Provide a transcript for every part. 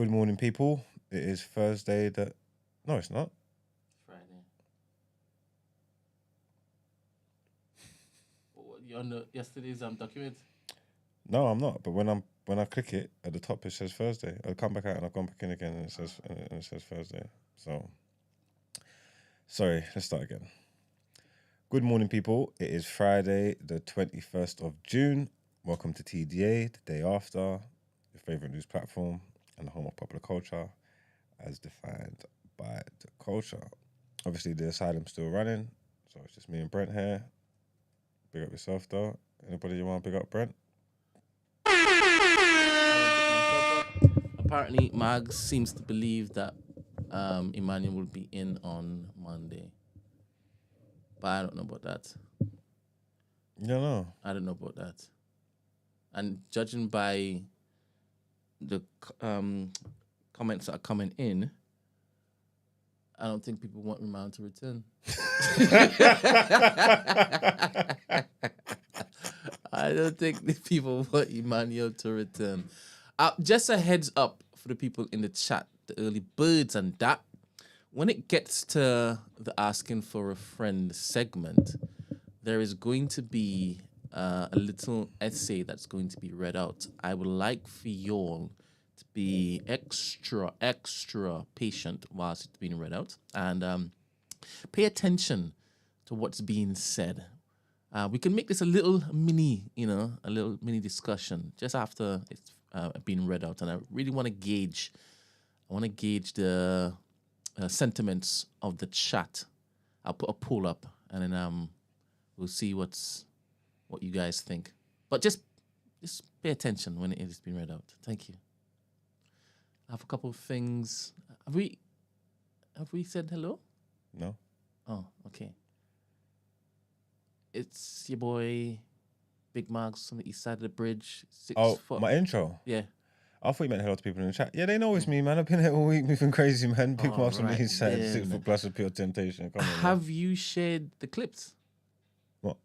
Good morning, people. It is Thursday. No, it's not. Friday. You on yesterday's document? No, I'm not. But when I click it at the top, it says Thursday. I come back out and I've gone back in again, and it says Thursday. So, sorry. Let's start again. Good morning, people. It is Friday, the 21st of June. Welcome to TDA, the day after, your favorite news platform and the home of popular culture, as defined by the culture. Obviously, the asylum's still running, so it's just me and Brent here. Big up yourself, though. Anybody you want to big up, Brent? Apparently, Mags seems to believe that Emmanuel will be in on Monday. But I don't know about that. You don't know? I don't know about that. And judging by the comments that are coming in, I don't think people want Emmanuel to return. I don't think the people want Emmanuel to return. Just a heads up for the people in the chat, the early birds and that. When it gets to the asking for a friend segment, there is going to be a little essay that's going to be read out. I would like for you all to be extra patient whilst it's being read out and pay attention to what's being said. We can make this a little mini discussion just after it's been read out, and I really want to gauge. The sentiments of the chat. I'll put a poll up, and then we'll see what you guys think. But just pay attention when it is being read out. Thank you. I have a couple of things. Have we said hello? No. Oh, okay. It's your boy, Big Mags on the east side of the bridge. 6 foot. My intro? Yeah. I thought you meant hello to people in the chat. Yeah, they know it's me, man. I've been here all week moving crazy, man. Big Mags on the east side, 6 foot plus of pure temptation. Come on, have you shared the clips? What?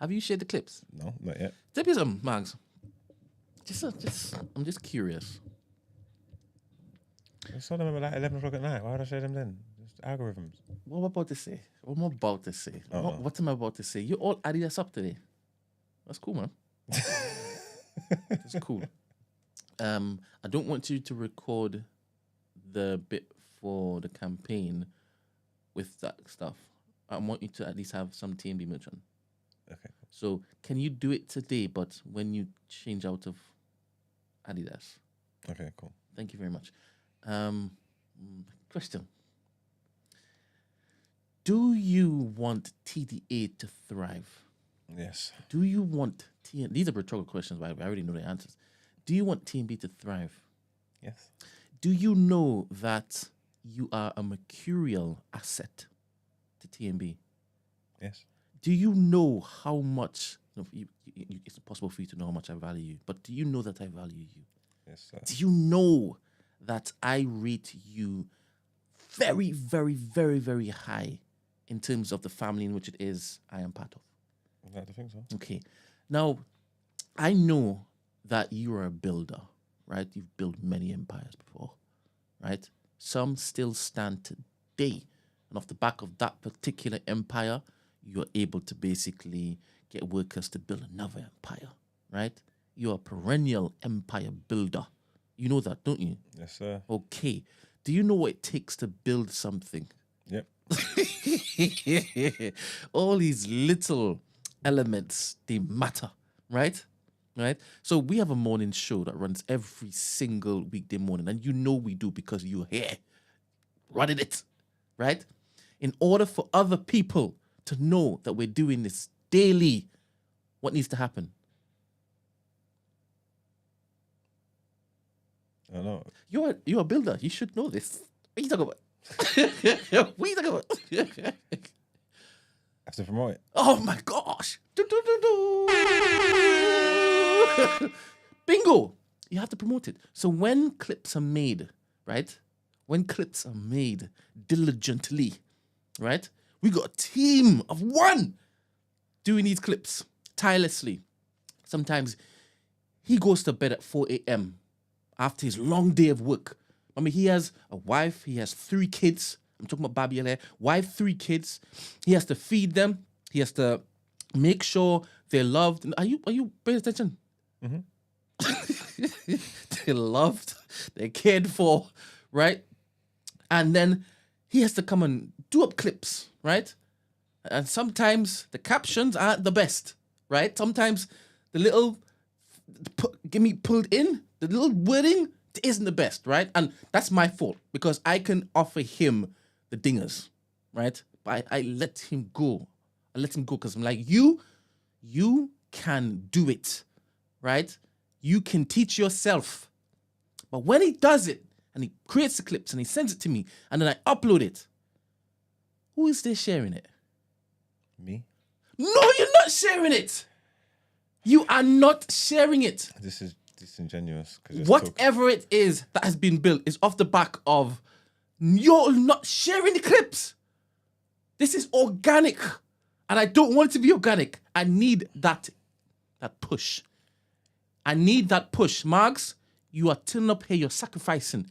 Have you shared the clips? No, not yet. Tell me some, Mags. I'm just curious. I saw them at like 11 o'clock at night. Why would I share them then? Just algorithms. What am I about to say? What am I about to say? You all added us up today. That's cool, man. That's cool. I don't want you to record the bit for the campaign with that stuff. I want you to at least have some TMB merch on. Okay. So can you do it today, but when you change out of Adidas? Okay, cool. Thank you very much. Question. Do you want TDA to thrive? Yes. Do you want TNB? These are rhetorical questions, by the way. I already know the answers. Do you want TNB to thrive? Yes. Do you know that you are a mercurial asset to TNB? Yes. Do you know how much? It's impossible for you to know how much I value you, but do you know that I value you? Yes, sir. Do you know that I rate you very, very, very, very high in terms of the family in which it is I am part of? I think so. Okay. Now, I know that you are a builder, right? You've built many empires before, right? Some still stand today. And off the back of that particular empire, you're able to basically get workers to build another empire, right? You're a perennial empire builder. You know that, don't you? Yes, sir. Okay. Do you know what it takes to build something? Yep. All these little elements, they matter, right? Right? So we have a morning show that runs every single weekday morning, and you know we do because you're here running it, right? In order for other people to know that we're doing this daily, what needs to happen? I know. You're a builder. You should know this. What are you talking about? What are you talking about? Have to promote it. Oh my gosh. Bingo. You have to promote it. So when clips are made, right? When clips are made diligently, right? We got a team of one doing these clips tirelessly. Sometimes he goes to bed at 4 a.m. after his long day of work I mean, he has a wife. He has 3 kids. I'm talking about Bobby Allaire. Wife, 3 kids. He has to feed them. He has to make sure they're loved. Are you paying attention? They're loved. They're cared for, right? And then he has to come and do up clips, right? And sometimes the captions aren't the best, right? Sometimes the little pulled in, the little wording isn't the best, right? And that's my fault because I can offer him the dingers, right? But I let him go. I let him go because I'm like, you can do it, right? You can teach yourself. But when he does it and he creates the clips and he sends it to me and then I upload it, who is there sharing it? Me? No, you're not sharing it. You are not sharing it. This is disingenuous. 'Cause you're Whatever it is that has been built is off the back of you're not sharing the clips. This is organic. And I don't want it to be organic. I need that push. I need that push. Margs, you are turning up here. You're sacrificing.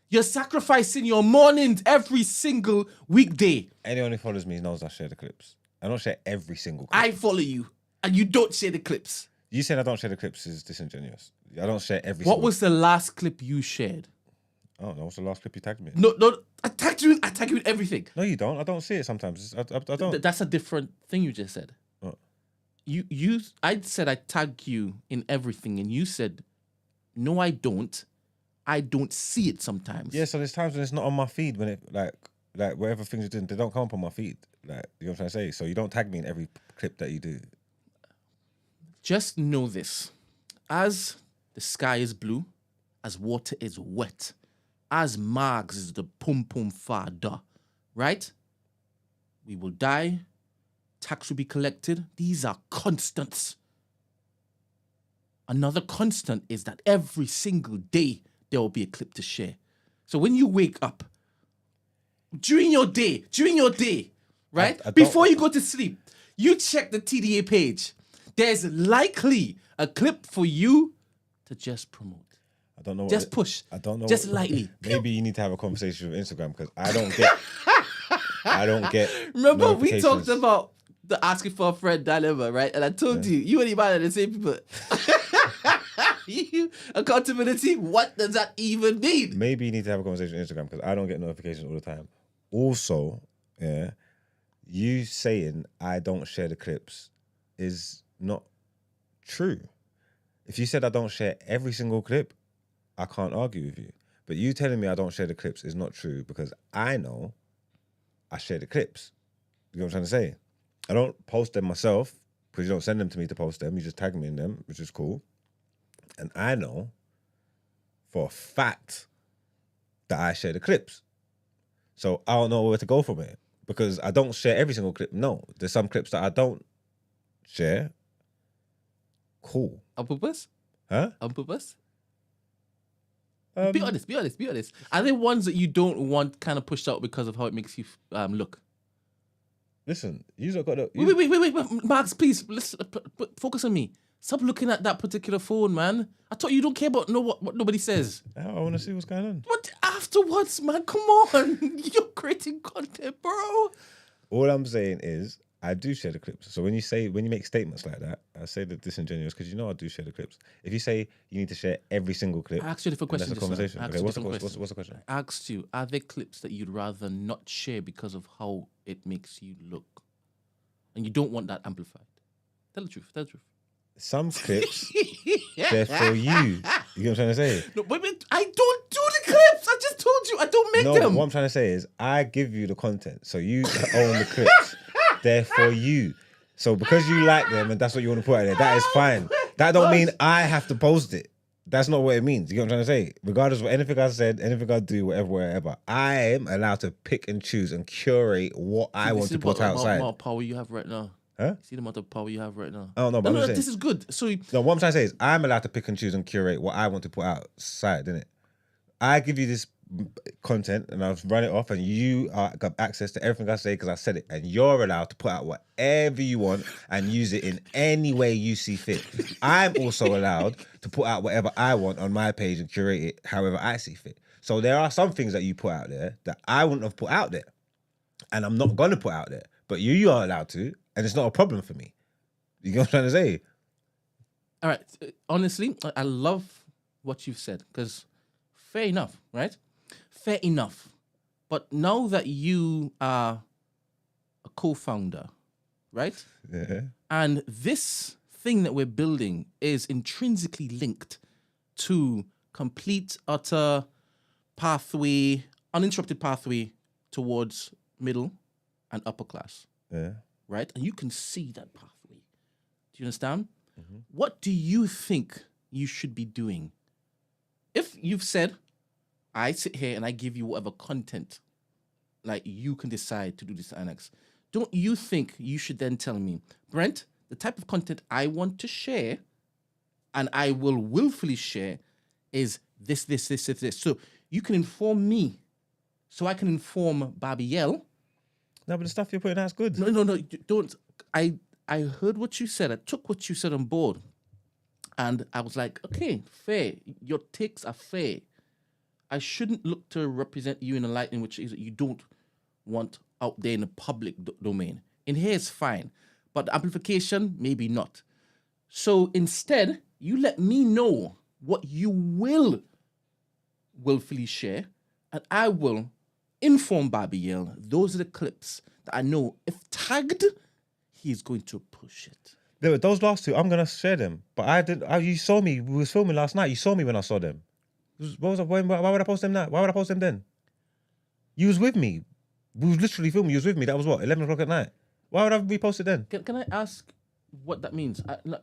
You're sacrificing your mornings every single weekday. Anyone who follows me knows I share the clips. I don't share every single clip. I follow you, and you don't share the clips. You saying I don't share the clips is disingenuous. I don't share every What single... was the last clip you shared? I don't know. What's the last clip you tagged me in? No, I tag you in everything. No, you don't. I don't see it sometimes. I don't. That's a different thing you just said. What? I said I tag you in everything, and you said, no, I don't. I don't see it sometimes. Yeah, so there's times when it's not on my feed when it like whatever things you're doing, they don't come up on my feed. Like, you know what I'm trying to say? So you don't tag me in every clip that you do. Just know this. As the sky is blue, as water is wet, as Margs is the pum father, right? We will die. Tax will be collected. These are constants. Another constant is that every single day there will be a clip to share. So when you wake up, during your day, right? Before you go to sleep, you check the TDA page. There's likely a clip for you to just promote. I don't know. Just push. I don't know. Just lightly. Maybe you need to have a conversation with Instagram because I don't get. I don't get. Remember we notifications. talked about the asking for a friend dilemma, right? And I told you and Iman are the same people. Accountability, what does that even mean? Maybe you need to have a conversation with Instagram because I don't get notifications all the time. Also, yeah, you saying I don't share the clips is not true. If you said I don't share every single clip, I can't argue with you. But you telling me I don't share the clips is not true because I know I share the clips. You know what I'm trying to say? I don't post them myself because you don't send them to me to post them. You just tag me in them, which is cool. And I know for a fact that I share the clips. So I don't know where to go from it because I don't share every single clip. No, there's some clips that I don't share. Cool. On purpose? Huh? On purpose? Be honest. Are there ones that you don't want kind of pushed out because of how it makes you look? Listen, you got to... Wait, Max, please, focus on me. Stop looking at that particular phone, man. I thought you don't care about what nobody says. I want to see what's going on. What afterwards, man? Come on. You're creating content, bro. All I'm saying is I do share the clips. So when you make statements like that, I say that disingenuous because you know I do share the clips. If you say you need to share every single clip, I asked you a different question. That's a conversation. Okay, what's the question? I asked you, are there clips that you'd rather not share because of how it makes you look? And you don't want that amplified. Tell the truth. Some clips, they're for you. You know what I'm trying to say? No, but I don't do the clips. I just told you I don't make them. No, what I'm trying to say is I give you the content. So you own the clips. They're for you. So because you like them and that's what you want to put out there, that is fine. That don't mean I have to post it. That's not what it means. You know what I'm trying to say? Regardless of anything I said, anything I do, whatever, I am allowed to pick and choose and curate what I want to put outside. The amount of power you have right now. Huh? See the amount of power you have right now. I don't know, but no, this is good. So no, what I'm trying to say is I'm allowed to pick and choose and curate what I want to put outside, innit? I give you this content and I'll run it off and you got access to everything I say because I said it, and you're allowed to put out whatever you want and use it in any way you see fit. I'm also allowed to put out whatever I want on my page and curate it however I see fit. So there are some things that you put out there that I wouldn't have put out there, and I'm not gonna put out there. But you are allowed to, and it's not a problem for me. You get what I'm trying to say? All right. Honestly, I love what you've said because fair enough, right? Fair enough. But now that you are a co-founder, right? Yeah. And this thing that we're building is intrinsically linked to complete, utter pathway, uninterrupted pathway towards middle and upper class, Yeah. right? And you can see that pathway. Do you understand? What do you think you should be doing? If you've said, I sit here and I give you whatever content, like you can decide to do this annex, don't you think you should then tell me, Brent, the type of content I want to share and I will willfully share is this. So you can inform me so I can inform Babiel. No, but the stuff you're putting out's good. No, don't. I heard what you said. I took what you said on board. And I was like, okay, fair. Your takes are fair. I shouldn't look to represent you in a light in which is you don't want out there in the public domain. In here, it's fine. But the amplification, maybe not. So instead, you let me know what you will willfully share, and I will inform Babiel. Those are the clips that I know if tagged, he's going to push it. Yeah, but those last two, I'm gonna share them. But I didn't. You saw me. We was filming last night. You saw me when I saw them. What was I, why would I post them now? Why would I post them then? You was with me. We was literally filming. You was with me. That was what 11 o'clock at night. Why would I repost it then? Can I ask what that means?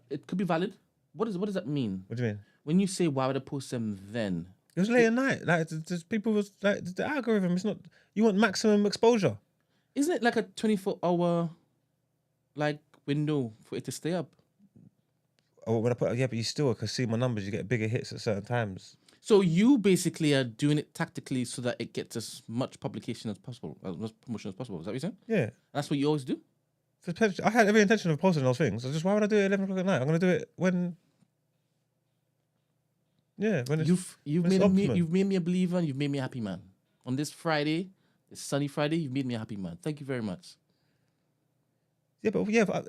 It could be valid. What does that mean? What do you mean? When you say why would I post them then? It was late at night. Like people was like the algorithm. It's not. You want maximum exposure. Isn't it like a 24-hour like window for it to stay up? Oh, when I put but you still can see my numbers. You get bigger hits at certain times. So you basically are doing it tactically so that it gets as much publication as possible, as much promotion as possible. Is that what you're saying? Yeah. That's what you always do? I had every intention of posting those things. Just why would I do it at 11 o'clock at night? I'm gonna do it when. Yeah, when it's, you've when it's made me optimum. you've made me a believer and you've made me a happy man. On this Friday, this sunny Friday, you've made me a happy man. Thank you very much. Yeah, but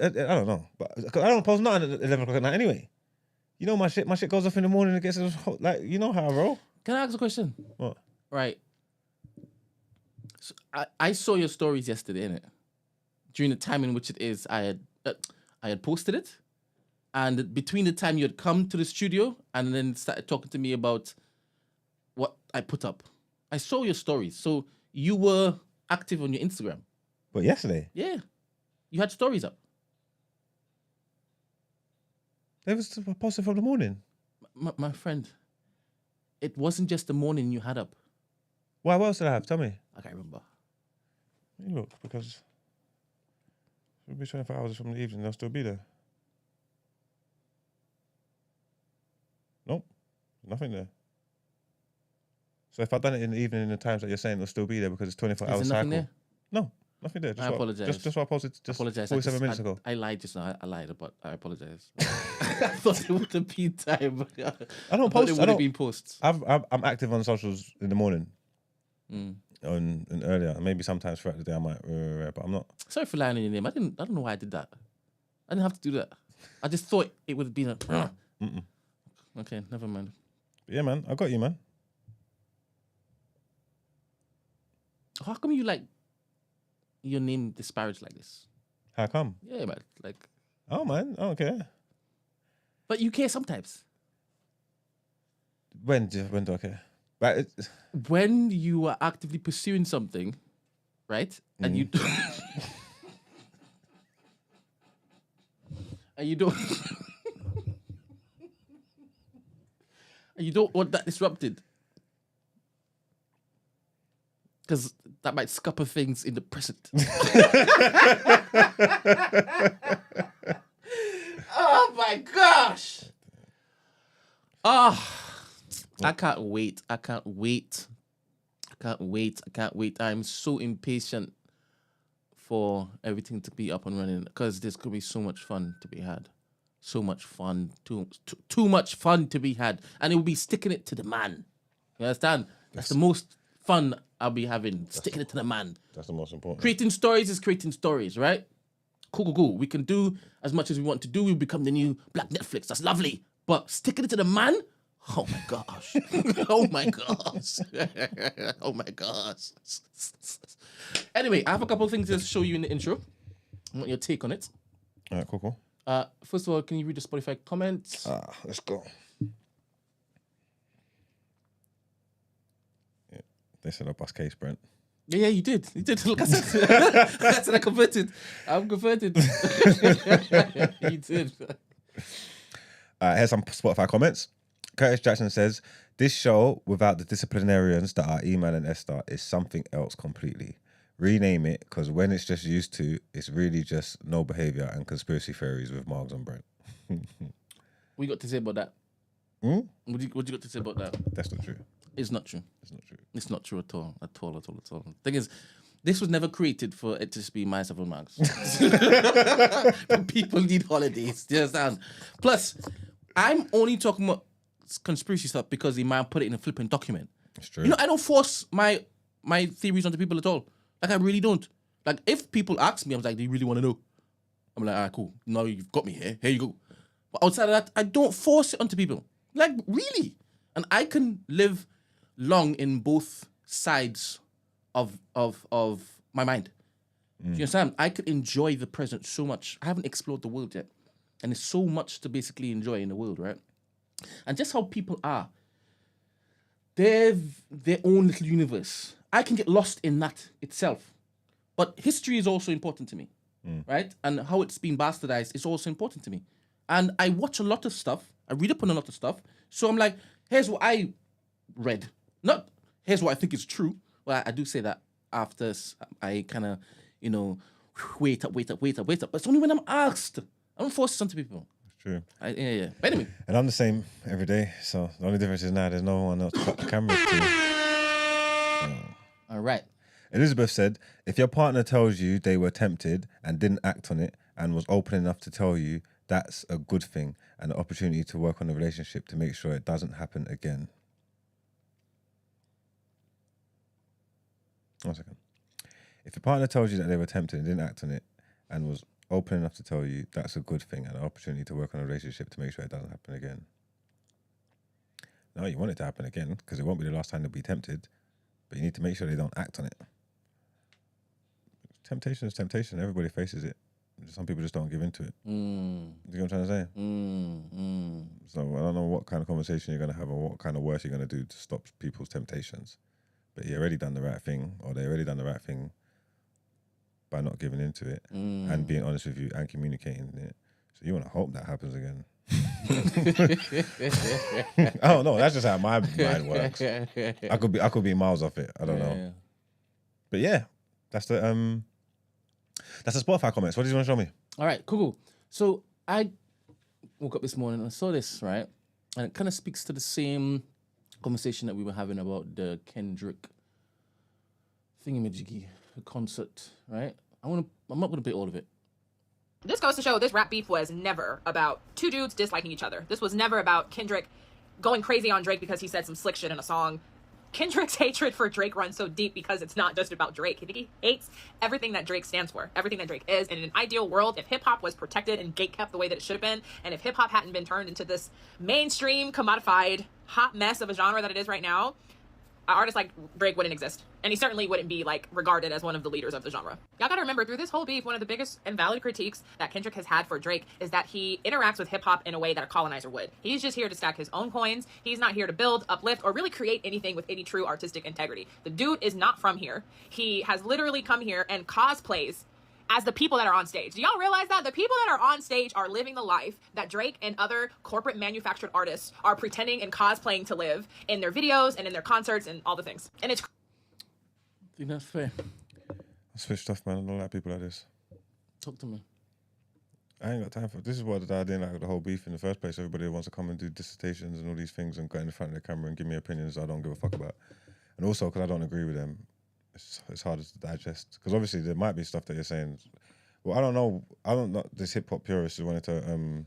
I don't know. But 'cause I don't post nothing at 11 o'clock at night anyway. You know my shit goes off in the morning and gets like you know how I roll. Can I ask a question? What? Right. So I saw your stories yesterday, innit? During the time in which it is, I had posted it, and between the time you had come to the studio and then started talking to me about what I put up, I saw your stories. So you were active on your Instagram. But yesterday, Yeah, you had stories up. it was posted from the morning. My friend, it wasn't just the morning you had up. Why? What else did I have? Tell me. I can't remember. You look, because it'll be 24 hours from the evening. They'll still be there. Nope, nothing there. So if I've done it in the evening in the times that you're saying, it'll still be there because it's 24 Is hours there cycle. nothing there? No, nothing there. Just I apologize. Just what I posted just Apologize. 47 minutes ago. I lied just now. I lied, but I apologize. I thought it would have been time. I don't thought post. it I would have don't. been posts. I'm active on socials in the morning Mm. and earlier. And maybe sometimes throughout the day I might, but I'm not. Sorry for lying on your name. I don't know why I did that. I didn't have to do that. I just thought it would have been a. Mm-mm. Okay, never mind. But yeah, man, I got you, man. How come you like your name disparaged like this? How come? Yeah, man. Like, Oh man, I don't care. but you care sometimes. When do I care? Like, When you are actively pursuing something, right? And you and you don't and you don't want that disrupted. Because that might scupper things in the present. Oh my gosh! I can't wait. I can't wait. I can't wait. I can't wait. I'm so impatient for everything to be up and running because there's going to be so much fun to be had. So much fun. Too much fun to be had. And it will be sticking it to the man. You understand? That's the most fun I'll be having. Sticking it to the man. That's the most important. Creating stories is creating stories, right? Cool. We can do as much as we want to do. We'll become the new Black Netflix. That's lovely. But sticking it to the man? Oh my gosh. Oh my gosh. Oh my gosh. Anyway, I have a couple of things to show you in the intro. I want your take on it. All right, cool. First of all, can you read the Spotify comments? Let's go. Yeah, they said up us case, Brent. Yeah, you did. Look, I said, I said I converted. I'm converted. You did. Here's some Spotify comments. Curtis Jackson says, this show, without the disciplinarians that are Eman and Esther, is something else completely. Rename it, because when it's just used to, it's really just no behavior and conspiracy theories with Margs and Brent. What you got to say about that? Hmm? What you got to say about that? That's not true. It's not true. It's not true. It's not true at all. At all. Thing is, this was never created for it to just be myself and Marks. People need holidays. Do you understand? Plus, I'm only talking about conspiracy stuff because the man put it in a flipping document. It's true. You know, I don't force my theories onto people at all. Like, I really don't. Like, if people ask me, I'm like, do you really want to know? I'm like, all right, cool. Now you've got me here. Here you go. But outside of that, I don't force it onto people. Like, really. And I can live long in both sides of my mind. Do you understand? I could enjoy the present so much. I haven't explored the world yet. And there's so much to basically enjoy in the world, right? And just how people are. They're their own little universe. I can get lost in that itself. But history is also important to me, right? And how it's been bastardized is also important to me. And I watch a lot of stuff. I read up on a lot of stuff. So I'm like, here's what I read. Not here's what I think is true. Well, I do say that after I kind of, wait up. But it's only when I'm asked. I don't force it onto people. True. Yeah. But anyway. And I'm the same every day. So the only difference is now there's no one else to cut the cameras to. So. All right. Elizabeth said, if your partner tells you they were tempted and didn't act on it and was open enough to tell you, that's a good thing and an opportunity to work on the relationship to make sure it doesn't happen again. 1 second. If your partner tells you that they were tempted and didn't act on it and was open enough to tell you, that's a good thing and an opportunity to work on a relationship to make sure it doesn't happen again. No, you want it to happen again because it won't be the last time they'll be tempted, but you need to make sure they don't act on it. Temptation is temptation. Everybody faces it. Some people just don't give into it. You know what I'm trying to say? So I don't know what kind of conversation you're going to have or what kind of work you're going to do to stop people's temptations. But you already done the right thing, or they already done the right thing by not giving into it and being honest with you and communicating it. So you want to hope that happens again. I don't know. That's just how my mind works. I could be miles off it. I don't know. But yeah, that's the Spotify comments. What did you want to show me? All right, cool. So I woke up this morning and I saw this, right? And it kind of speaks to the same conversation that we were having about the Kendrick thingamajiggy concert, right? I'm not gonna play all of it. This goes to show this rap beef was never about two dudes disliking each other. This was never about Kendrick going crazy on Drake because he said some slick shit in a song. Kendrick's hatred for Drake runs so deep because it's not just about Drake. He hates everything that Drake stands for, everything that Drake is. And in an ideal world, if hip-hop was protected and gatekept the way that it should have been, and if hip-hop hadn't been turned into this mainstream, commodified, hot mess of a genre that it is right now, an artist like Drake wouldn't exist. And he certainly wouldn't be regarded as one of the leaders of the genre. Y'all gotta remember, through this whole beef, one of the biggest and valid critiques that Kendrick has had for Drake is that he interacts with hip hop in a way that a colonizer would. He's just here to stack his own coins. He's not here to build, uplift, or really create anything with any true artistic integrity. The dude is not from here. He has literally come here and cosplays as the people that are on stage. Do y'all realize that? The people that are on stage are living the life that Drake and other corporate manufactured artists are pretending and cosplaying to live in their videos and in their concerts and all the things. And it's... I think that's fair. I switched off, man. I don't like people like this. Talk to me. I ain't got time for it. This is what I didn't like the whole beef in the first place. Everybody wants to come and do dissertations and all these things and go in front of the camera and give me opinions I don't give a fuck about. And also, because I don't agree with them, it's harder to digest. Because obviously there might be stuff that you're saying. Well, I don't know. I don't know. This hip hop purist who wanted to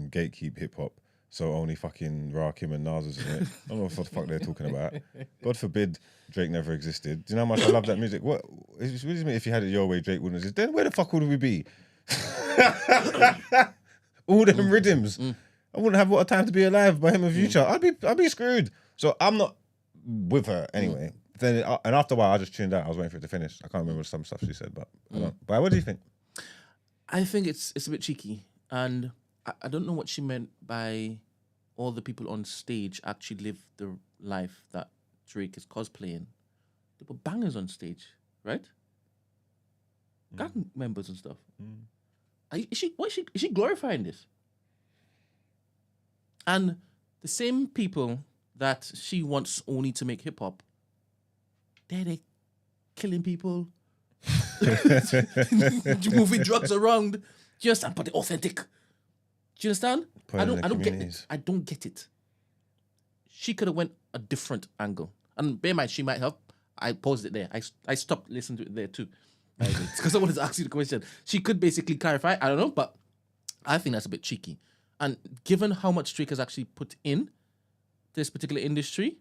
gatekeep hip hop so only fucking Rakim and Nas was in it. I don't know what the fuck they're talking about. God forbid Drake never existed. Do you know how much I love that music? What does it mean if you had it your way, Drake wouldn't exist? Then where the fuck would we be? All them rhythms. I wouldn't have What a Time to Be Alive by him and Future. I'd be screwed. So I'm not with her anyway. Then and after a while, I just tuned out. I was waiting for it to finish. I can't remember some stuff she said, but I don't. But what do you think? I think it's a bit cheeky, and I don't know what she meant by all the people on stage actually live the life that Drake is cosplaying. They were bangers on stage, right? Gang members and stuff. Is she glorifying this? And the same people that she wants only to make hip hop, they killing people, moving drugs around. Do you understand? But they're authentic. Do you understand? I don't get it. I don't get it. She could have went a different angle. And bear in mind, she might have. I paused it there. I stopped listening to it there too. Because I wanted to ask you the question. She could basically clarify. I don't know, but I think that's a bit cheeky. And given how much Drake has actually put in this particular industry,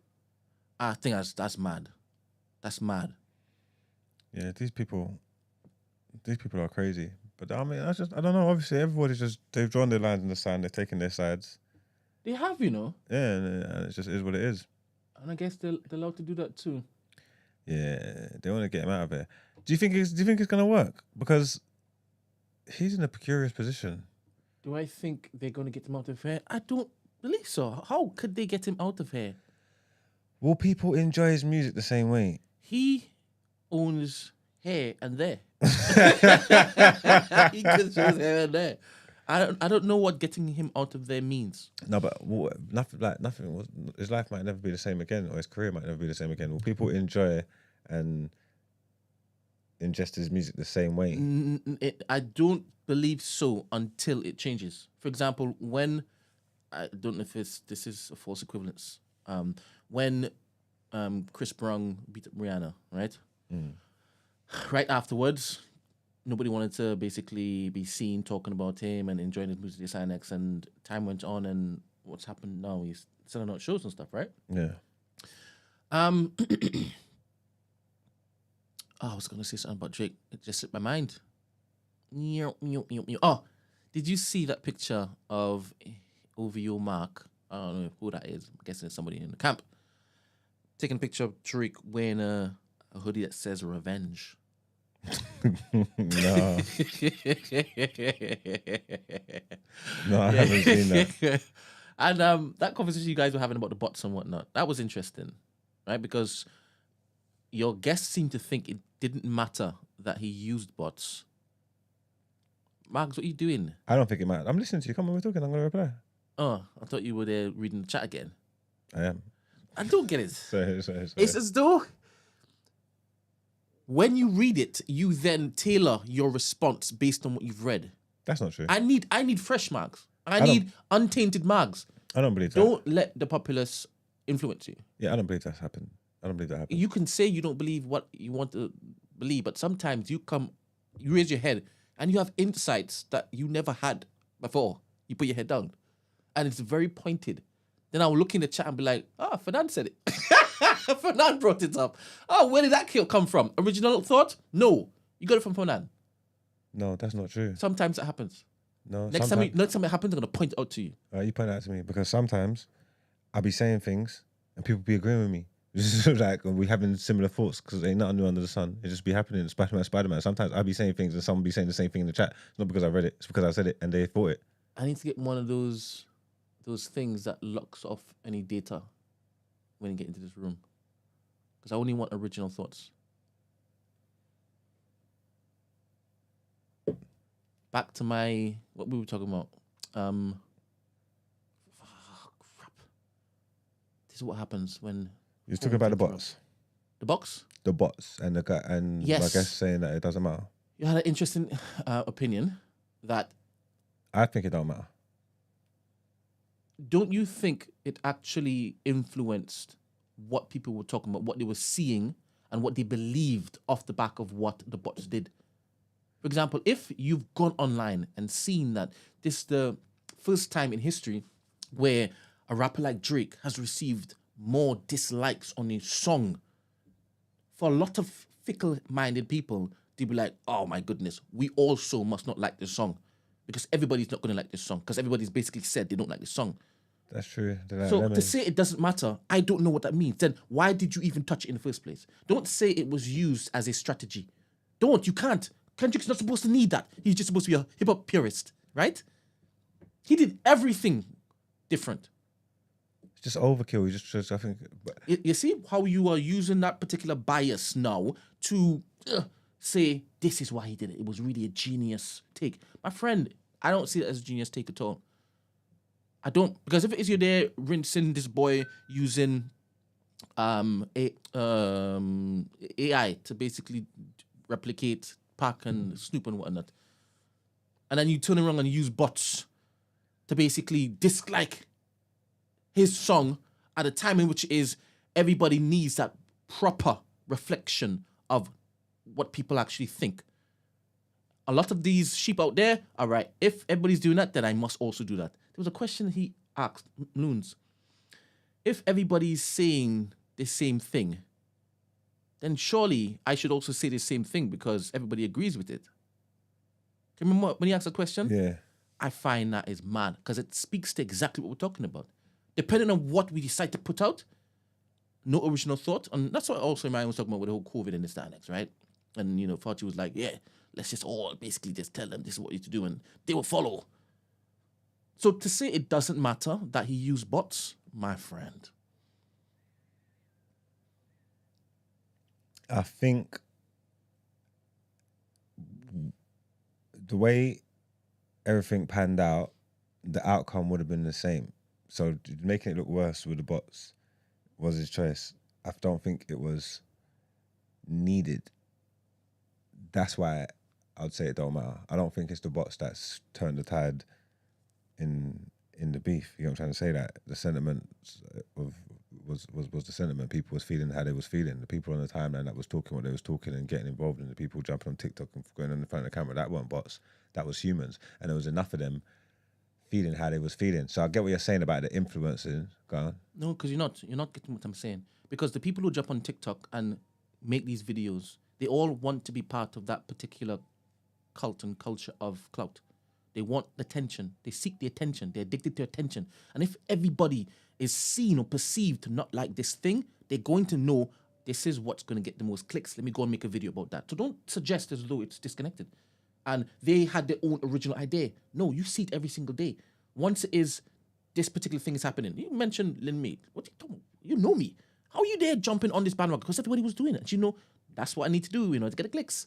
I think that's mad. That's mad. Yeah, these people are crazy. But I mean, I don't know. Obviously, everybody's they've drawn their lines in the sand. They've taken their sides. They have, you know. Yeah, and it just is what it is. And I guess they're allowed to do that too. Yeah, they want to get him out of there. Do you think it's gonna work? Because he's in a precarious position. Do I think they're going to get him out of here? I don't believe so. How could they get him out of here? Will people enjoy his music the same way? He owns here and there. He controls here and there. I don't know what getting him out of there means. No, but nothing. His life might never be the same again, or his career might never be the same again. Will people enjoy and ingest his music the same way? I don't believe so until it changes. For example, when I don't know if this is a false equivalence. When Chris Brown beat up Rihanna, right? Right afterwards, nobody wanted to basically be seen talking about him and enjoying his music, this and X, and time went on, and what's happened now? He's selling out shows and stuff, right? Yeah. I was gonna say something about Drake. It just slipped my mind. Oh, did you see that picture of OVO Mark? I don't know who that is. I'm guessing it's somebody in the camp. Taking a picture of Drake wearing a hoodie that says revenge. No, I haven't seen that. And that conversation you guys were having about the bots and whatnot, that was interesting, right? Because your guests seem to think it didn't matter that he used bots. Marks, what are you doing? I don't think it matters. I'm listening to you. Come on, we're talking. I'm going to reply. Oh, I thought you were there reading the chat again. I am. I don't get it. Sorry. It's as though when you read it, you then tailor your response based on what you've read. That's not true. I need fresh marks. I need untainted marks. I don't believe that. Don't let the populace influence you. Yeah, I don't believe that's happened. I don't believe that happened. You can say you don't believe what you want to believe, but sometimes you raise your head and you have insights that you never had before. You put your head down. And it's very pointed. Then I'll look in the chat and be like, Fernand said it. Fernand brought it up. Oh, where did that come from? Original thought? No. You got it from Fernand. No, that's not true. Sometimes it happens. No. Next time it happens, I'm going to point it out to you. You point it out to me because sometimes I'll be saying things and people be agreeing with me. It's just like we having similar thoughts because ain't nothing new under the sun. It just be happening. Spider-Man. Sometimes I'll be saying things and someone be saying the same thing in the chat. It's not because I read it. It's because I said it and they thought it. I need to get one of those things that locks off any data when you get into this room. Because I only want original thoughts. Back to what we were talking about. Crap. This is what happens when... You was talking about the bots. The box? The bots and the guy and Yes. I guess saying that it doesn't matter. You had an interesting opinion that... I think it don't matter. Don't you think it actually influenced what people were talking about, what they were seeing, and what they believed off the back of what the bots did? For example, if you've gone online and seen that this is the first time in history where a rapper like Drake has received more dislikes on his song. For a lot of fickle-minded people, they'll be like, oh my goodness, we also must not like this song because everybody's not going to like this song because everybody's basically said they don't like this song. That's true. They like So lemons. to say it doesn't matter, I don't know what that means. Then why did you even touch it in the first place? Don't say it was used as a strategy. Don't. You can't. Kendrick's not supposed to need that. He's just supposed to be a hip-hop purist, right? He did everything different. It's just overkill. You just I think. But You see how you are using that particular bias now to say this is why he did it. It was really a genius take. My friend, I don't see it as a genius take at all. I don't, because if it is you're there rinsing this boy using AI to basically replicate Pac and Snoop and whatnot, and then you turn around and use bots to basically dislike his song at a time in which is everybody needs that proper reflection of what people actually think. A lot of these sheep out there, all right, if everybody's doing that, then I must also do that. There was a question he asked, Loons. If everybody's saying the same thing, then surely I should also say the same thing because everybody agrees with it. Can you remember when he asked the question? yeah, I find that is mad because it speaks to exactly what we're talking about. Depending on what we decide to put out, no original thought. And that's what also Ryan was talking about with the whole COVID and this, that, and next, right? And, Fauci was like, yeah, let's just all basically just tell them this is what you need to do and they will follow. So to say it doesn't matter that he used bots, my friend. I think the way everything panned out, the outcome would have been the same. So making it look worse with the bots was his choice. I don't think it was needed. That's why I would say it don't matter. I don't think it's the bots that's turned the tide in the beef. You know what I'm trying to say? That the sentiment was the sentiment. People was feeling how they was feeling. The people on the timeline that was talking what they was talking and getting involved in the people jumping on TikTok and going on in front of the camera, that weren't bots. That was humans. And there was enough of them feeling how they was feeling. So I get what you're saying about the influencing. Go on. No, because you're not getting what I'm saying. Because the people who jump on TikTok and make these videos, they all want to be part of that particular cult and culture of clout. They want attention. They seek the attention. They're addicted to attention. And if everybody is seen or perceived to not like this thing, they're going to know this is what's going to get the most clicks. Let me go and make a video about that. So don't suggest as though it's disconnected. And they had their own original idea. No, you see it every single day. Once it is this particular thing is happening. You mentioned Lin May. What are you talking about? You know me. How are you there jumping on this bandwagon? Because everybody was doing it. And that's what I need to do, to get the clicks.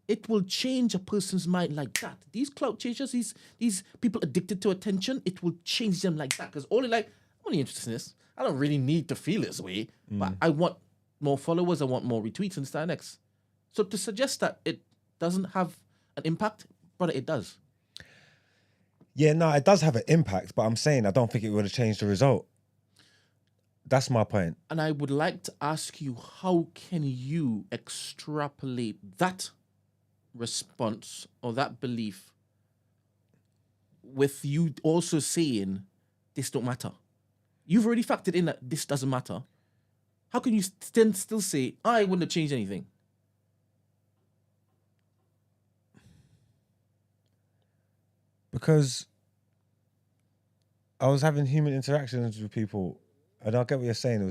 It will change a person's mind like that. These clout chasers, these people addicted to attention, it will change them like that. Because I'm only interested in this. I don't really need to feel this way, but I want more followers, I want more retweets and stuff next. So to suggest that it doesn't have an impact, brother, it does. Yeah, no, it does have an impact, but I'm saying I don't think it would have changed the result. That's my point. And I would like to ask you, how can you extrapolate that response or that belief with you also saying this don't matter? You've already factored in that this doesn't matter. How can you still say, I wouldn't have changed anything? Because I was having human interactions with people, and I get what you're saying.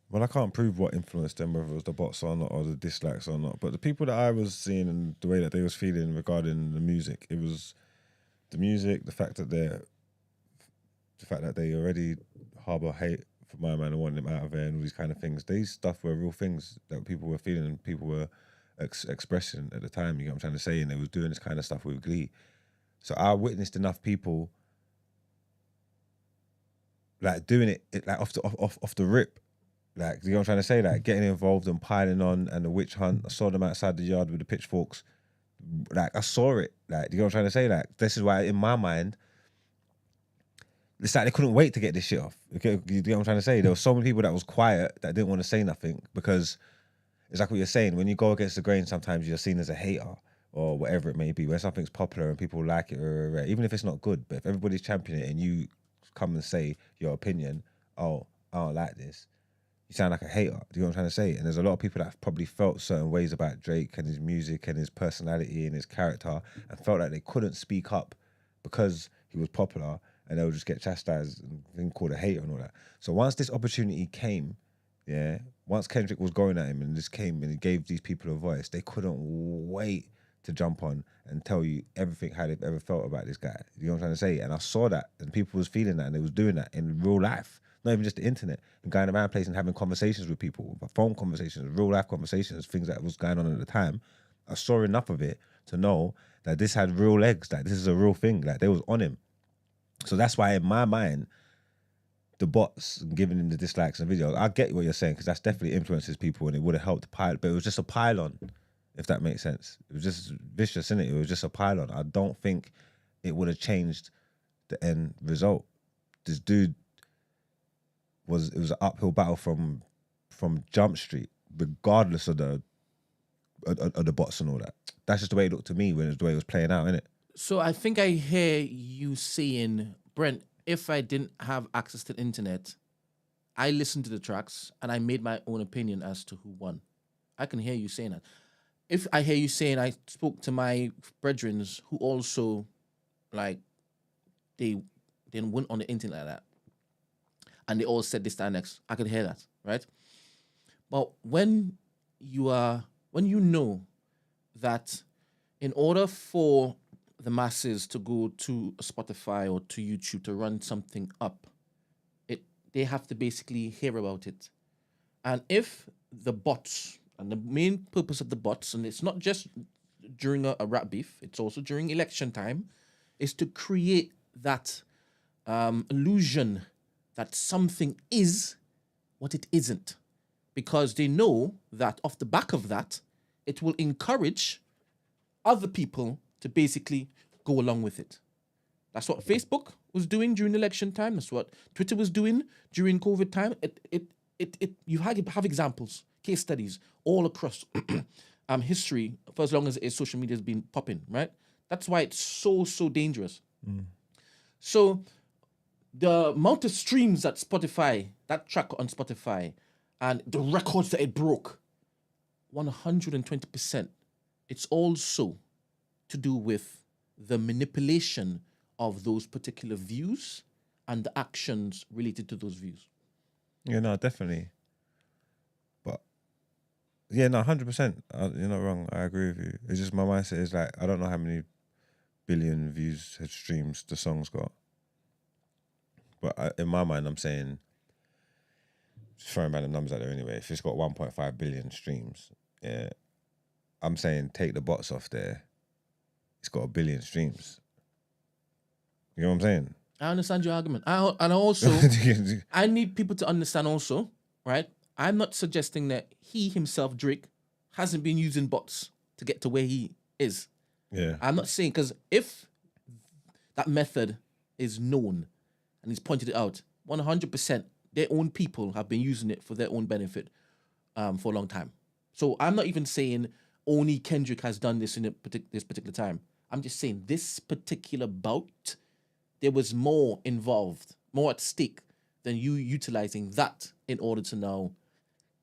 Well, I can't prove what influenced them, whether it was the bots or not, or the dislikes or not. But the people that I was seeing and the way that they was feeling regarding the music, it was the music, the fact that they already harbour hate for my man and wanting him out of there and all these kind of things. These stuff were real things that people were feeling and people were expressing at the time. You know what I'm trying to say? And they was doing this kind of stuff with glee. So I witnessed enough people like doing it like off the rip. Like, you know what I'm trying to say? Like, getting involved and piling on and the witch hunt. I saw them outside the yard with the pitchforks. Like, I saw it. Like, you know what I'm trying to say? Like, this is why, in my mind, it's like they couldn't wait to get this shit off. Okay, you know what I'm trying to say? There were so many people that was quiet that didn't want to say nothing because it's like what you're saying. When you go against the grain, sometimes you're seen as a hater or whatever it may be, when something's popular and people like it, even if it's not good, but if everybody's championing it and you come and say your opinion, oh, I don't like this, you sound like a hater. Do you know what I'm trying to say? And there's a lot of people that have probably felt certain ways about Drake and his music and his personality and his character and felt like they couldn't speak up because he was popular, and they'll just get chastised and being called a hater and all that. So once this opportunity came, yeah, once Kendrick was going at him and this came and he gave these people a voice, they couldn't wait to jump on and tell you everything how they've ever felt about this guy. You know what I'm trying to say? And I saw that, and people was feeling that, and they was doing that in real life. Not even just the internet, and going around places and having conversations with people, phone conversations, real life conversations, things that was going on at the time. I saw enough of it to know that this had real legs, that this is a real thing, like they was on him. So that's why in my mind, the bots giving him the dislikes and videos, I get what you're saying, because that's definitely influences people and it would have helped pile, but it was just a pile-on, if that makes sense. It was just vicious, innit? It was just a pile-on. I don't think it would have changed the end result. This dude it was an uphill battle from Jump Street, regardless of the bots and all that. That's just the way it looked to me when it was the way it was playing out, innit? So I think I hear you saying, Brent, if I didn't have access to the internet, I listened to the tracks and I made my own opinion as to who won. I can hear you saying that. If I hear you saying I spoke to my brethren who also, like, they didn't win on the internet like that, and they all said this, that, next, I could hear that, right? But when you know that in order for the masses to go to Spotify or to YouTube to run something up, they have to basically hear about it. And if the bots, and the main purpose of the bots, and it's not just during a rap beef, it's also during election time, is to create that illusion that something is what it isn't. Because they know that off the back of that, it will encourage other people to basically go along with it. That's what Facebook was doing during election time. That's what Twitter was doing during COVID time. You have examples, case studies all across history for as long as social media has been popping, right? That's why it's so dangerous. So the amount of streams that track on Spotify, and the records that it broke, 120%, it's also to do with the manipulation of those particular views and the actions related to those views. Yeah, no, definitely. But yeah, no, 100%. You're not wrong. I agree with you. It's just my mindset is like, I don't know how many billion views, streams the song's got. But in my mind, I'm saying, just throwing random numbers out there anyway, if it's got 1.5 billion streams, yeah, I'm saying take the bots off there, it's got 1 billion streams. You know what I'm saying? I understand your argument. I need people to understand also, right? I'm not suggesting that he himself, Drake, hasn't been using bots to get to where he is. Yeah. I'm not saying, because if that method is known and he's pointed it out, 100%, their own people have been using it for their own benefit for a long time. So I'm not even saying only Kendrick has done this in this particular time. I'm just saying this particular bout, there was more involved, more at stake than you utilizing that in order to now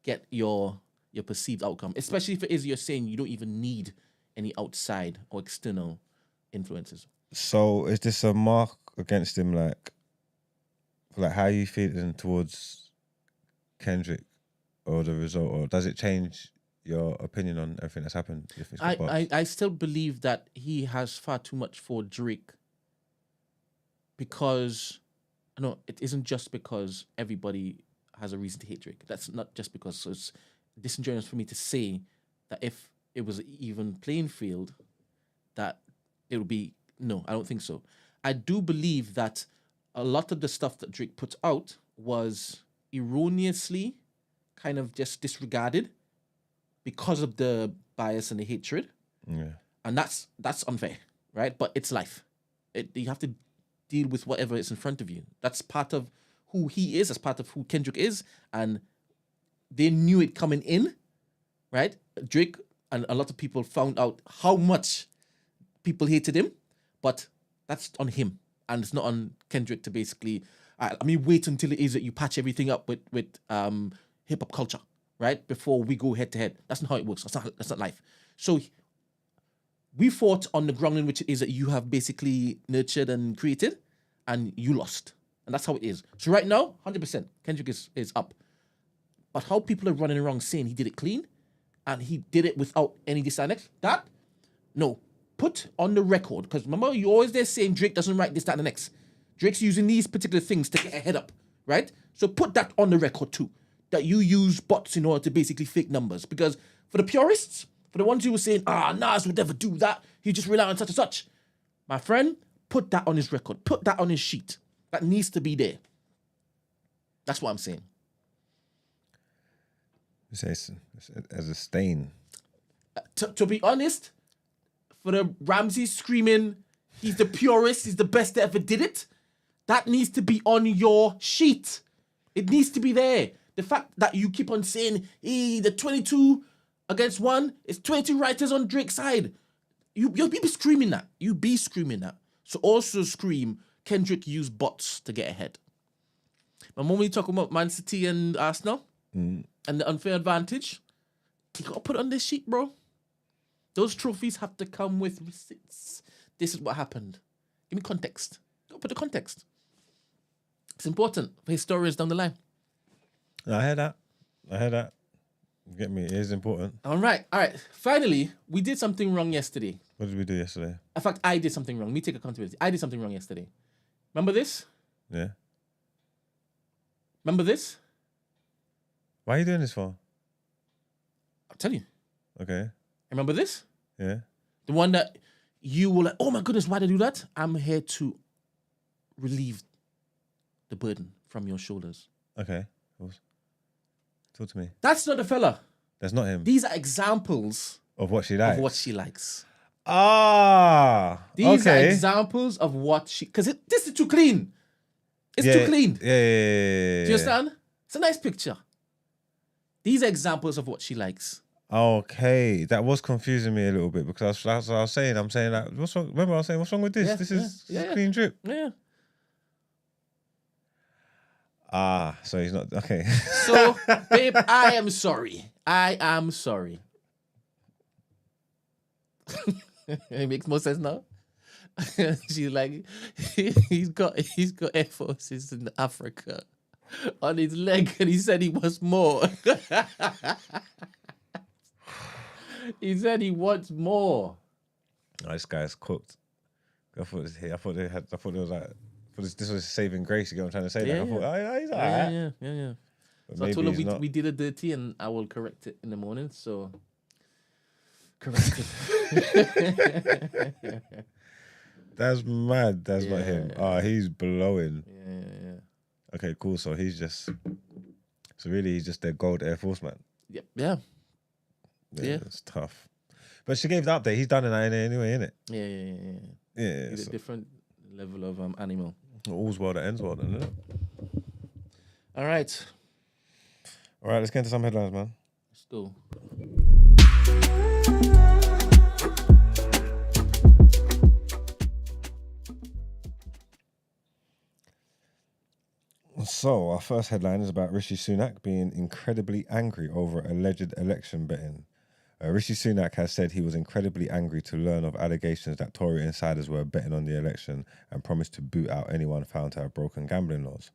get your perceived outcome. Especially if it is you're saying you don't even need any outside or external influences. So is this a mark against him, like how are you feeling towards Kendrick or the result, or does it change your opinion on everything that's happened? If it's I still believe that he has far too much for Drake, because it isn't just because everybody has a reason to hate Drake. That's not just because. So it's disingenuous for me to say that if it was an even playing field, that it would be, no, I don't think so. I do believe that a lot of the stuff that Drake put out was erroneously kind of just disregarded because of the bias and the hatred. Yeah. And that's unfair, right? But it's life. You have to deal with whatever is in front of you. That's part of who he is, that's part of who Kendrick is, and they knew it coming in, right? Drake and a lot of people found out how much people hated him, but that's on him, and it's not on Kendrick to basically. Wait until it is that you patch everything up with hip hop culture, right? Before we go head to head. That's not how it works. That's not life. So we fought on the ground in which it is that you have basically nurtured and created, and you lost, and that's how it is. So right now, 100%, Kendrick is up. But how people are running around saying he did it clean, and he did it without any disconnect, that, no. Put on the record, because remember, you always there saying Drake doesn't write this, that, and the next. Drake's using these particular things to get a head up, right? So put that on the record too, that you use bots in order to basically fake numbers. Because for the purists, for the ones who were saying, Nas would never do that, he just rely on such and such. My friend, put that on his record, put that on his sheet. That needs to be there. That's what I'm saying. You say it's as a stain. To be honest, for the Ramsey screaming, he's the purest, he's the best that ever did it, that needs to be on your sheet. It needs to be there. The fact that you keep on saying, the 22 against 1, it's 22 writers on Drake's side. You'll be screaming that. You be screaming that. So also scream, Kendrick used bots to get ahead. But when we talk about Man City and Arsenal and the unfair advantage, you got to put it on this sheet, bro. Those trophies have to come with receipts. This is what happened. Give me context. Go put the context. It's important for historians down the line. No, I heard that. You get me? It is important. All right. Finally, we did something wrong yesterday. What did we do yesterday? In fact, I did something wrong. Let me take accountability. I did something wrong yesterday. Remember this? Yeah. Remember this? Why are you doing this for? I'll tell you. Okay. Remember this? Yeah. The one that you were like, oh my goodness, why did I do that? I'm here to relieve the burden from your shoulders. Okay. Talk to me. That's not the fella. That's not him. These are examples Of what she likes. of what she likes. These These are examples of what she... Because this is too clean. It's Yeah, too clean. Yeah. Do you understand? It's a nice picture. These are examples of what she likes. Okay, that was confusing me a little bit because I was saying like, what's wrong? Remember, I was saying, what's wrong with this? Yeah, This is yeah. clean drip. Yeah. So he's not okay. So, babe, I am sorry. It makes more sense now. She's like, he's got Air Forces in Africa on his leg, and he said he wants more. He said he wants more. This guy's cooked. I thought it was like, this was saving grace. You get what I'm trying to say? Yeah, I thought, he's alright. Yeah. But So I maybe told her he's not. we did it dirty, and I will correct it in the morning. So correct it. That's mad. That's not him. He's blowing. Yeah. Okay, cool. So he's just their gold Air Force man. Yep. Yeah. Yeah. It's tough. But she gave the update. He's done it anyway, innit? Yeah. Yeah. He's a different level of animal. All's well that ends well, then, isn't it? All right. All right, let's get into some headlines, man. Let's go. So, our first headline is about Rishi Sunak being incredibly angry over alleged election betting. Rishi Sunak has said he was incredibly angry to learn of allegations that Tory insiders were betting on the election and promised to boot out anyone found to have broken gambling laws.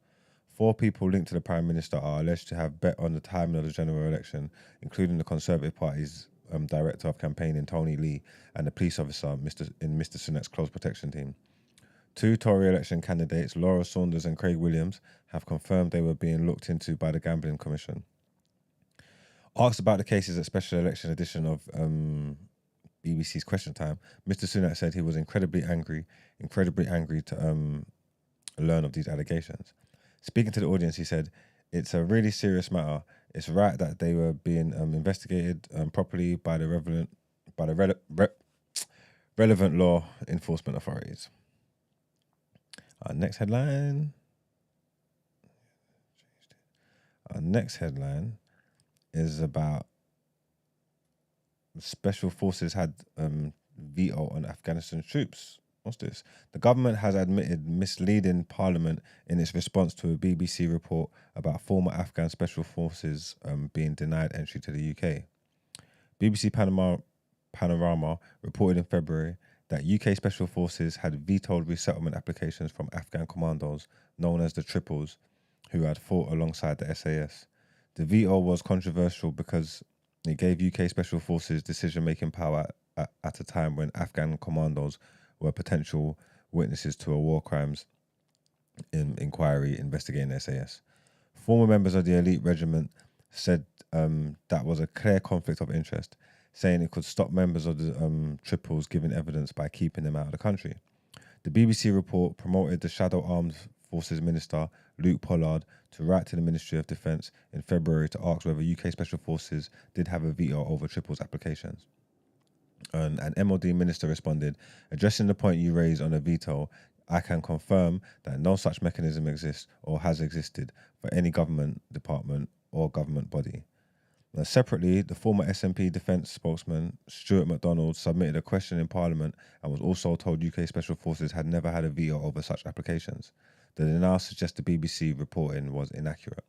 4 people linked to the Prime Minister are alleged to have bet on the timing of the general election, including the Conservative Party's Director of Campaigning, Tony Lee, and the police officer in Mr Sunak's close protection team. 2 Tory election candidates, Laura Saunders and Craig Williams, have confirmed they were being looked into by the Gambling Commission. Asked about the cases at special election edition of BBC's Question Time, Mr Sunak said he was incredibly angry to learn of these allegations. Speaking to the audience, he said, "It's a really serious matter. It's right that they were being investigated properly by the relevant law enforcement authorities." Our next headline is about special forces had veto on Afghanistan troops. What's this? The government has admitted misleading Parliament in its response to a BBC report about former Afghan special forces being denied entry to the UK. BBC Panorama reported in February that UK special forces had vetoed resettlement applications from Afghan commandos known as the Triples, who had fought alongside the SAS. The veto was controversial because it gave UK special forces decision-making power at a time when Afghan commandos were potential witnesses to a war crimes inquiry investigating SAS. Former members of the elite regiment said that was a clear conflict of interest, saying it could stop members of the Triples giving evidence by keeping them out of the country. The BBC report promoted the Shadow Armed Forces Minister, Luke Pollard, to write to the Ministry of Defence in February to ask whether UK Special Forces did have a veto over Triples applications. An MOD minister responded, addressing the point you raised on a veto, I can confirm that no such mechanism exists or has existed for any government department or government body. Now, separately, the former SNP defence spokesman, Stuart MacDonald, submitted a question in Parliament and was also told UK Special Forces had never had a veto over such applications. The denial suggests the BBC reporting was inaccurate.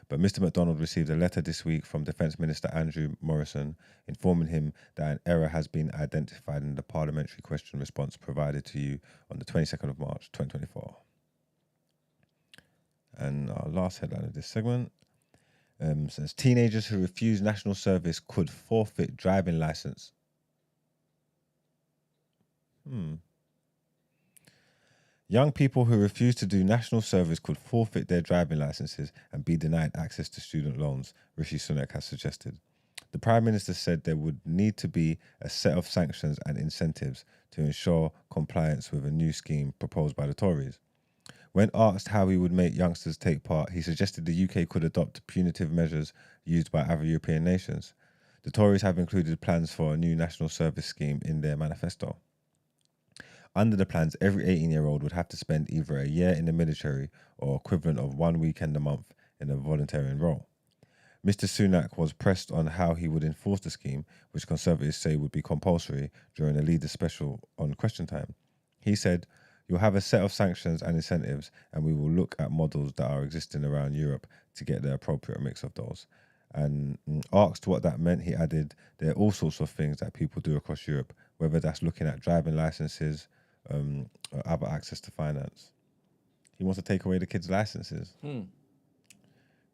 But Mr MacDonald received a letter this week from Defence Minister Andrew Morrison informing him that an error has been identified in the parliamentary question response provided to you on the 22nd of March 2024. And our last headline of this segment says teenagers who refuse national service could forfeit driving licence. Young people who refuse to do national service could forfeit their driving licences and be denied access to student loans, Rishi Sunak has suggested. The Prime Minister said there would need to be a set of sanctions and incentives to ensure compliance with a new scheme proposed by the Tories. When asked how he would make youngsters take part, he suggested the UK could adopt punitive measures used by other European nations. The Tories have included plans for a new national service scheme in their manifesto. Under the plans, every 18-year-old would have to spend either a year in the military or equivalent of 1 weekend a month in a volunteering role. Mr Sunak was pressed on how he would enforce the scheme, which Conservatives say would be compulsory during a Leader Special on Question Time. He said, "You'll have a set of sanctions and incentives, and we will look at models that are existing around Europe to get the appropriate mix of those." And asked what that meant, he added, "There are all sorts of things that people do across Europe, whether that's looking at driving licenses, or other access to finance." He wants to take away the kids' licenses.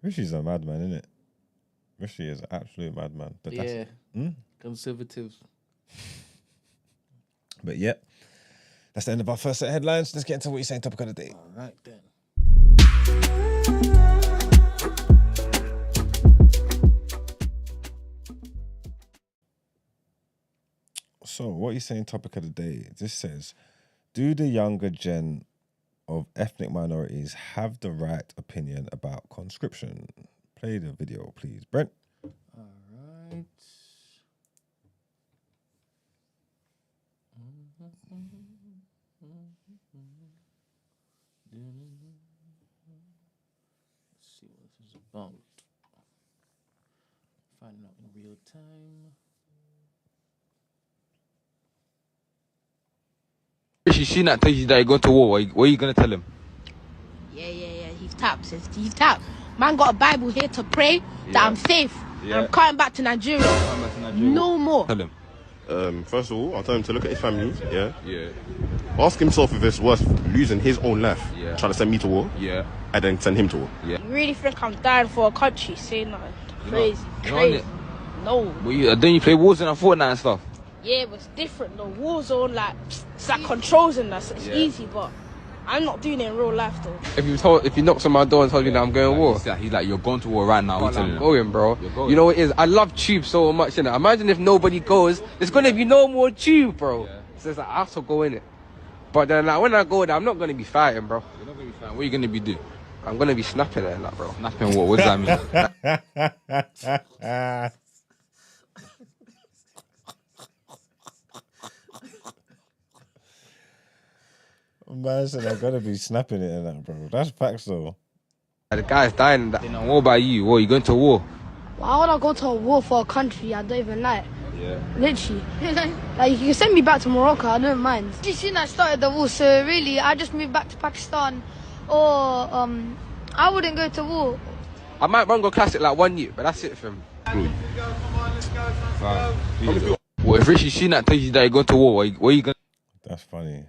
Rishi's a madman, isn't it? Rishi is an absolute madman. But yeah, conservatives. But yeah, that's the end of our first set of headlines. Let's get into what you're saying, topic of the day. All right then. So, what you're saying, topic of the day. This says, do the younger gen of ethnic minorities have the right opinion about conscription? Play the video, please, Brent. All right. Let's see what this is about. Finding out in real time. Rishi Sunak tells you that you're going to war. What are you going to tell him? Yeah. He's tapped. He's tapped. Man got a Bible here to pray that I'm safe. Yeah. I'm coming back to Nigeria. No more. Tell him. First of all, I'll tell him to look at his family, Yeah. ask himself if it's worth losing his own life, Yeah. trying to send me to war, Yeah. and then send him to war. You really think I'm dying for a country? Say nothing. Crazy. You're on Crazy. it. No. Don't you play Warzone and Fortnite and stuff? Yeah, but it's different. The war zone, like, it's like controls in that. So it's Yeah. easy, but I'm not doing it in real life, though. If you knocks on my door and tells me that I'm going to war, He's like, you're going to war right now. I'm going, bro. You're going. You know what it is? I love Tube so much, innit? Imagine if nobody goes, there's gonna be no more Tube, bro. Yeah. So it's like, I have to go in it. But then, like, when I go there, I'm not gonna be fighting, bro. You're not going to be fine. What are you going to be doing? I'm gonna be snapping it, like, bro. Snapping what? What does that mean? Man said I'm gonna be snapping it and that, bro. That's facts though. The guy's dying in that. What about you? What, are you going to war? Why would I go to a war for a country I don't even like? Yeah. Literally. Like, you can send me back to Morocco, I don't mind. You seen I started the war, so really, I just moved back to Pakistan. Or, I wouldn't go to war. I might run go classic like 1 year, but that's it for him. Well, if Rishi Sunak tells you that you're going to war, what are you going to... That's funny.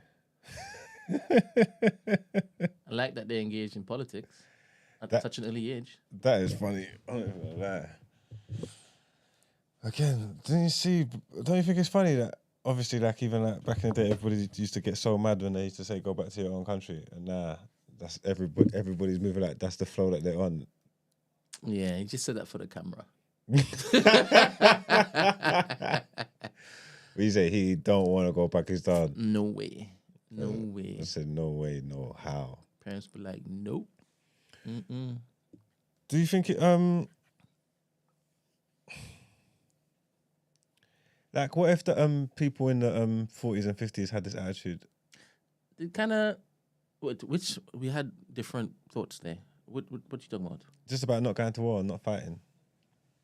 I like that they engage in politics at such an early age. That is funny. I'm not even gonna lie. Again, don't you think it's funny that obviously, like, even like back in the day, everybody used to get so mad when they used to say go back to your own country, and now that's everybody's moving like that's the flow that they're on. Yeah, he just said that for the camera. We say he don't want to go Pakistan. No way. No way. I said no way, no how. Parents be like, nope. Mm-mm. Do you think it like what if the people in the 40s and 50s had this attitude? It kind of, which we had different thoughts there. What you talking about? Just about not going to war and not fighting.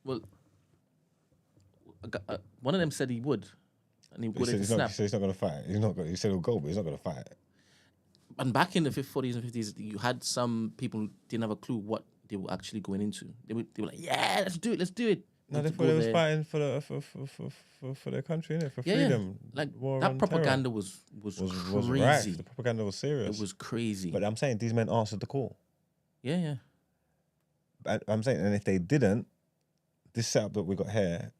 Well, one of them said he would, and he wouldn't He snap. said he's not going to fight. He said he'll go, but he's not going to fight. And back in the 40s and 50s, you had some people who didn't have a clue what they were actually going into. They were like, yeah, let's do it. No, they thought they was fighting for their country, innit? For freedom. Like war that on propaganda terror. was was crazy. right. The propaganda was serious. It was crazy. But I'm saying these men answered the call. Yeah. I'm saying, and if they didn't, this setup that we got here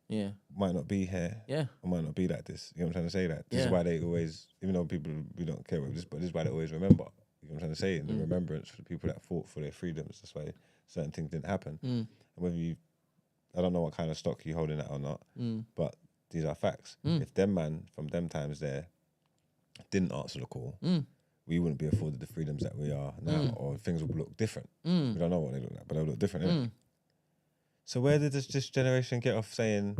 might not be here. Yeah. It might not be like this. You know what I'm trying to say? That this is Yeah. why they always, even though people we don't care about this, but this is why they always remember. You know what I'm trying to say? And the remembrance for the people that fought for their freedoms. That's why certain things didn't happen. And whether you, I don't know what kind of stock you holding that or not, but these are facts. If them man from them times there didn't answer the call, we wouldn't be afforded the freedoms that we are now, or things would look different. We don't know what they look like, but they'll look different. Innit? So where did this generation get off saying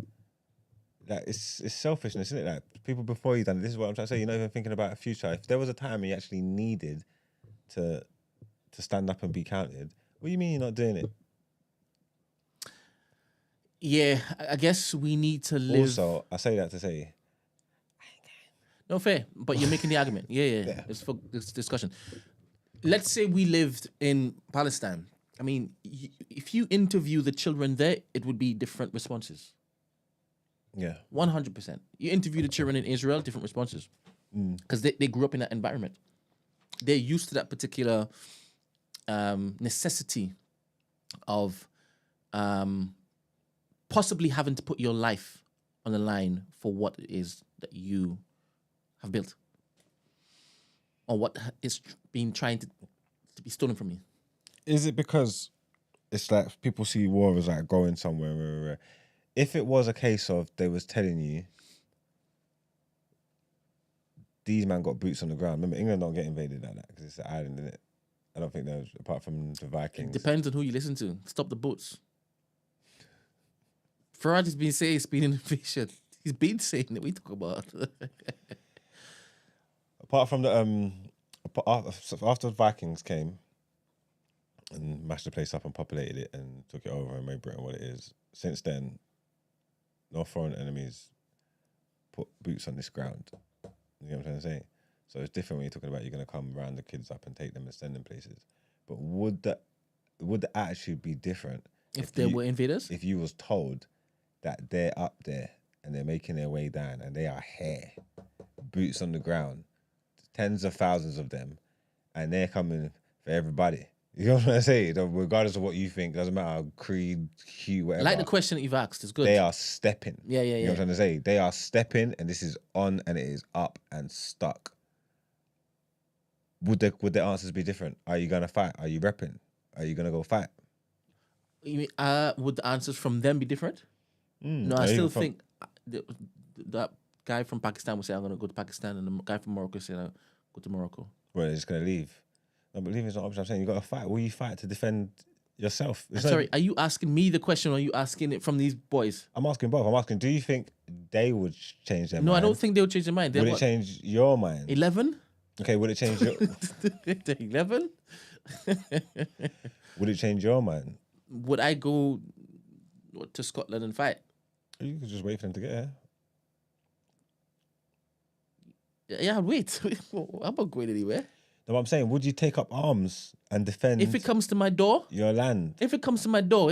that it's selfishness, isn't it? Like people before you done it, this is what I'm trying to say. You're not even thinking about a future. If there was a time when you actually needed to stand up and be counted, what do you mean you're not doing it? Yeah, I guess we need to live. Also, I say that to say, No, fair, but you're making the argument. Yeah. It's for this discussion. Let's say we lived in Palestine. I mean, if you interview the children there, it would be different responses. yeah, 100%. You interview the children in Israel, different responses. Because they grew up in that environment. They're used to that particular necessity of possibly having to put your life on the line for what it is that you have built. Or what is being trying to be stolen from you. is it because it's like people see war as like going somewhere? If it was a case of they was telling you these man got boots on the ground. Remember, England don't get invaded like that because it's an island, isn't it? I don't think there's, apart from the Vikings. Depends on who you listen to. Stop the boats. Farage has been saying speed innovation. He's been saying that we talk about. Apart from the after the Vikings came and mashed the place up and populated it and took it over and made Britain what it is. Since then, no foreign enemies put boots on this ground. You know what I'm trying to say? So it's different when you're talking about you're going to come round the kids up and take them and send them places. But would the attitude be different if there were invaders? If you was told that they're up there and they're making their way down and they are here, boots on the ground, tens of thousands of them, and they're coming for everybody. You know what I'm saying? Regardless of what you think, doesn't matter, creed, hue, whatever. Like the question that you've asked, is good. They are stepping. Yeah. You know what I'm trying to say? They are stepping, and this is on, and it is up and stuck. Would the answers be different? Are you gonna fight? Are you repping? Are you gonna go fight? You mean, would the answers from them be different? No, I still think that guy from Pakistan would say, I'm going to go to Pakistan, and the guy from Morocco said, I'll go to Morocco. Well, they're just going to leave. No, but leaving is not an option. I'm saying you got to fight. Will you fight to defend yourself? Sorry, are you asking me the question, or are you asking it from these boys? I'm asking both. I'm asking, do you think they would change their mind? No, I don't think they would change their mind. Would it change your mind? 11? Okay, would it change your... 11? Would it change your mind? Would I go to Scotland and fight? You could just wait for them to get here. Yeah, wait. I'm not going anywhere. No, what I'm saying, would you take up arms and defend If it comes to my door, your land? if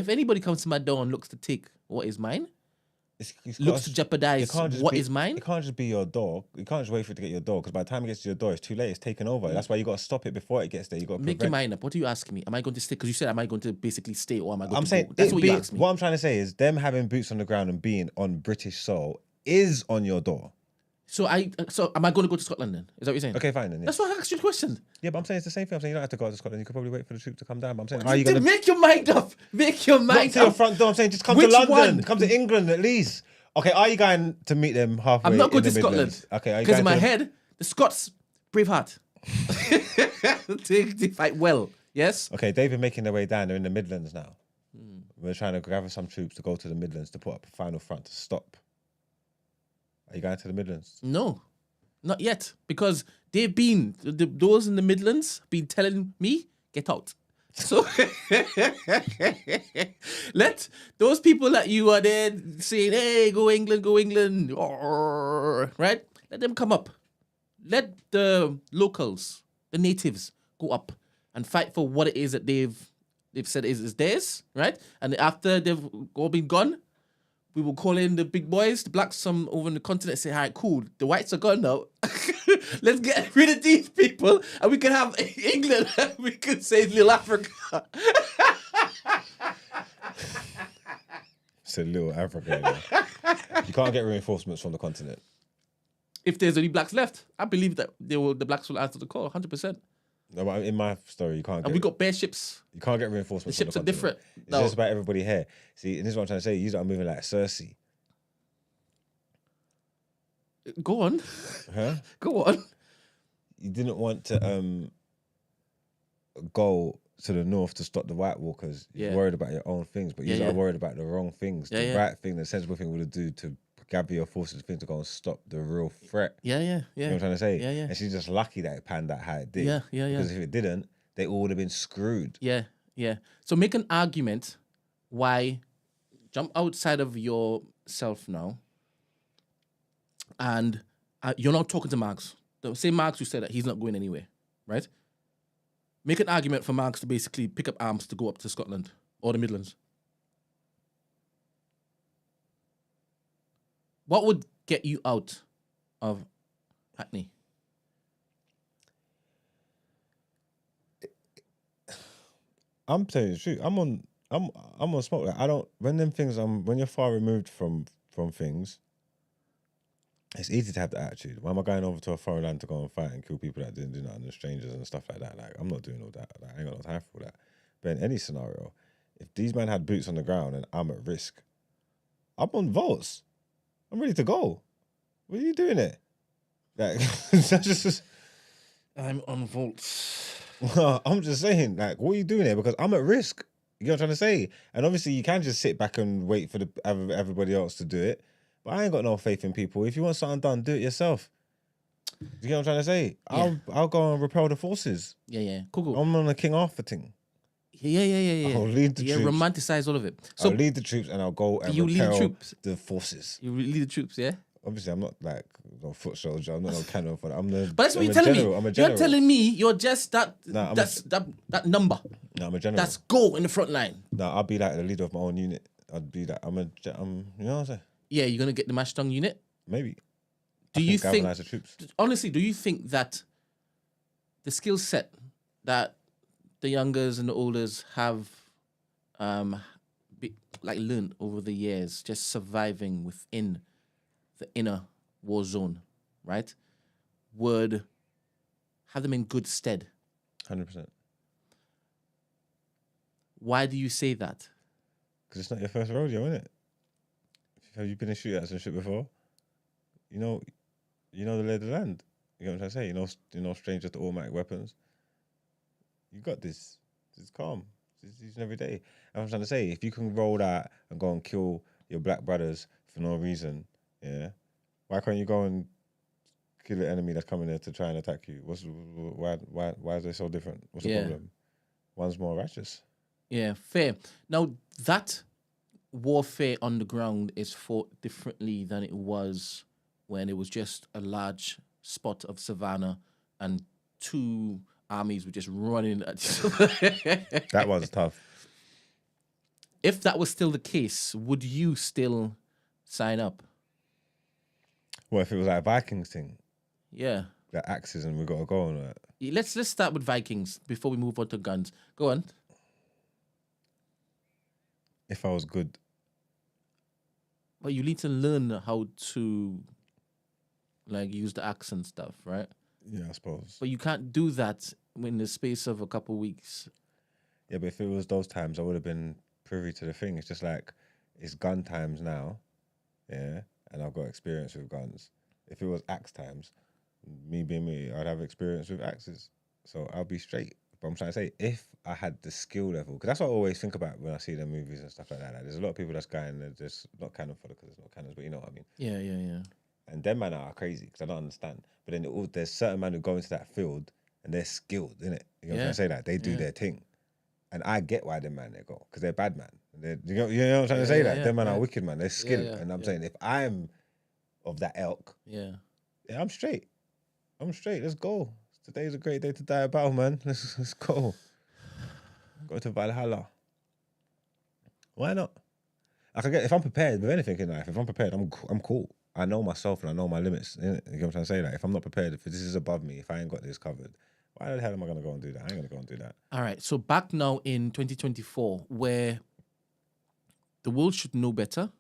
anybody comes to my door and looks to take what is mine, It's looks got- to jeopardize it can't just what be- is mine. It can't just be your door. You can't just wait for it to get your door because by the time it gets to your door, it's too late. It's taken over. That's why you got to stop it before it gets there. You got to Make your mind up. What are you asking me? Am I going to stay? Because you said, am I going to basically stay or am I going I'm to saying go? That's it what be- you asked me. What I'm trying to say is them having boots on the ground and being on British soil is on your door. So am I going to go to Scotland then? Is that what you're saying? Okay, fine then. Yeah. That's why I asked you the question. Yeah, but I'm saying it's the same thing. I'm saying you don't have to go to Scotland. You could probably wait for the troops to come down. But I'm saying, are you going to Make your mind up. Make your not mind to your up. front door? I'm saying just come Which to London. one? Come to England at least. Okay, are you going to meet them halfway? I'm not going in to the Midlands? Scotland. Okay, are you Because going in my to the- head, the Scots, Braveheart. they fight well. Yes? Okay, they've been making their way down. They're in the Midlands now. Hmm. We're trying to gather some troops to go to the Midlands to put up a final front to stop. Are you going to the Midlands? No, not yet. Because they've been, those in the Midlands been telling me, get out. So let those people that you are there saying, hey, go England, right? Let them come up. Let the locals, the natives, go up and fight for what it is that they've said is theirs, right? And after they've all been gone, we will call in the big boys, the blacks from over in the continent, and say, all right, cool, the whites are gone now. Let's get rid of these people and we can have England. We can say little Africa. It's a little Africa. You can't get reinforcements from the continent. If there's any blacks left, I believe that the blacks will answer the call 100%. No, but in my story, you can't And get. we got bare ships. You can't get reinforcements. The from ships are continent. different. It's No. just about everybody here. See, and this is what I'm trying to say. You are moving like Cersei. Go on. Huh? Go on. You didn't want to go to the north to stop the White Walkers. You're Yeah. worried about your own things, but you Yeah, are yeah. worried about the wrong things. Yeah, the yeah. right thing, the sensible thing would do to gather your forces to go and stop the real threat. Yeah. You know what I'm trying to say? Yeah, yeah. And she's just lucky that it panned out how it did. Yeah. Because if it didn't, they all would have been screwed. Yeah. So make an argument why jump outside of yourself now and you're not talking to Marx. The same Marx who said that he's not going anywhere, right? Make an argument for Marx to basically pick up arms to go up to Scotland or the Midlands. What would get you out of Hackney? I'm telling you the truth. I'm on smoke. Like, I don't when them things when you're far removed from things, it's easy to have the attitude. Why am I going over to a foreign land to go and fight and kill people that didn't do nothing and strangers and stuff like that? Like I'm not doing all that. Like, I ain't got no time for that. But in any scenario, if these men had boots on the ground and I'm at risk, I'm on votes. I'm ready to go. What are you doing there? Like that's just I'm on volts. I'm just saying, like, what are you doing here? Because I'm at risk. You know what I'm trying to say? And obviously, you can just sit back and wait for everybody else to do it. But I ain't got no faith in people. If you want something done, do it yourself. You know what I'm trying to say? Yeah. I'll go and repel the forces. Yeah. Cool. I'm on a King Arthur thing. Yeah. I'll lead the troops. Romanticize all of it. So I'll lead the troops and I'll go and you lead the repel troops? the forces. you lead the troops, yeah? Obviously, I'm not like no foot soldier. I'm not no cannon for that. I'm the. But that's what I'm you're a telling general. me. I'm a You're general. telling me you're just that Nah, that number. No, I'm a general. That's go in the front line. No, I'll be like the leader of my own unit. I'd be like, I'm you know what I'm saying? Yeah, you're gonna get the Mashtong unit. Maybe. Do I you can think galvanize the troops? honestly, do you think that the skill set that the youngers and the olders have learned over the years, just surviving within the inner war zone, right, would have them in good stead? 100%. Why do you say that? Because it's not your first rodeo, isn't it? Have you been in shootouts and shit before? You know the lay of the land. You know what I'm trying to say? You know strangers to automatic weapons. You got this. It's calm. It's using every day. And I'm trying to say, if you can roll that and go and kill your black brothers for no reason, yeah, why can't you go and kill the enemy that's coming there to try and attack you? Why is they so different? What's the Yeah. problem? One's more righteous. Yeah, fair. Now, that warfare on the ground is fought differently than it was when it was just a large spot of savannah and two armies were just running at each other. That was tough. If that was still the case, would you still sign up? What if it was like a Vikings thing? Yeah. Like axes and we got to go on that. Let's start with Vikings before we move on to guns. Go on. If I was good. But you need to learn how to like use the axe and stuff, right? Yeah, I suppose. But you can't do that in the space of a couple of weeks. Yeah, but if it was those times, I would have been privy to the thing. It's just like, it's gun times now, yeah, and I've got experience with guns. If it was axe times, me being me, I'd have experience with axes. So I'll be straight. But I'm trying to say, if I had the skill level, because that's what I always think about when I see the movies and stuff like that. Like, there's a lot of people that's going, they're just not canon fodder because there's no cannons, but you know what I mean. Yeah. And them man are crazy because I don't understand. But then there's certain men who go into that field and they're skilled, innit? You know what I'm trying to say? Like, they do their thing. And I get why them man they go, because they're bad man. You know what I'm trying to say? Like, them man are wicked man. They're skilled. And I'm saying, if I'm of that elk, yeah, I'm straight. Let's go. Today's a great day to die a battle, man. Let's go. Go to Valhalla. Why not? I can get, if I'm prepared with anything in life, if I'm prepared, I'm cool. I know myself and I know my limits. You know what I'm trying to say? Like, if I'm not prepared, if this is above me, if I ain't got this covered, why the hell am I going to go and do that? I ain't going to go and do that. All right. So back now in 2024, where the world should know better,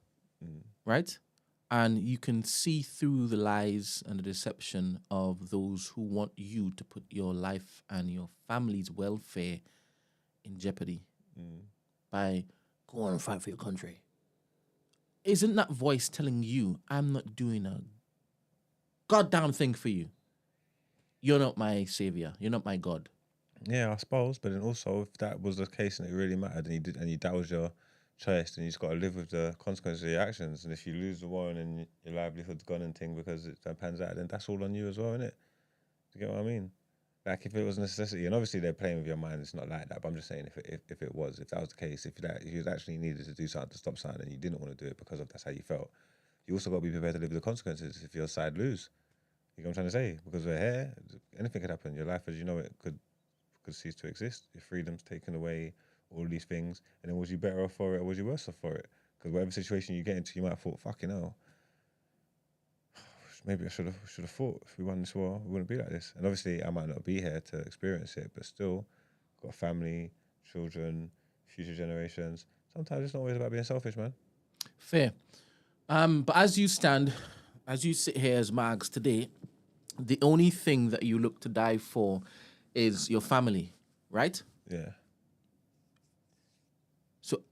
right? And you can see through the lies and the deception of those who want you to put your life and your family's welfare in jeopardy by going and fight for your country. Isn't that voice telling you, I'm not doing a goddamn thing for you? You're not my savior. You're not my God. Yeah, I suppose. But then also, if that was the case and it really mattered and that was your choice, then you just got to live with the consequences of your actions. And if you lose the war and then your livelihood's gone and thing because it pans out, then that's all on you as well, innit? Do you get what I mean? Like, if it was a necessity, and obviously they're playing with your mind, it's not like that, but I'm just saying if that was the case, if you actually needed to do something to stop something and you didn't want to do it because of that's how you felt, you also got to be prepared to live with the consequences if your side lose. You know what I'm trying to say? Because we're here, anything could happen. Your life as you know it could cease to exist. Your freedom's taken away, all these things. And then was you better off for it or was you worse off for it? Because whatever situation you get into, you might have thought, fucking hell, maybe I should have thought if we won this war, we wouldn't be like this. And obviously, I might not be here to experience it, but still, got a family, children, future generations. Sometimes it's not always about being selfish, man. Fair. But as you sit here as Mags today, the only thing that you look to die for is your family, right? Yeah. So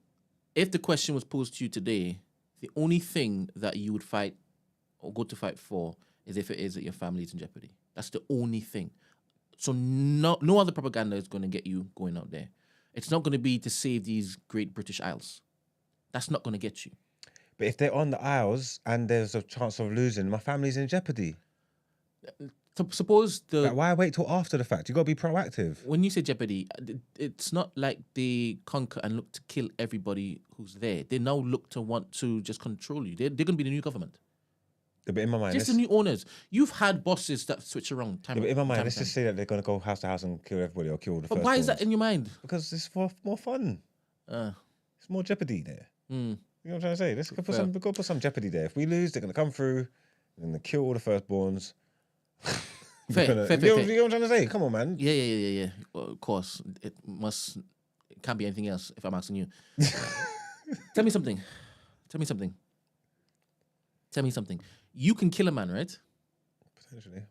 if the question was posed to you today, the only thing that you would fight or go to fight for is if it is that your family is in jeopardy. That's the only thing. So no other propaganda is going to get you going out there. It's not going to be to save these great British Isles. That's not going to get you. But if they're on the Isles and there's a chance of losing, my family's in jeopardy. Suppose Like, why wait till after the fact? You got to be proactive. When you say jeopardy, it's not like they conquer and look to kill everybody who's there. They now look to want to just control you. They're going to be the new government. Yeah, but in my mind, Just the new owners. You've had bosses that switch around. but in my mind, let's just say that they're going to go house to house and kill everybody or kill the But first why is that ones. in your mind? Because it's more fun. It's more jeopardy there. You know what I'm trying to say? Let's go put some jeopardy there. If we lose, they're going to come through and they kill all the firstborns. Fair. You know what I'm trying to say? Come on, man. Yeah. Well, of course, it can't be anything else if I'm asking you. Tell me something. You can kill a man, right? Potentially.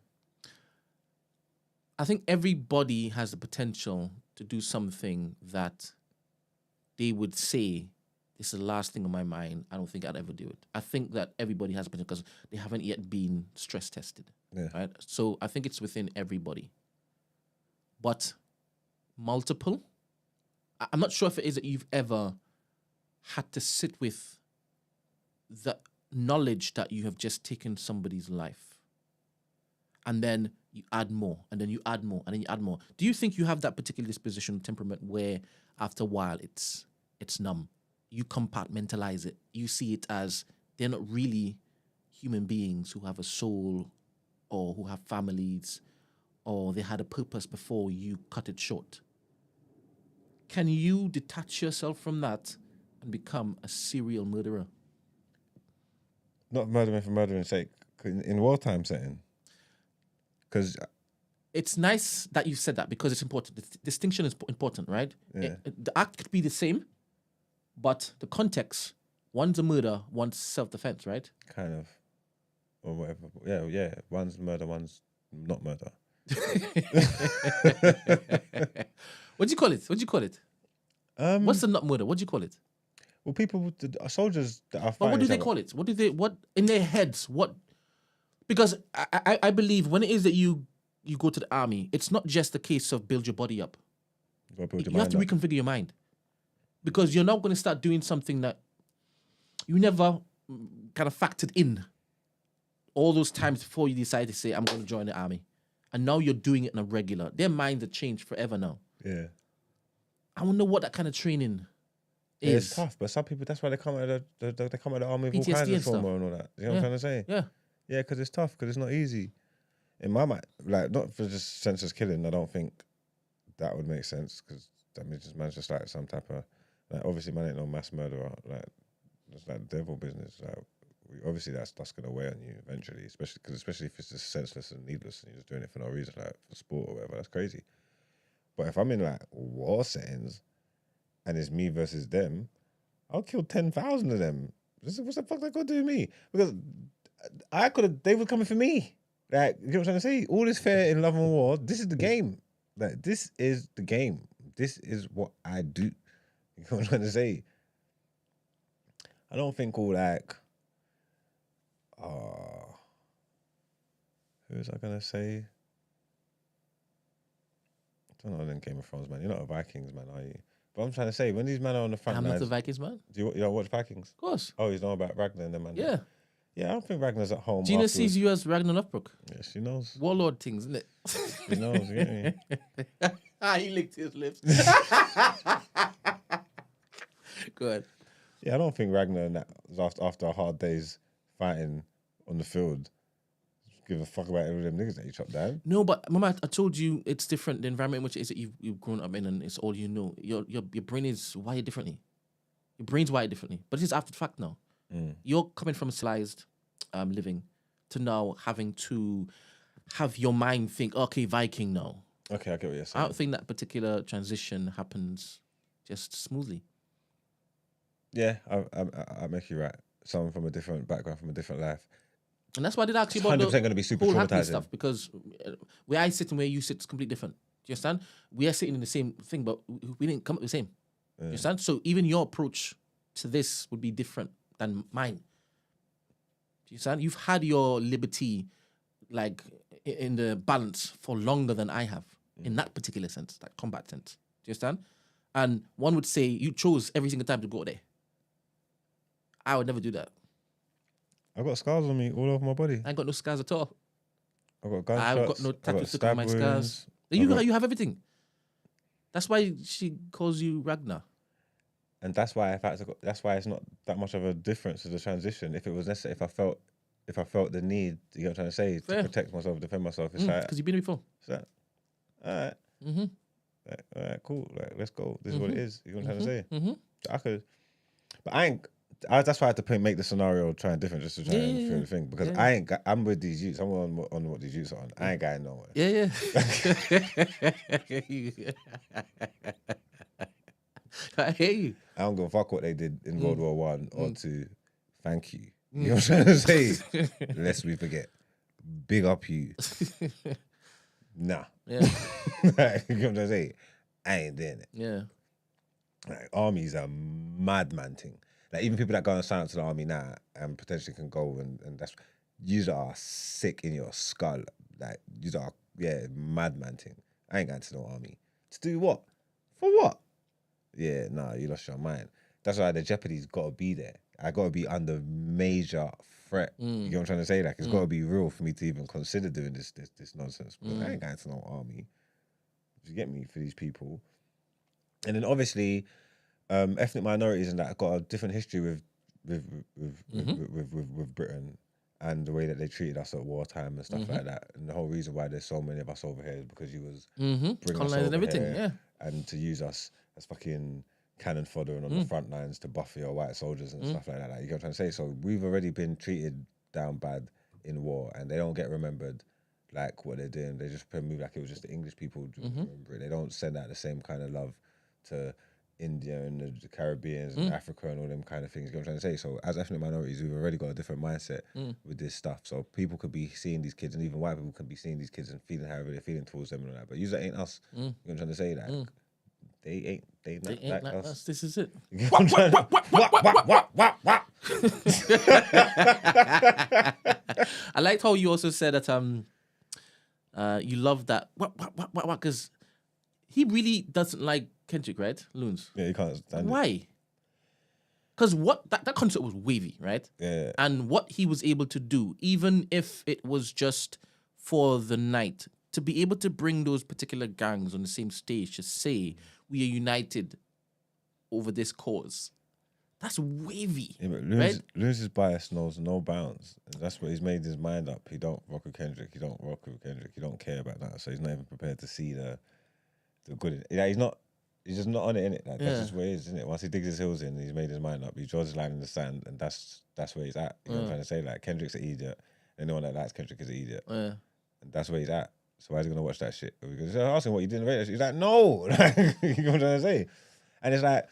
I think everybody has the potential to do something that they would say, this is the last thing on my mind. I don't think I'd ever do it. I think that everybody has a potential because they haven't yet been stress tested. Yeah. Right? So I think it's within everybody. But multiple, I'm not sure if it is that you've ever had to sit with the knowledge that you have just taken somebody's life. And then you add more, and then you add more, and then you add more. Do you think you have that particular disposition, temperament, where after a while it's numb? You compartmentalize it. You see it as they're not really human beings who have a soul or who have families, or they had a purpose before you cut it short. Can you detach yourself from that and become a serial murderer? Not murdering for murdering's sake. In wartime setting. Because It's nice that you said that because it's important. The distinction is important, right? Yeah. The act could be the same, but the context, one's a murder, one's self-defense, right? kind of, or whatever. Yeah. One's murder, one's not murder. What do you call it? What's the not murder? What do you call it? Well, people, soldiers that are But fighting. what do each they other- call it? What in their heads? What? Because I believe when it is that you go to the army, it's not just a case of build your body up. Gotta build your You have to mind up. reconfigure your mind, because you're not going to start doing something that you never kind of factored in all those times before you decide to say I'm going to join the army, and now you're doing it on a regular. Their minds are changed forever now. Yeah. I wonder what that kind of training Yeah, is. it's tough, but some people, that's why they come out of they come out of the army with all PTSD kinds and of trauma stuff. and all that. You know what Yeah. I'm trying to say? Yeah. Yeah, because it's tough, because it's not easy. In my mind, like, not for just senseless killing, I don't think that would make sense, because that means man's just like some type of, like, obviously man ain't no mass murderer, like, it's like devil business. Like, obviously that's gonna weigh on you eventually, especially if it's just senseless and needless and you're just doing it for no reason, like for sport or whatever. That's crazy. But if I'm in like war settings and it's me versus them, I'll kill 10,000 of them. What's the fuck that got to do with me? Because they were coming for me. Like, you know what I'm trying to say? All is fair in love and war. This is the game. Like, this is the game. This is what I do. You know what I'm trying to say? I don't think all like, who was I gonna say? I don't know, then Game of Thrones, man. You're not a Vikings, man, are you? But I'm trying to say, when these men are on the front I'm not lines, the Vikings man. do you don't watch Vikings? Of course. Oh, he's know about Ragnar and them, man. Yeah. Yeah, I don't think Ragnar's at home. Gina afterwards. sees you as Ragnar Lothbrok. Yeah, she knows. Warlord things, isn't it? She knows. You get me? He licked his lips. Good. Yeah, I don't think Ragnar and that after a hard day's fighting on the field give a fuck about any of them niggas that he chopped down. No, but Mama, I told you it's different. The environment in which it is that you've grown up in, and it's all you know. Your brain is wired differently. Your brain's wired differently, but it's after the fact now. You're coming from a civilized living to now having to have your mind think, okay, Viking now. Okay, I get what you're I saying. don't think that particular transition happens just smoothly. Yeah, I make you right. Someone from a different background, from a different life. And that's why I did ask you about 100% gonna be super whole Hackney traumatizing. stuff, because where I sit and where you sit is completely different. Do you understand? We are sitting in the same thing, but we didn't come up with the same. Do you understand? So even your approach to this would be different than mine. Do you understand? You've had your liberty, like, in the balance for longer than I have, in that particular sense, that combat sense. Do you understand? And one would say you chose every single time to go there. I would never do that. I've got scars on me all over my body. I ain't got no scars at all. I've got gunshots. I've got no I've tattoos to stab cover my scars. wounds. You have everything. That's why she calls you Ragnar. And that's why that's why it's not that much of a difference to the transition. If it was necessary, if I felt the need, you know what I'm trying to say, Fair. to protect myself, defend myself, it's like, Because you've been here before. it's like, all right, like, all right, cool, like, let's go. This is what it is. You know what I'm trying to say? I could, but that's why I had to make the scenario try and different just to try and feel the thing, because I'm with these youths. I'm on what these youths are on. I ain't going nowhere. Yeah. I hear you. I don't give a fuck what they did in World War One or two. Thank you. You know what I'm trying to say? Lest we forget. Big up you. Nah. Yeah. Like, you know what I'm trying to say? I ain't doing it. Yeah. Like, armies are madman thing. Like, even people that go and sign up to the army now and potentially can go and that's, you are sick in your skull. Like, you are, madman thing. I ain't going to no army. To do what? For what? Yeah, nah, you lost your mind. That's why the jeopardy's got to be there. I got to be under major threat. You know what I'm trying to say? Like, it's got to be real for me to even consider doing this nonsense. But I ain't going to no army. You get me? For these people. And then obviously, ethnic minorities and that got a different history with Britain, and the way that they treated us at wartime and stuff like that. And the whole reason why there's so many of us over here is because you was bringing us Colonizing over everything, here yeah. and to use us as fucking cannon fodder and on the front lines to buff your white soldiers and stuff like that. Like, you get what I'm trying to say? So we've already been treated down bad in war, and they don't get remembered like what they're doing. They just move like it was just the English people remember it. They don't send out the same kind of love to India and the Caribbeans and Africa and all them kind of things. You know what I'm trying to say? So as ethnic minorities, we've already got a different mindset with this stuff. So people could be seeing these kids, and even white people could be seeing these kids and feeling however they're feeling towards them and all that. But user ain't us. You know what I'm trying to say? Like they ain't like us. This is it. You know what I'm trying to- I liked how you also said that you love that because he really doesn't like Kendrick, right? Loons. Yeah, you can't stand it. Why? Because what that concert was wavy, right? Yeah. And what he was able to do, even if it was just for the night, to be able to bring those particular gangs on the same stage to say we are united over this cause. That's wavy. Yeah, but right? Loon's bias knows no bounds. And that's what he's made his mind up. He don't rock with Kendrick. He don't rock with Kendrick. He don't care about that. So he's not even prepared to see the good in it. Yeah, he's just not on it, innit? Like, that's just where he is, isn't it? Once he digs his heels in, he's made his mind up. He draws his line in the sand, and that's where he's at. You know what I'm trying to say? Like, Kendrick's an idiot. Anyone that likes Kendrick is an idiot. Yeah. And that's where he's at. So why is he gonna watch that shit? Because I asked him what you didn't rate that shit. He's like, no. You know what I'm trying to say? And it's like,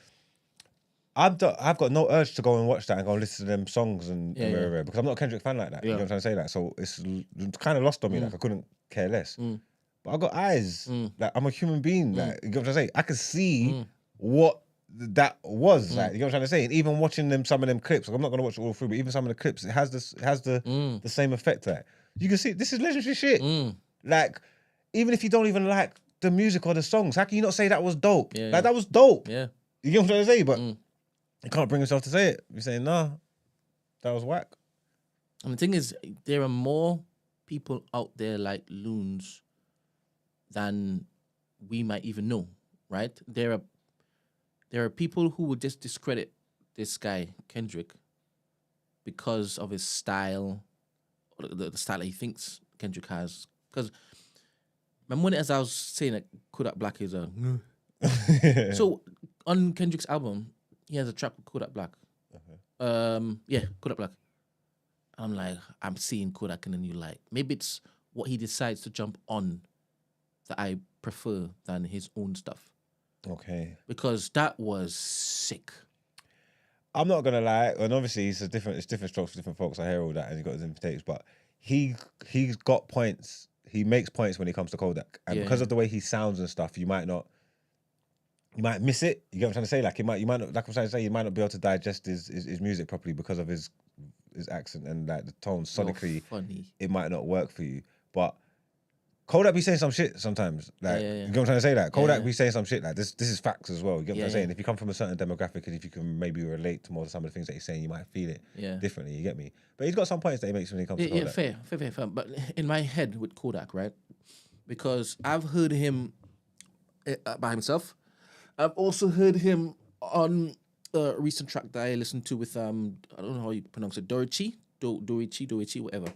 I've got no urge to go and watch that and go and listen to them songs and because I'm not a Kendrick fan like that. You know what I'm trying to say? Like, so it's kind of lost on me. Like, I couldn't care less. But I got eyes. Like, I'm a human being. Like, you know what I'm trying to say? I can see what that was. Like, you know what I'm trying to say? And even watching some of them clips, like, I'm not gonna watch it all through, but even some of the clips, it has the same effect. Like, you can see this is legendary shit. Like, even if you don't even like the music or the songs, how can you not say that was dope? Like, that was dope. Yeah. You get what I'm trying to say? But you can't bring yourself to say it. You're saying, nah, that was whack. And the thing is, there are more people out there like Loons than we might even know, right? There are people who would just discredit this guy, Kendrick, because of his style, or the style that he thinks Kendrick has. Because remember when, as I was saying, that Kodak Black is a... So on Kendrick's album, he has a track with Kodak Black. Kodak Black. I'm like, I'm seeing Kodak in a new light. Maybe it's what he decides to jump on that I prefer than his own stuff. Okay. Because that was sick. I'm not gonna lie, and obviously it's different strokes for different folks. I hear all that, and he got his invitations, but he's got points. He makes points when it comes to Kodak, and because of the way he sounds and stuff, you might miss it. You get what I'm trying to say? Like, you might not, like I'm trying to say, you might not be able to digest his music properly because of his accent and like the tone sonically. Funny. It might not work for you, but Kodak be saying some shit sometimes. Like, Yeah. you get what I'm trying to say? Like, Kodak be saying some shit. Like, this is facts as well. You get what I'm saying? If you come from a certain demographic and if you can maybe relate to more of some of the things that he's saying, you might feel it differently. You get me? But he's got some points that he makes when he comes to Kodak. Fair. But in my head with Kodak, right? Because I've heard him by himself. I've also heard him on a recent track that I listened to with I don't know how you pronounce it, Dorichi, whatever.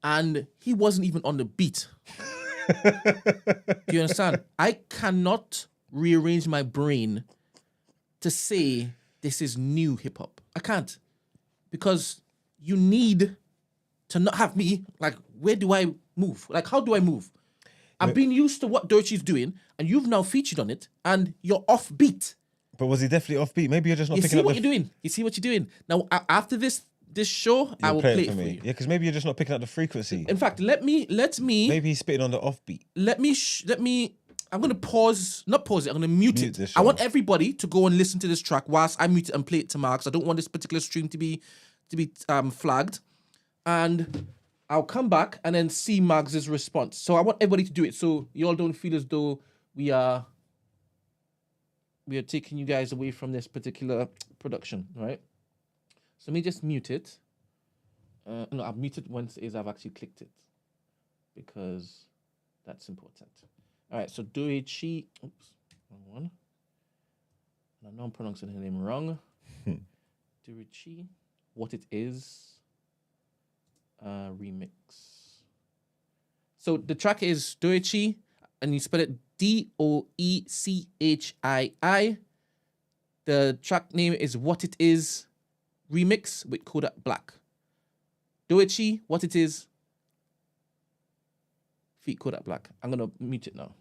And he wasn't even on the beat. Do you understand? I cannot rearrange my brain to say this is new hip hop. I can't. Because you need to not have me, like, where do I move? Like, how do I move? I've been used to what Dorichi's doing, and you've now featured on it, and you're off beat. But was he definitely off beat? Maybe you're just not You picking see up what you're doing. You see what you're doing. Now, after this show, I will play it for you. Yeah, because maybe you're just not picking up the frequency. In fact, let me. Maybe he's spitting on the offbeat. I'm gonna not pause it. I'm gonna mute it. this I want show. everybody to go and listen to this track whilst I mute it and play it tomorrow. Because I don't want this particular stream to be flagged. And I'll come back and then see Mags's response. So I want everybody to do it, so you all don't feel as though we are taking you guys away from this particular production, right? So let me just mute it. No, I've muted once I've actually clicked it because that's important. All right, so Dorichi, oops, wrong one. I know I'm pronouncing her name wrong. Dorichi, what it is. remix. So the track is Doechii, and you spell it Doecchii. The track name is What It Is remix with Kodak Black. Doechii, What It Is, feat Kodak Black. I'm gonna mute it now.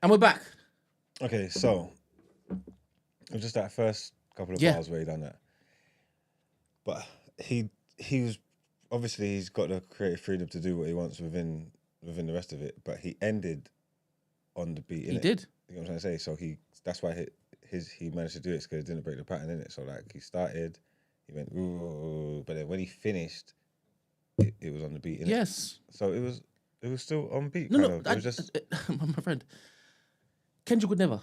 And we're back. Okay, so it was just that first couple of Yeah. bars where he done that. But he was obviously he's got the creative freedom to do what he wants within the rest of it. But he ended on the beat. He innit? did. You know what I'm trying to say? So that's why he managed to do it because it didn't break the pattern in it. So like he started, he went ooh, but then when he finished, it was on the beat. Innit? Yes. So it was still on beat. No, kind no, of. It was just my friend. Kendrick would never.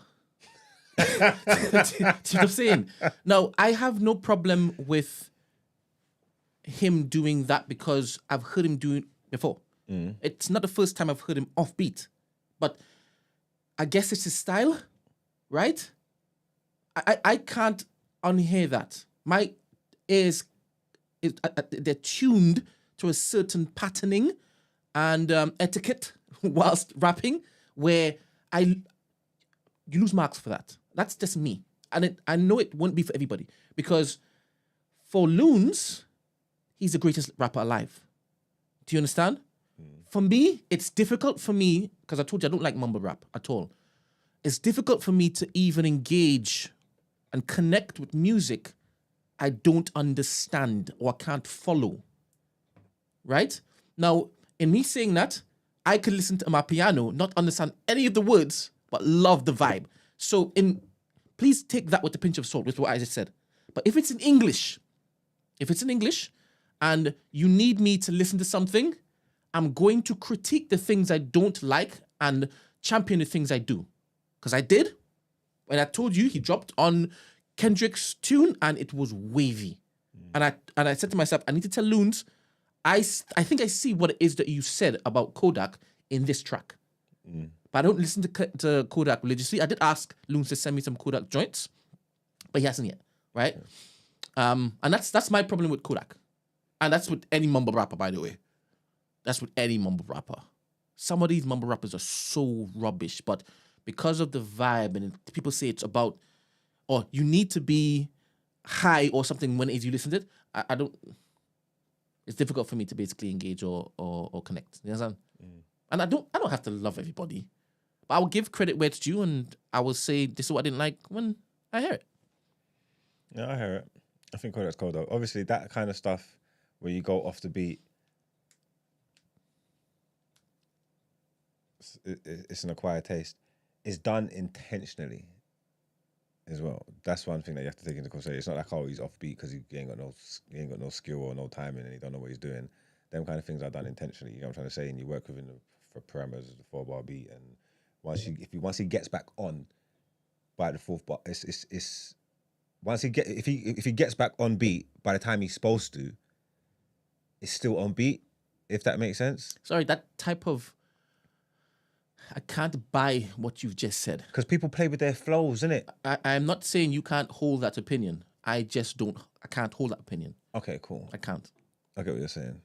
Do you know what I'm saying? No, I have no problem with him doing that because I've heard him do it before. It's not the first time I've heard him offbeat, but I guess it's his style, right? I can't unhear that. My ears, they're tuned to a certain patterning and etiquette whilst rapping, where you lose marks for that. That's just me. And I know it won't be for everybody because for Loons, he's the greatest rapper alive. Do you understand? For me, it's difficult for me, because I told you I don't like mumble rap at all. It's difficult for me to even engage and connect with music I don't understand or can't follow. Right? Now, in me saying that, I could listen to my piano, not understand any of the words, but love the vibe. So please take that with a pinch of salt with what I just said. But if it's in English, and you need me to listen to something, I'm going to critique the things I don't like and champion the things I do. Because I did. When I told you he dropped on Kendrick's tune and it was wavy. And I said to myself, I need to tell Loons, I think I see what it is that you said about Kodak in this track. But I don't listen to Kodak religiously. I did ask Loons to send me some Kodak joints, but he hasn't yet, right? And that's my problem with Kodak. And that's with any mumble rapper, by the way. That's with any mumble rapper. Some of these mumble rappers are so rubbish, but because of the vibe and people say it's about, or you need to be high or something when it is you listen to it, I don't. It's difficult for me to basically engage or connect. You understand? And I don't have to love everybody, but I will give credit where it's due, and I will say this is what I didn't like when I hear it. Yeah, I hear it. I think Kodak's cold though. Obviously, that kind of stuff where you go off the beat, it's an acquired taste. It's done intentionally as well. That's one thing that you have to take into consideration. It's not like, oh, he's off beat because he ain't got no skill or no timing and he don't know what he's doing. Them kind of things are done intentionally. You know what I'm trying to say? And you work within the parameters of the 4-bar beat. And once he gets back on by the 4th bar, it's once if he gets back on beat by the time he's supposed to, it's still on beat. If that makes sense. Sorry, that type of. I can't buy what you've just said. Because people play with their flows, innit? I'm not saying you can't hold that opinion. I just don't. I can't hold that opinion. Okay, cool. I can't. I get what you're saying.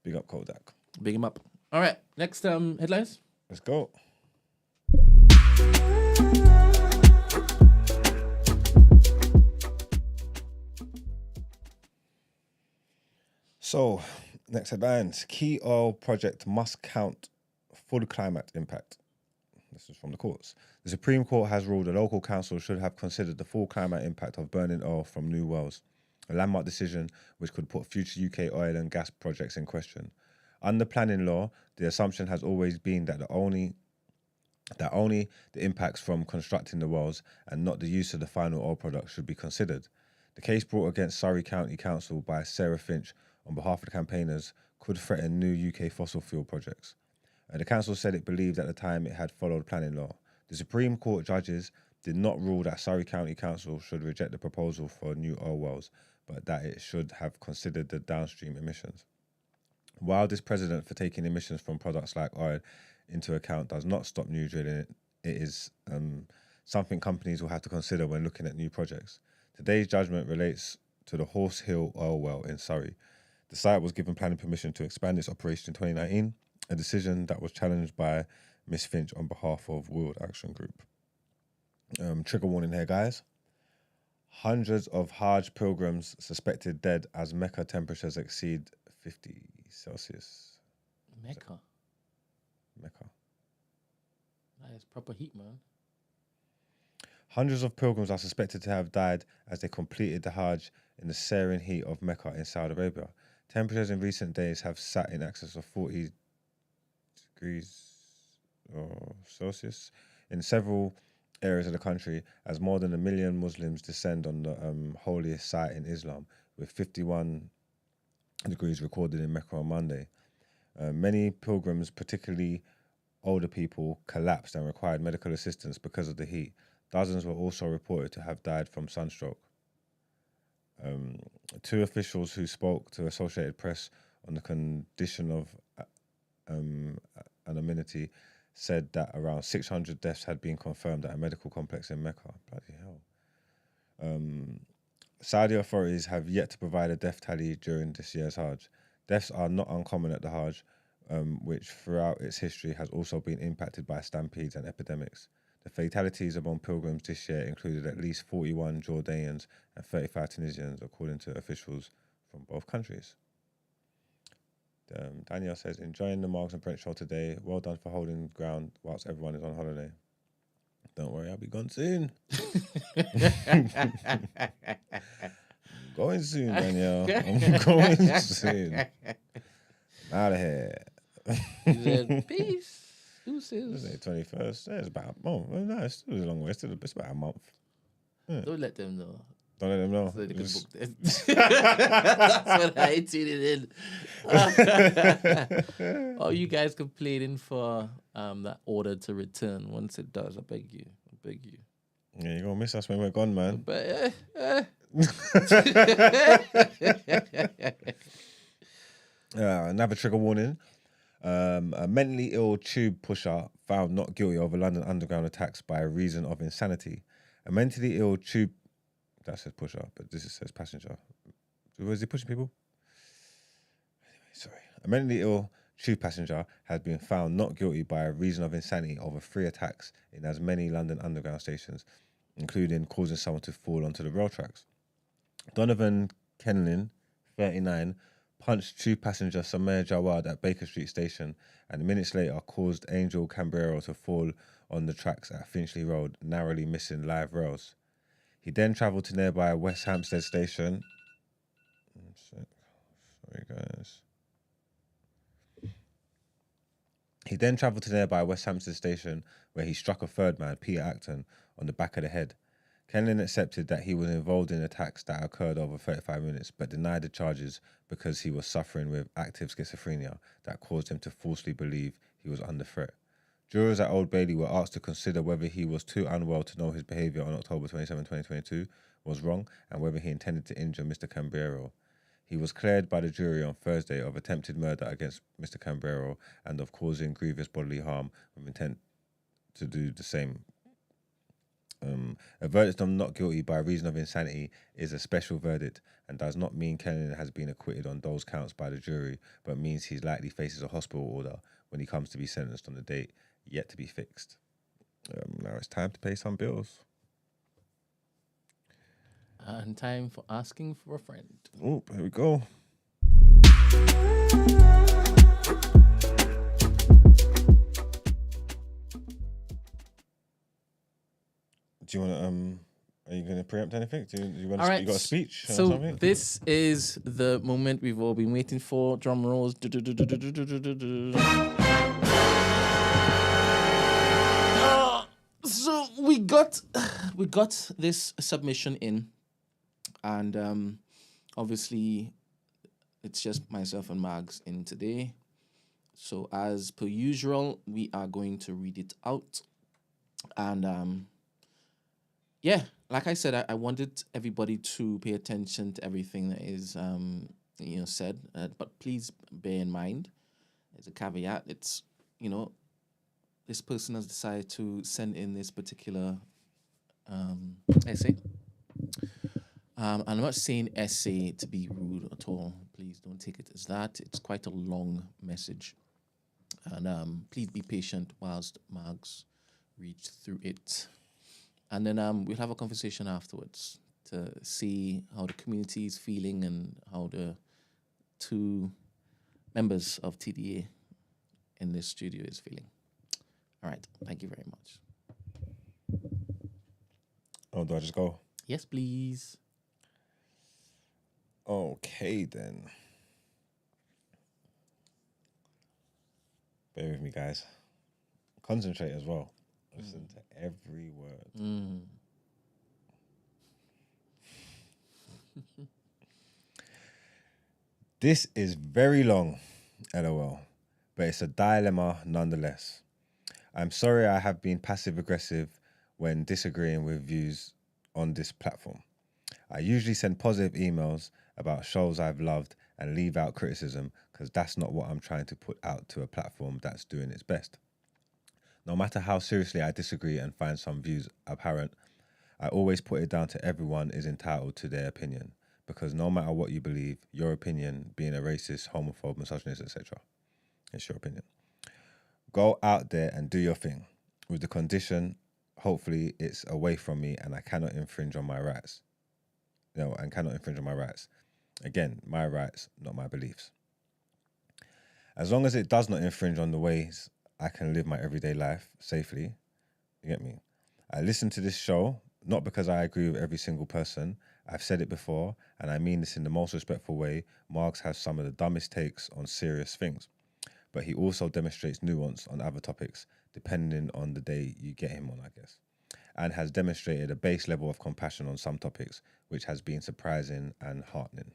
Big up Kodak. Big him up. All right. Next headlines. Let's go. So, next headlines. Key oil project must count full climate impact. This is from the courts. The Supreme Court has ruled a local council should have considered the full climate impact of burning oil from new wells, a landmark decision which could put future UK oil and gas projects in question. Under planning law, the assumption has always been that only the impacts from constructing the wells and not the use of the final oil product should be considered. The case brought against Surrey County Council by Sarah Finch on behalf of the campaigners could threaten new UK fossil fuel projects. The council said it believed at the time it had followed planning law. The Supreme Court judges did not rule that Surrey County Council should reject the proposal for new oil wells, but that it should have considered the downstream emissions. While this precedent for taking emissions from products like oil into account does not stop new drilling, it is something companies will have to consider when looking at new projects. Today's judgment relates to the Horse Hill oil well in Surrey. The site was given planning permission to expand its operation in 2019, a decision that was challenged by Miss Finch on behalf of World Action Group. Trigger warning here, guys. Hundreds of Hajj pilgrims suspected dead as Mecca temperatures exceed 50 Celsius. Mecca. That is proper heat, man. Hundreds of pilgrims are suspected to have died as they completed the Hajj in the searing heat of Mecca in Saudi Arabia. Temperatures in recent days have sat in excess of 40 degrees Celsius in several areas of the country as more than 1 million Muslims descend on the holiest site in Islam, with 51 degrees recorded in Mecca on Monday. Many pilgrims, particularly older people, collapsed and required medical assistance because of the heat. Dozens were also reported to have died from sunstroke. Two officials who spoke to Associated Press on the condition of anonymity said that around 600 deaths had been confirmed at a medical complex in Mecca. Bloody hell. Saudi authorities have yet to provide a death tally during this year's Hajj. Deaths are not uncommon at the Hajj, which throughout its history has also been impacted by stampedes and epidemics. The fatalities among pilgrims this year included at least 41 Jordanians and 35 Tunisians, according to officials from both countries. Danielle says, enjoying the Marks and Brent show today. Well done for holding ground whilst everyone is on holiday. Don't worry, I'll be gone soon. Going soon, Danielle. I'm going soon. Out of here. Peace. Deuces. 21st. Yeah, it's about no, it's still a long way. It's about a month. Yeah. Don't let them know. Don't let them know. So they can book them. That's what I tuning in. Oh, you guys complaining for that order to return. Once it does, I beg you. Yeah, you're gonna miss us when we're gone, man. But another trigger warning. A mentally ill tube pusher found not guilty over London Underground attacks by reason of insanity. A mentally ill tube, that says pusher, but this says passenger. Was he pushing people? Anyway, sorry. A mentally ill tube passenger has been found not guilty by reason of insanity over 3 attacks in as many London Underground stations. including causing someone to fall onto the rail tracks. Donovan Kenlin, 39, punched tube passenger Samir Jawad at Baker Street Station and minutes later caused Angel Cambrero to fall on the tracks at Finchley Road, narrowly missing live rails. He then travelled to nearby West Hampstead Station. Sorry, guys. He then travelled to nearby West Hampstead Station where he struck a third man, Peter Acton, on the back of the head. Kenlin accepted that he was involved in attacks that occurred over 35 minutes, but denied the charges because he was suffering with active schizophrenia that caused him to falsely believe he was under threat. Jurors at Old Bailey were asked to consider whether he was too unwell to know his behaviour on October 27, 2022 was wrong and whether he intended to injure Mr. Cambrero. He was cleared by the jury on Thursday of attempted murder against Mr. Cambrero and of causing grievous bodily harm with intent to do the same. A verdict of not guilty by reason of insanity is a special verdict and does not mean Kenlin has been acquitted on those counts by the jury, but means he likely faces a hospital order when he comes to be sentenced on the date yet to be fixed. Now it's time to pay some bills. And time for asking for a friend. Oh, here we go. Do you want to, are you going to preempt anything? Do you want All right. you got a speech or So something? this is the moment we've all been waiting for. Drum rolls. So we got this submission in, and obviously it's just myself and Mags in today. So as per usual, we are going to read it out, and yeah, like I said, I wanted everybody to pay attention to everything that is said, but please bear in mind, as a caveat, it's this person has decided to send in this particular essay. And I'm not saying essay to be rude at all. Please don't take it as that. It's quite a long message. And please be patient whilst Mags reads through it. And then we'll have a conversation afterwards to see how the community is feeling and how the two members of TDA in this studio is feeling. All right. Thank you very much. Oh, do I just go? Yes, please. Okay, then. Bear with me, guys. Concentrate as well. Listen to every word. This is very long, LOL, but it's a dilemma nonetheless. I'm sorry I have been passive-aggressive when disagreeing with views on this platform. I usually send positive emails about shows I've loved and leave out criticism because that's not what I'm trying to put out to a platform that's doing its best. No matter how seriously I disagree and find some views apparent, I always put it down to everyone is entitled to their opinion, because no matter what you believe, your opinion, being a racist, homophobe, misogynist, etc., it's your opinion. Go out there and do your thing, with the condition, hopefully it's away from me and I cannot infringe on my rights. Again, my rights, not my beliefs. As long as it does not infringe on the ways I can live my everyday life safely, you get me? I listen to this show, not because I agree with every single person. I've said it before, and I mean this in the most respectful way. Marx has some of the dumbest takes on serious things, but he also demonstrates nuance on other topics, depending on the day you get him on, I guess, and has demonstrated a base level of compassion on some topics, which has been surprising and heartening.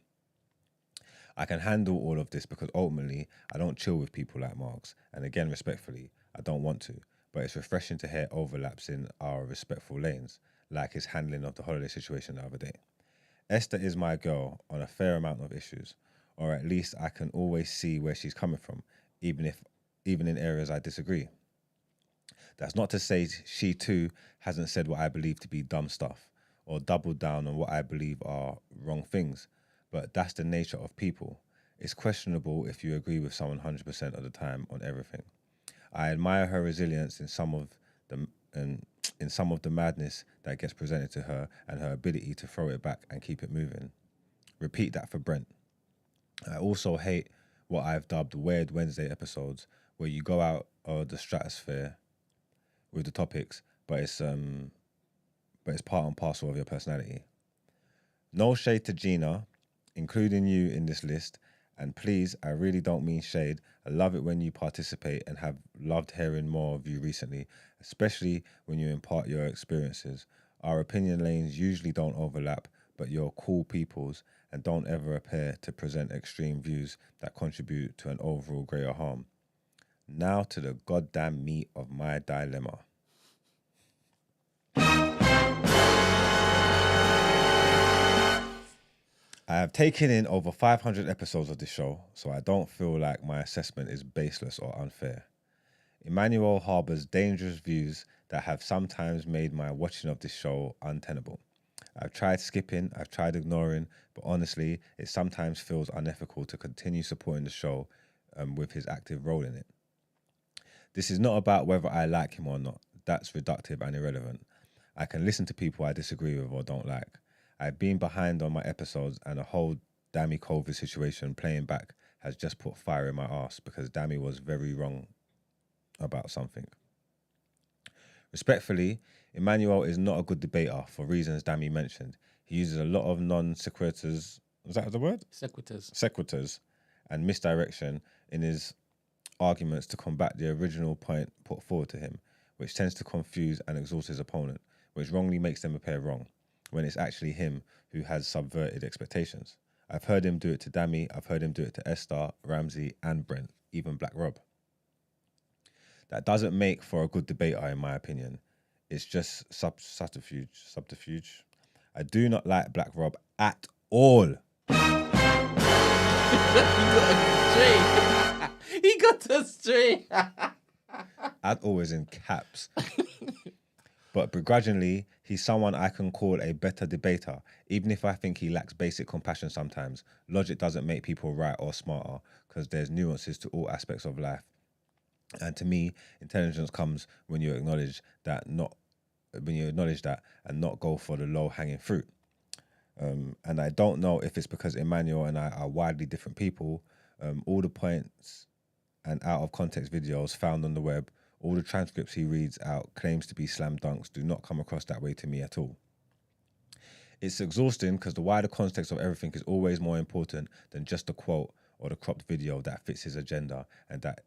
I can handle all of this because ultimately I don't chill with people like Marx, and again, respectfully, I don't want to, but it's refreshing to hear overlaps in our respectful lanes, like his handling of the holiday situation the other day. Esther is my girl on a fair amount of issues, or at least I can always see where she's coming from, even in areas I disagree. That's not to say she too hasn't said what I believe to be dumb stuff, or doubled down on what I believe are wrong things, but that's the nature of people. It's questionable if you agree with someone 100% of the time on everything. I admire her resilience in some of the, and in some of the madness that gets presented to her and her ability to throw it back and keep it moving. Repeat that for Brent. I also hate what I've dubbed Weird Wednesday episodes, where you go out of the stratosphere with the topics, but it's part and parcel of your personality. No shade to Gina, including you in this list, and please, I really don't mean shade. I love it when you participate and have loved hearing more of you recently, especially when you impart your experiences. Our opinion lanes usually don't overlap, but you're cool peoples and don't ever appear to present extreme views that contribute to an overall greater harm. Now to the goddamn meat of my dilemma. I have taken in over 500 episodes of this show, so I don't feel like my assessment is baseless or unfair. Emmanuel harbours dangerous views that have sometimes made my watching of this show untenable. I've tried skipping, I've tried ignoring, but honestly, it sometimes feels unethical to continue supporting the show with his active role in it. This is not about whether I like him or not. That's reductive and irrelevant. I can listen to people I disagree with or don't like. I've been behind on my episodes, and the whole Dammy COVID situation playing back has just put fire in my arse because Dammy was very wrong about something. Respectfully, Emmanuel is not a good debater for reasons Dammy mentioned. He uses a lot of non-sequiturs, is that the word? Sequiturs and misdirection in his arguments to combat the original point put forward to him, which tends to confuse and exhaust his opponent, which wrongly makes them appear wrong, when it's actually him who has subverted expectations. I've heard him do it to Dammy, I've heard him do it to Esther, Ramsey, and Brent, even Black Rob. That doesn't make for a good debater, in my opinion. It's just subterfuge. I do not like Black Rob at all. He got astray. At all is in caps. But begrudgingly, he's someone I can call a better debater, even if I think he lacks basic compassion sometimes. Logic doesn't make people right or smarter, because there's nuances to all aspects of life. And to me, intelligence comes when you acknowledge that and not go for the low-hanging fruit. And I don't know if it's because Emmanuel and I are widely different people. All the points and out of context videos found on the web, all the transcripts he reads out claims to be slam dunks do not come across that way to me at all. It's exhausting because the wider context of everything is always more important than just the quote or the cropped video that fits his agenda and that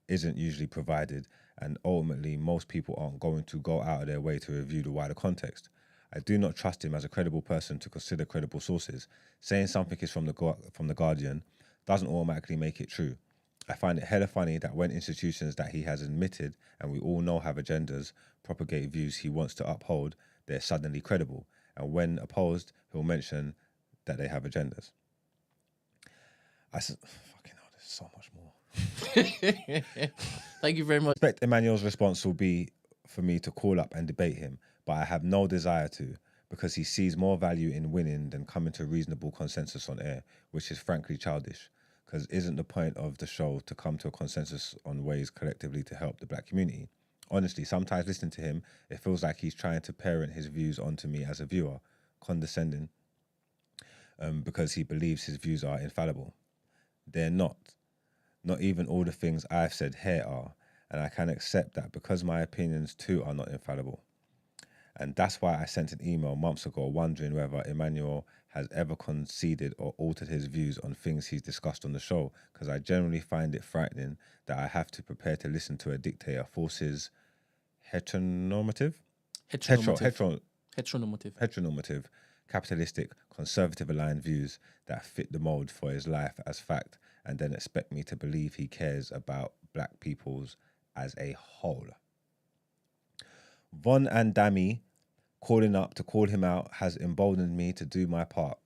isn't usually provided, and ultimately most people aren't going to go out of their way to review the wider context. I do not trust him as a credible person to consider credible sources. Saying something is from the Guardian doesn't automatically make it true. I find it hella funny that when institutions that he has admitted and we all know have agendas propagate views he wants to uphold, they're suddenly credible. And when opposed, he'll mention that they have agendas. Fucking hell, there's so much more. Thank you very much. I expect Emmanuel's response will be for me to call up and debate him, but I have no desire to, because he sees more value in winning than coming to reasonable consensus on air, which is frankly childish. Because isn't the point of the show to come to a consensus on ways collectively to help the black community? Honestly, sometimes listening to him, it feels like he's trying to parent his views onto me as a viewer, condescending, because he believes his views are infallible. They're not. Not even all the things I've said here are, and I can accept that because my opinions too are not infallible. And that's why I sent an email months ago wondering whether Emmanuel has ever conceded or altered his views on things he's discussed on the show, because I generally find it frightening that I have to prepare to listen to a dictator force his heteronormative, capitalistic, conservative-aligned views that fit the mold for his life as fact, and then expect me to believe he cares about black peoples as a whole. Von and Dammy calling up to call him out has emboldened me to do my part.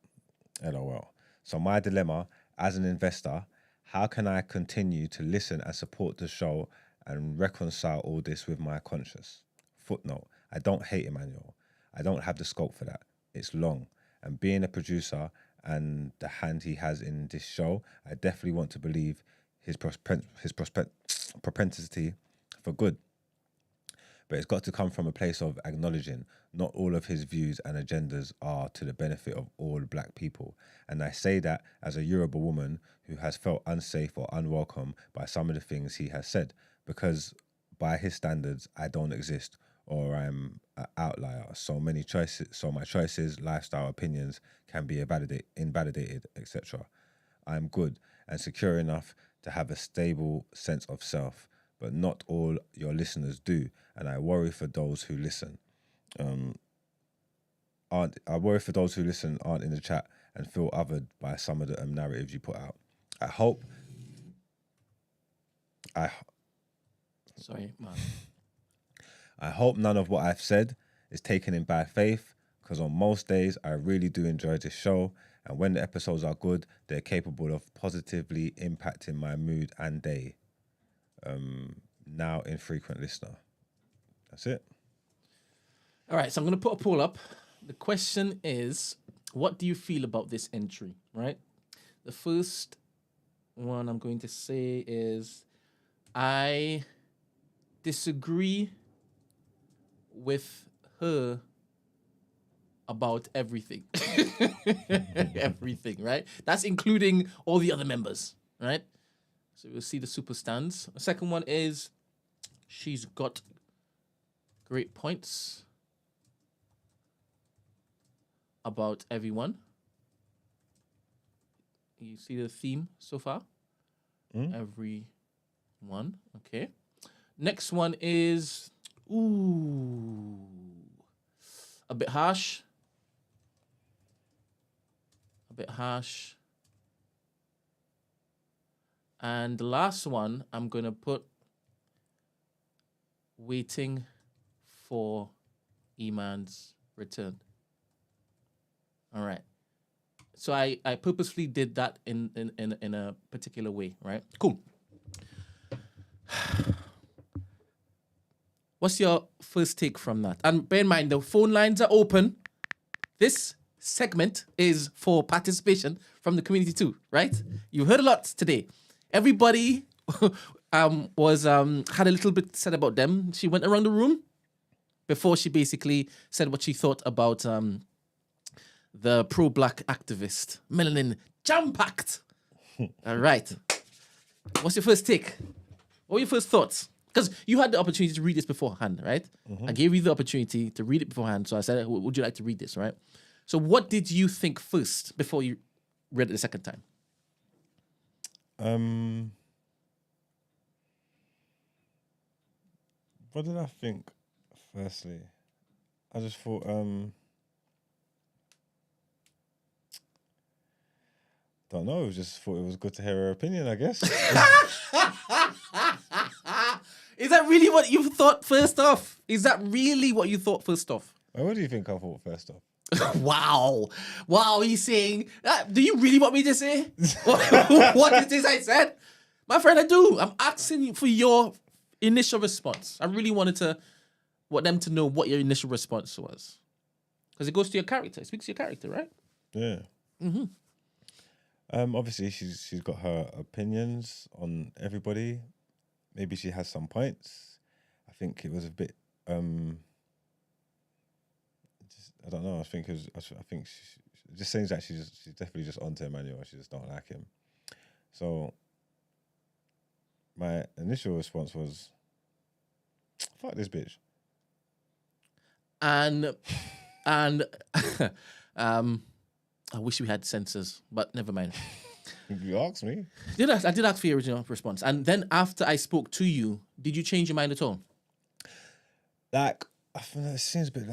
LOL. So my dilemma, as an investor, how can I continue to listen and support the show and reconcile all this with my conscience? Footnote, I don't hate Emmanuel. I don't have the scope for that. It's long. And being a producer and the hand he has in this show, I definitely want to believe his propensity for good. but it's got to come from a place of acknowledging not all of his views and agendas are to the benefit of all black people. And I say that as a Yoruba woman who has felt unsafe or unwelcome by some of the things he has said, because by his standards, I don't exist, or I'm an outlier. So my choices, lifestyle, opinions can be invalidated, etc. I'm good and secure enough to have a stable sense of self, but not all your listeners do, and I worry for those who listen. Aren't in the chat and feel othered by some of the narratives you put out. Sorry, man. I hope none of what I've said is taken in bad faith, because on most days I really do enjoy this show, and when the episodes are good, they're capable of positively impacting my mood and day. Now infrequent listener. That's it. All right, so I'm going to put a poll up. The question is, what do you feel about this entry, right? The first one I'm going to say is, I disagree with her about everything. Everything, right? That's including all the other members, right? So we'll see the super stands. The second one is, she's got great points about everyone. You see the theme so far? Everyone, okay. Next one is, a bit harsh. And the last one, I'm going to put waiting for Iman's return. All right. So I purposely did that in a particular way, right? Cool. What's your first take from that? And bear in mind, the phone lines are open. This segment is for participation from the community too, right? You heard a lot today. Everybody was had a little bit said about them. She went around the room before she basically said what she thought about the pro-black activist, Melanin Jam-packed. All right. What's your first take? What were your first thoughts? Because you had the opportunity to read this beforehand, right? I gave you the opportunity to read it beforehand. So I said, would you like to read this, right? So what did you think first before you read it the second time? What did I think? Firstly, I just thought, don't know. Just thought it was good to hear her opinion, I guess. Is that really what you thought first off? Is that really what you thought first off? What do you think I thought first off? Wow, he's saying, do you really want me to say? What is this I said? My friend, I do. I'm asking you for your initial response. I really want them to know what your initial response was. Because it goes to your character. It speaks to your character, right? Yeah. Obviously, she's got her opinions on everybody. Maybe she has some points. I think it was a bit... I don't know. I think it just seems like she's definitely just onto Emmanuel. She just don't like him. So my initial response was, "Fuck this bitch." And I wish we had censors, but never mind. You asked me. I did ask for your original response, and then after I spoke to you, did you change your mind at all? Like, I feel like it seems a bit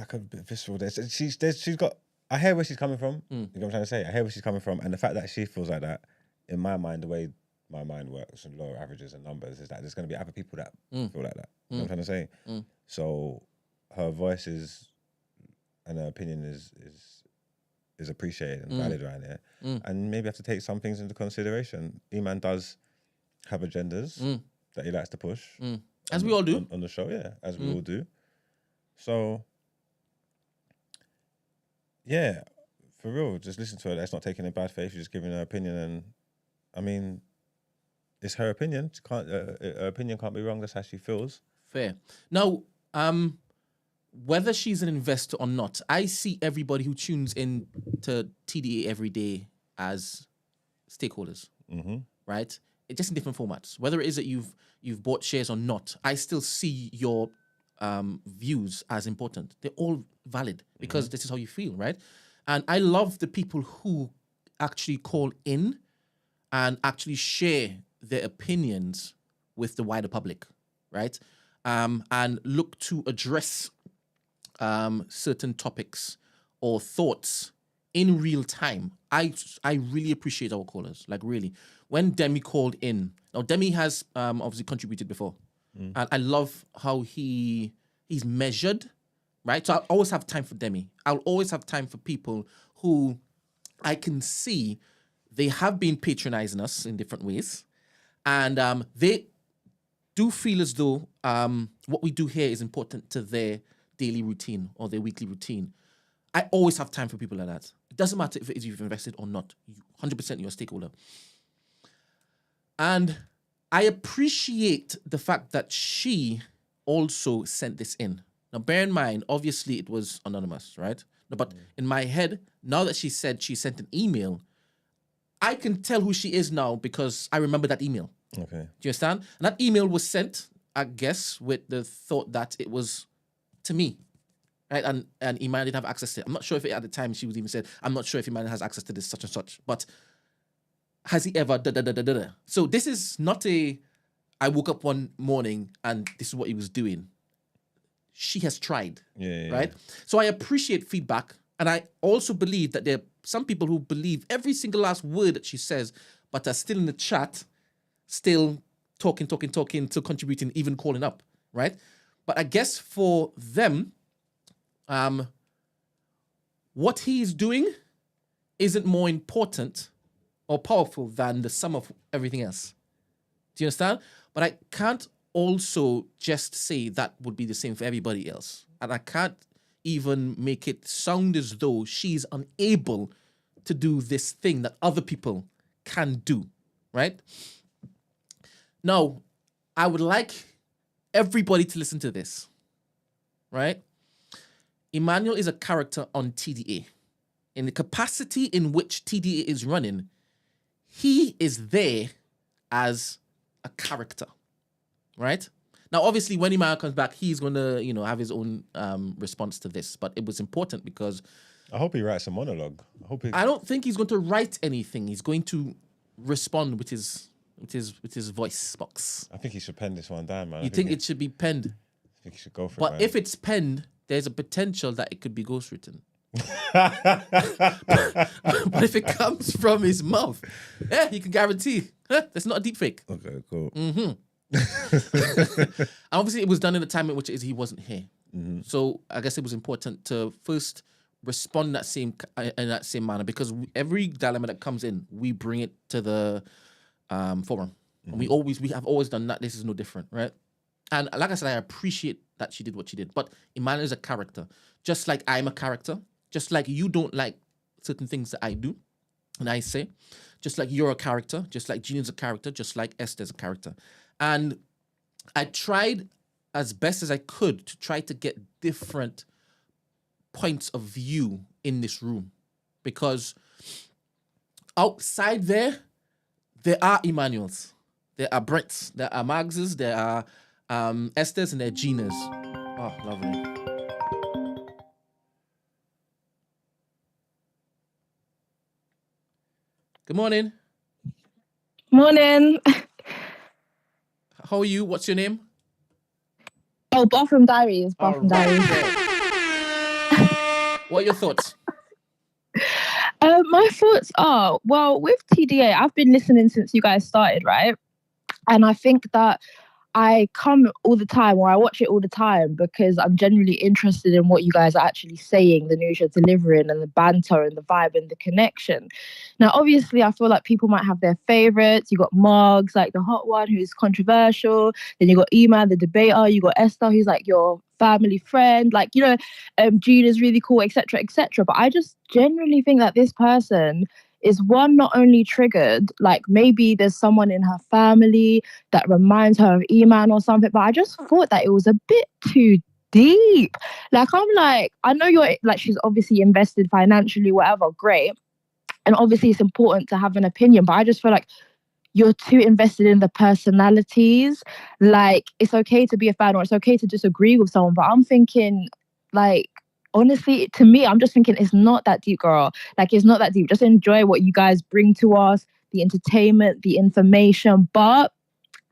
visceral. She's got. I hear where she's coming from. You know what I'm trying to say? I hear where she's coming from, and the fact that she feels like that, in my mind, the way my mind works and lower averages and numbers, is that there's going to be other people that feel like that. You know what I'm trying to say? So her voice is, and her opinion is appreciated and valid around here, and maybe have to take some things into consideration. Iman does have agendas that he likes to push, as we all do on the show. Yeah, as we all do. So, yeah, for real, just listen to her. That's not taking a bad faith. She's just giving her opinion, and I mean, it's her opinion. Her opinion can't be wrong. That's how she feels. Fair. Now, Whether she's an investor or not, I see everybody who tunes in to TDA every day as stakeholders, right? It's just in different formats. Whether it is that you've bought shares or not, I still see your views as important. They're all valid because this is how you feel, right? And I love the people who actually call in and actually share their opinions with the wider public, right? And look to address certain topics or thoughts in real time. I really appreciate our callers, like really. When Demi called in, now Demi has obviously contributed before, and I love how he's measured, right? So I'll always have time for Demi. I'll always have time for people who I can see they have been patronizing us in different ways, and they do feel as though what we do here is important to their daily routine or their weekly routine. I always have time for people like that. It doesn't matter if it is you've invested or not. 100% you're a stakeholder. And I appreciate the fact that she also sent this in. Now, bear in mind, obviously it was anonymous, right? No, but in my head, now that she said she sent an email, I can tell who she is now because I remember that email. Okay. Do you understand? And that email was sent, I guess, with the thought that it was to me, right? And Iman didn't have access to it. I'm not sure if at the time she was even said, I'm not sure if Iman has access to this such and such, but has he ever da-da-da-da-da-da? So this is not I woke up one morning and this is what he was doing. She has tried, right? So I appreciate feedback. And I also believe that there are some people who believe every single last word that she says, but are still in the chat, still talking, still contributing, even calling up, right? But I guess for them, what he is doing isn't more important or powerful than the sum of everything else. Do you understand? But I can't also just say that would be the same for everybody else. And I can't even make it sound as though she's unable to do this thing that other people can do, right? Now, I would like everybody to listen to this, right? Emmanuel is a character on TDA. In the capacity in which TDA is running, he is there as a character, right? Now, obviously, when Emmanuel comes back, he's going to, have his own response to this. But it was important because I hope he writes a monologue. I don't think he's going to write anything. He's going to respond with his voice box. I think he should pen this one down, man. You think it should be penned? I think he should go for it. But man. if it's penned, there's a potential that it could be ghostwritten. But if it comes from his mouth, you can guarantee that's not a deep fake. Okay, cool. Obviously, it was done in a time in which he wasn't here. So I guess it was important to first respond in that same manner because every dilemma that comes in, we bring it to the forum. And we have always done that. This is no different, right? And like I said, I appreciate that she did what she did. But Emmanuel is a character, just like I'm a character, just like you don't like certain things that I do and I say, just like you're a character, just like Gina's a character, just like Esther's a character. And I tried as best as I could to try to get different points of view in this room because outside there are Emmanuels, there are Brents, there are Magses, there are Esthers, and there are Ginas. Oh, lovely. Good morning. Morning. How are you? What's your name? Oh, Bathroom Diaries. Bathroom Diaries. What are your thoughts? My thoughts are, well, with TDA, I've been listening since you guys started, right? And I think that I come all the time, or I watch it all the time, because I'm genuinely interested in what you guys are actually saying, the news you're delivering, and the banter and the vibe and the connection. Now, obviously, I feel like people might have their favorites. You got Moggs, like the hot one, who's controversial. Then you got Iman, the debater. You got Esther, who's like your family friend. Like, Gina's really cool, etc., etc. But I just genuinely think that this person is one, not only triggered, like maybe there's someone in her family that reminds her of Iman or something, but I just thought that it was a bit too deep. Like, I'm like, I know you're like, she's obviously invested financially, whatever, great. And obviously it's important to have an opinion, but I just feel like you're too invested in the personalities. Like, it's okay to be a fan or it's okay to disagree with someone, but I'm thinking, like, honestly, to me, I'm just thinking it's not that deep, girl. Like, it's not that deep. Just enjoy what you guys bring to us, the entertainment, the information, but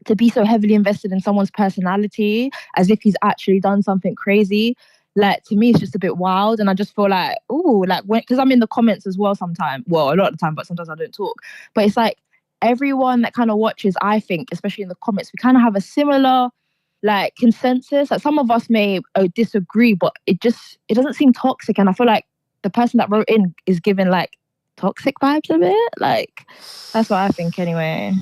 to be so heavily invested in someone's personality as if he's actually done something crazy, like, to me it's just a bit wild. And I just feel like, oh, like, when, because I'm in the comments as well sometimes, well, a lot of the time, but sometimes I don't talk, but it's like everyone that kind of watches, I think, especially in the comments, we kind of have a similar like consensus. Like, some of us may disagree, but it doesn't seem toxic. And I feel like the person that wrote in is giving like toxic vibes a bit. Like, that's what I think anyway.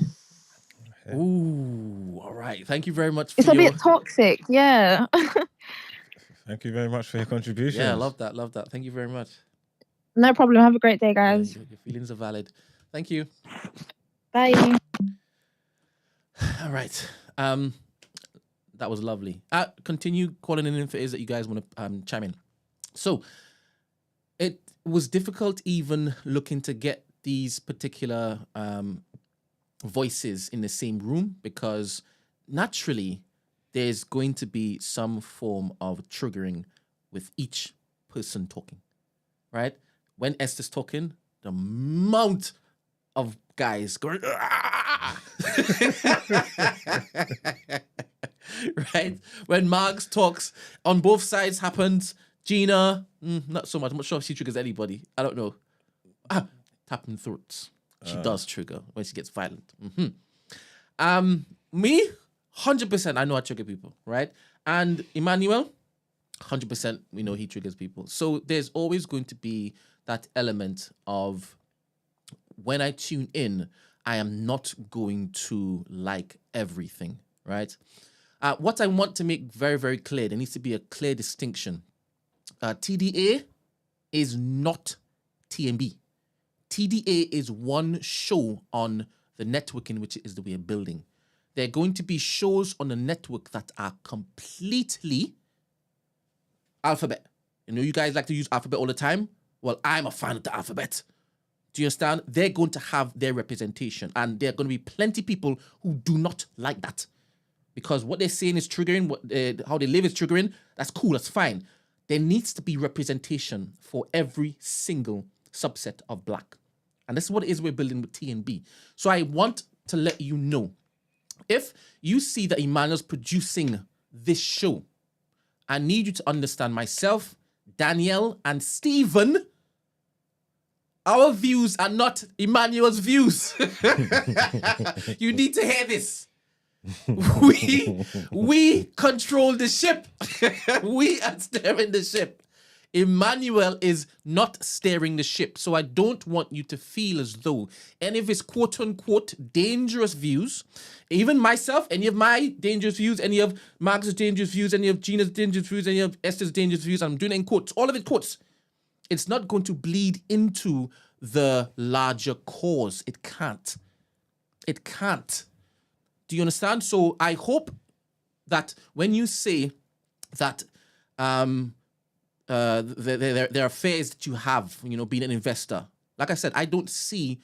Ooh, all right. Thank you very much. It's a bit toxic, yeah. Thank you very much for your contribution. Yeah, love that. Love that. Thank you very much. No problem. Have a great day, guys. Your feelings are valid. Thank you. Bye. All right. That was lovely. Continue calling in if it is that you guys want to chime in. So it was difficult even looking to get these particular voices in the same room, because naturally there's going to be some form of triggering with each person talking, right? When Esther's talking, the amount of guys going, right? When Margs talks, on both sides happens. Gina, not so much. I'm not sure if she triggers anybody. I don't know. Tapping throats. She does trigger when she gets violent. Me, 100%, I know I trigger people, right? And Emmanuel, 100%, we know he triggers people. So there's always going to be that element of, when I tune in, I am not going to like everything, right? What I want to make very, very clear, there needs to be a clear distinction. TDA is not TMB. TDA is one show on the network in which it is that we are building. There are going to be shows on the network that are completely alphabet. You know, you guys like to use alphabet all the time. Well, I'm a fan of the alphabet. Do you understand? They're going to have their representation, and there are going to be plenty of people who do not like that, because what they're saying is triggering, how they live is triggering. That's cool, that's fine. There needs to be representation for every single subset of Black. And this is what it is we're building with TNB. So I want to let you know, if you see that Emmanuel's producing this show, I need you to understand, myself, Danielle, and Stephen, our views are not Emmanuel's views. You need to hear this. We control the ship. We are steering the ship. Emmanuel is not steering the ship. So I don't want you to feel as though any of his quote-unquote dangerous views, even myself, any of my dangerous views, any of Mark's dangerous views, any of Gina's dangerous views, any of Esther's dangerous views, I'm doing it in quotes, all of it quotes, it's not going to bleed into the larger cause. It can't. It can't. Do you understand? So I hope that when you say that there are fears that you have, you know, being an investor, like I said, I don't see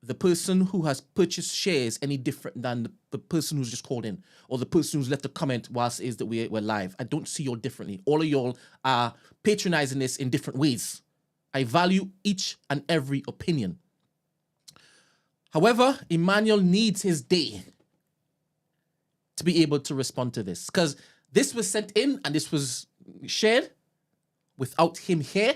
the person who has purchased shares any different than the person who's just called in, or the person who's left a comment whilst it is that we're live. I don't see y'all differently. All of y'all are patronizing this in different ways. I value each and every opinion. However, Emmanuel needs his day to be able to respond to this, because this was sent in and this was shared without him here.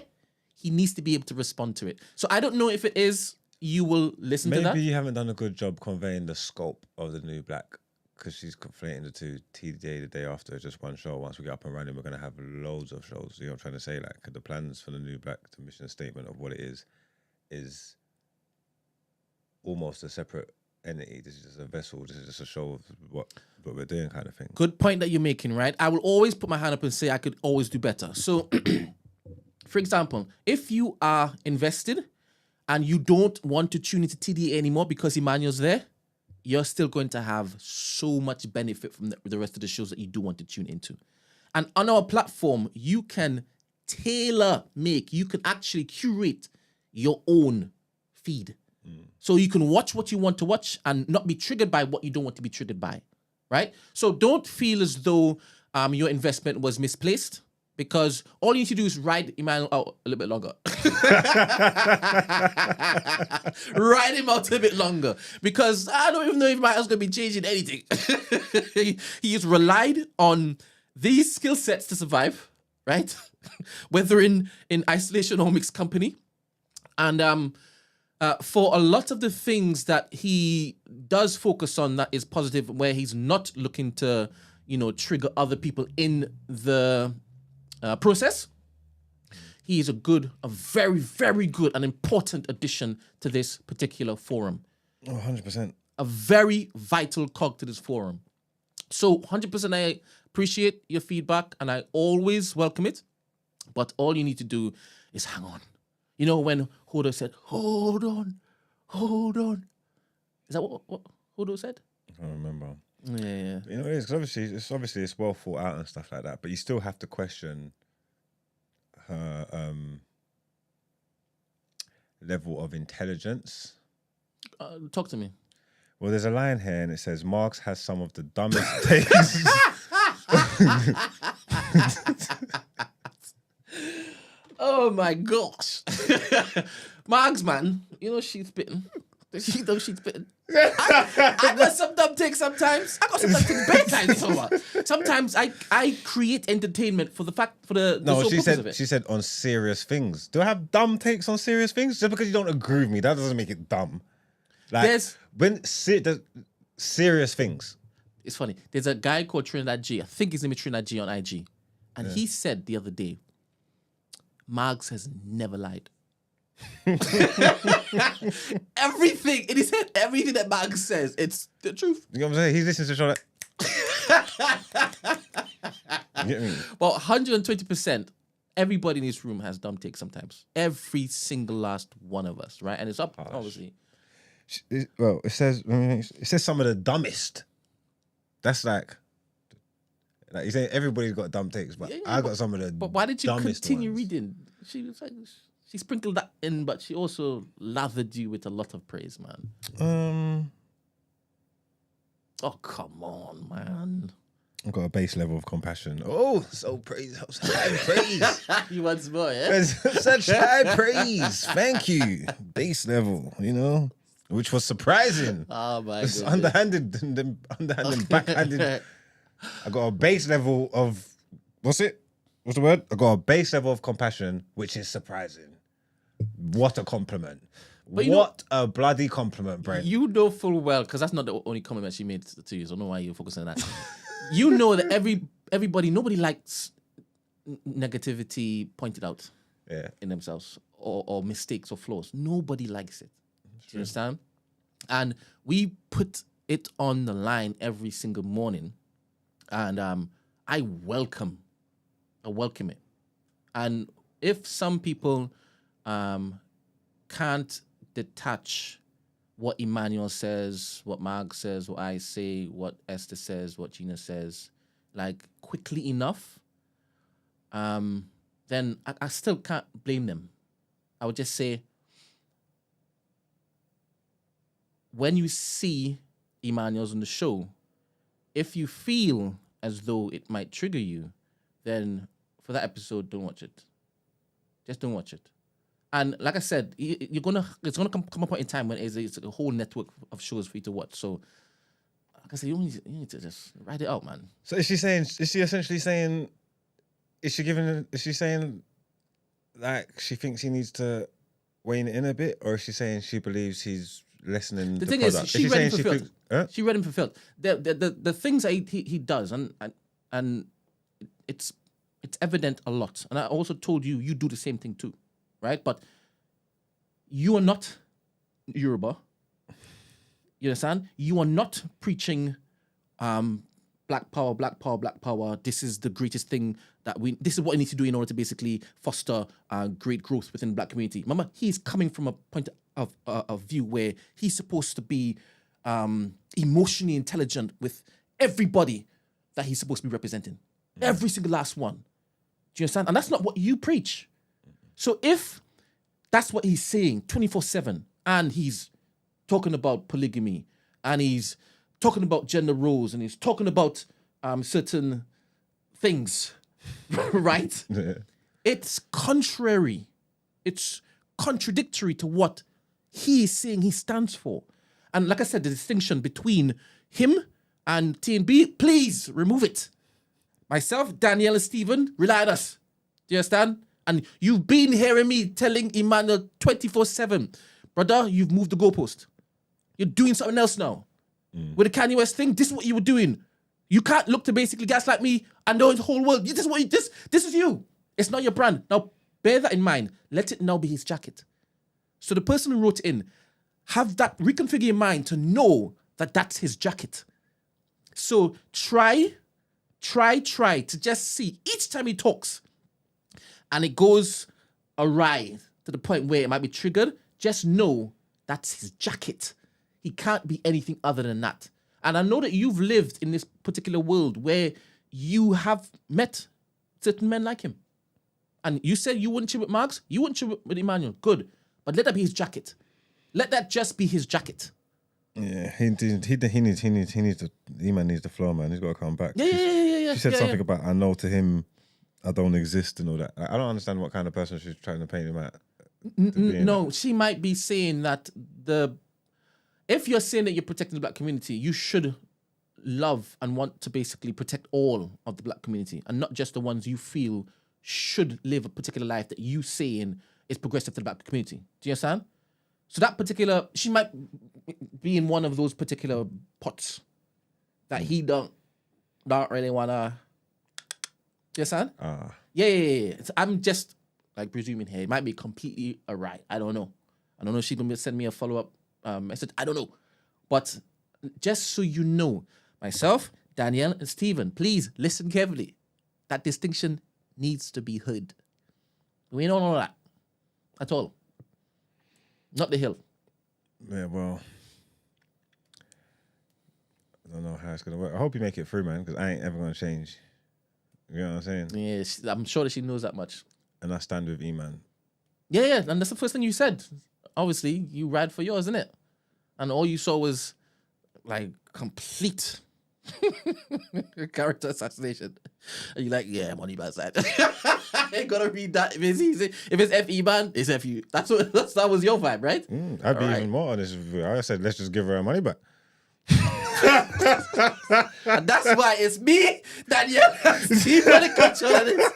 He needs to be able to respond to it. So I don't know if it is you will listen to that. Maybe you haven't done a good job conveying the scope of the New Black, because she's conflating the two. TDA the day after, just one show. Once we get up and running, we're going to have loads of shows. You know what I'm trying to say? Like, the plans for the New Black, the mission statement of what it is almost a separate entity. This is just a vessel. This is just a show of what we're doing, kind of thing. Good point that you're making, right? I will always put my hand up and say I could always do better. So, for example, if you are invested and you don't want to tune into TDA anymore because Emmanuel's there, you're still going to have so much benefit from the rest of the shows that you do want to tune into. And on our platform, you can tailor make, you can actually curate your own feed. So you can watch what you want to watch and not be triggered by what you don't want to be triggered by, right? So don't feel as though your investment was misplaced, because all you need to do is ride Emmanuel out a little bit longer. Ride him out a little bit longer, because I don't even know if Emmanuel's going to be changing anything. He has relied on these skill sets to survive, right? Whether in isolation or mixed company. And for a lot of the things that he does focus on that is positive, where he's not looking to, trigger other people in the process, he is a very, very good and important addition to this particular forum. 100%. A very vital cog to this forum. So 100% I appreciate your feedback and I always welcome it. But all you need to do is hang on. You know when Hodo said, hold on. Is that what Hodo said? I don't remember. Yeah. You know, it is, 'cause obviously it's well thought out and stuff like that, but you still have to question her level of intelligence. Talk to me. Well, there's a line here and it says, Marx has some of the dumbest takes. Oh my gosh. Margs, man, she's spitting. She knows she's spitting. I got some dumb takes sometimes. I got some dumb takes bedtime. Sometimes I create entertainment for the No, sole she purpose said of it. she said on serious things. Do I have dumb takes on serious things? Just because you don't agree with me, that doesn't make it dumb. Like There's- the serious things. It's funny. There's a guy called Trinidad G. I think his name is Trinidad G on IG. And he said the other day, Margs has never lied. Everything in his head, everything that Margs says, it's the truth. You know what I'm saying? He's listening to the show like. You get me? Well, 120%, everybody in this room has dumb takes sometimes. Every single last one of us, right? And it's up, obviously. Well, it says some of the dumbest. That's like you say everybody's got dumb takes, but I got some of the. But why did you dumbest continue ones. reading? She was like, she sprinkled that in, but she also lathered you with a lot of praise, man. Oh, come on, man. I've got a base level of compassion. Oh, so high praise. You want some more, yeah? Such high praise. Thank you. Base level, which was surprising. Oh my It's god. underhanded and backhanded. I got a base level of what's the word? I got a base level of compassion, which is surprising. What a compliment. But What a bloody compliment, Brent. You know full well, because that's not the only compliment she made to you, so I don't know why you're focusing on that. You know that nobody likes negativity pointed out in themselves or mistakes or flaws. Nobody likes it. Do you understand? And we put it on the line every single morning. And I welcome it. And if some people can't detach what Emmanuel says, what Marg says, what I say, what Esther says, what Gina says, like quickly enough, then I still can't blame them. I would just say, when you see Emmanuel's on the show, if you feel as though it might trigger you, then for that episode, don't watch it. Just don't watch it. And like I said, it's gonna come a point in time when it's a whole network of shows for you to watch. So, like I said, you need to just write it out, man. So is she essentially saying like she thinks he needs to wane it in a bit, or is she saying she believes he's lessening the thing product? is, she read him fulfilled. Huh? She read him fulfilled. The things that he does, and it's evident a lot. And I also told you do the same thing too, right? But you are not Yoruba. You understand? You are not preaching black power, black power, black power. This is the greatest thing this is what we need to do in order to basically foster great growth within the black community. Remember, he's coming from a point of view where he's supposed to be emotionally intelligent with everybody that he's supposed to be representing. Every single last one. Do you understand? And that's not what you preach. So if that's what he's saying 24/7, and he's talking about polygamy, and he's talking about gender roles, and he's talking about certain things, right? Yeah. It's contrary. It's contradictory to what he is saying he stands for. And like I said, the distinction between him and TNB, please remove it. Myself, Danielle, and Stephen, rely on us. Do you understand? And you've been hearing me telling Emmanuel 24/7, brother, you've moved the goalpost. You're doing something else now. With the Kanye West thing, this is what you were doing. You can't look to basically gaslight me and know the whole world. This is you. It's not your brand. Now, bear that in mind. Let it now be his jacket. So the person who wrote in, have that reconfigure your mind to know that that's his jacket. So try to just see each time he talks and it goes awry to the point where it might be triggered, just know that's his jacket. He can't be anything other than that. And I know that you've lived in this particular world where you have met certain men like him. And you said you wouldn't chill with Marks, you wouldn't chill with Emmanuel. Good. But let that be his jacket. Let that just be his jacket. Yeah, he needs the E-man needs the flow, man. He's got to come back. Yeah. She said something about, I know to him I don't exist and all that. I don't understand what kind of person she's trying to paint him at. No, she might be saying that if you're saying that you're protecting the black community, you should love and want to basically protect all of the black community and not just the ones you feel should live a particular life that you saying is progressive to the black community. Do you understand? So that particular, she might be in one of those particular pots that he don't really wanna. Do you understand? Yeah. So I'm just like presuming here. It might be completely awry. I don't know. If she's gonna send me a follow-up message. I don't know. But just so you know, myself, Danielle, and Stephen, please listen carefully. That distinction needs to be heard. We don't know that at all. Not the hill. Yeah, well, I don't know how it's gonna work. I hope you make it through, man, because I ain't ever gonna change. You know what I'm saying? Yeah, I'm sure that she knows that much. And I stand with E-man. Yeah, and that's the first thing you said. Obviously, you ride for yours, isn't it? And all you saw was like complete character assassination. And you're like, yeah, money bad side. I ain't gonna read that. If it's easy, if it's FE man, it's FU. That was your vibe, right? I'd be even more honest with you. I said, let's just give her her money back. And that's why it's me, Danielle, Steve, when it comes to this.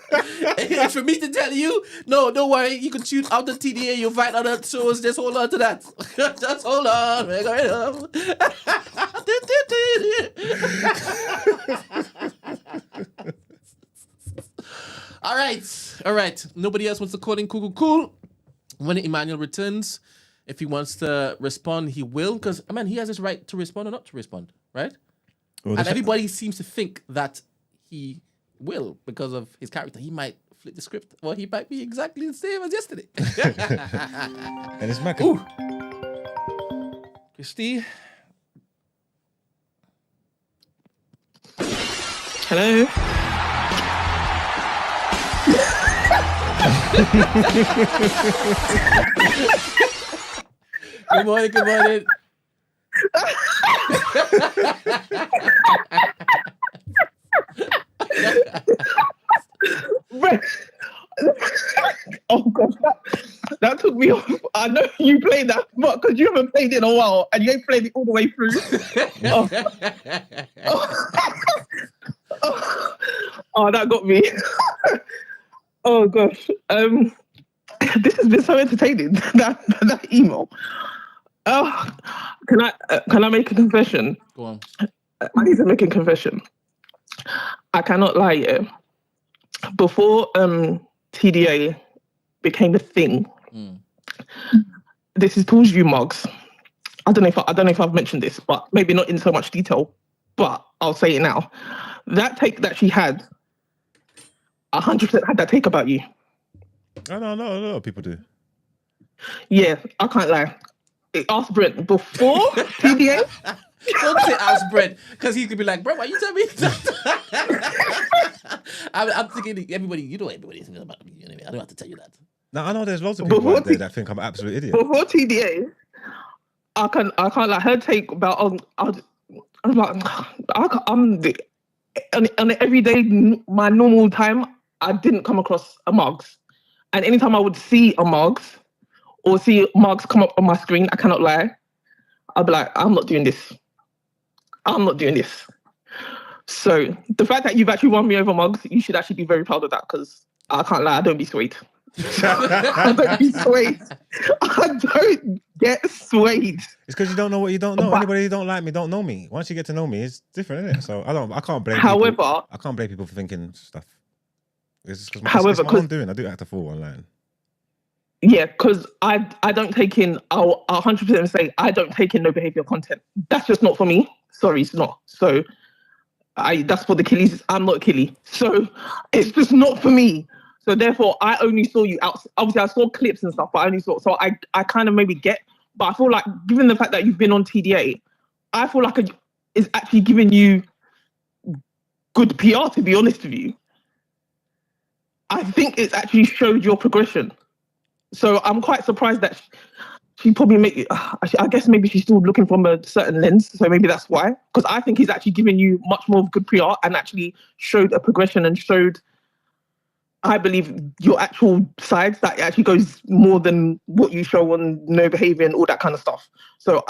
And for me to tell you, no, don't worry, you can shoot out the TDA, you'll find other shows, just hold on to that. Just hold on. All right. Nobody else wants to call in cool. When Emmanuel returns, if he wants to respond, he will, because, he has his right to respond or not to respond, right? Well, and everybody seems to think that he will because of his character. He might flip the script, or he might be exactly the same as yesterday. And it's Mac. Christy? Hello? Good morning. Oh God, that took me off. I know you played that, but because you haven't played it in a while and you ain't played it all the way through. Oh, that got me. Oh gosh, this has been so entertaining. That email. Oh, can I make a confession? Go on. I need to make a confession. I cannot lie. Yeah. Before TDA became a thing, this is towards you, Mugs. I don't know if I've mentioned this, but maybe not in so much detail. But I'll say it now. That take that she had, 100% had that take about you. I don't know. A lot of people do. Yeah, I can't lie. Ask Brent before TDA. Don't say ask Brent, because he could be like, bro, why you tell me that? I'm thinking everybody. You know everybody thinks about me. You know what I mean? I don't have to tell you that. Now I know there's loads of people out there that think I'm an absolute idiot. Before TDA, I can't like her take about I'm like on the everyday my normal time. I didn't come across a Mugs, and anytime I would see a Mugs or see Mugs come up on my screen, I cannot lie, I'd be like, I'm not doing this. I'm not doing this. So the fact that you've actually won me over, Mugs, you should actually be very proud of that, because I can't lie, I don't be swayed. I don't be swayed. I don't get swayed. It's because you don't know what you don't know. Anybody who don't like me don't know me. Once you get to know me, it's different, isn't it? So I can't blame people. I can't blame people for thinking stuff. It's because it's my own doing. I do act a fool online. Yeah, because I don't take in, I'll 100% say I don't take in no behavior content. That's just not for me. Sorry, it's not. So that's for the killies. I'm not a killie. So it's just not for me. So therefore, I only saw you out. Obviously, I saw clips and stuff, but I only saw. So I kind of maybe get, but I feel like given the fact that you've been on TDA, I feel like it's actually giving you good PR, to be honest with you. I think it's actually showed your progression. So I'm quite surprised that she probably I guess maybe she's still looking from a certain lens. So maybe that's why. Because I think he's actually given you much more of good PR and actually showed a progression and showed, I believe, your actual sides that actually goes more than what you show on no behavior and all that kind of stuff. So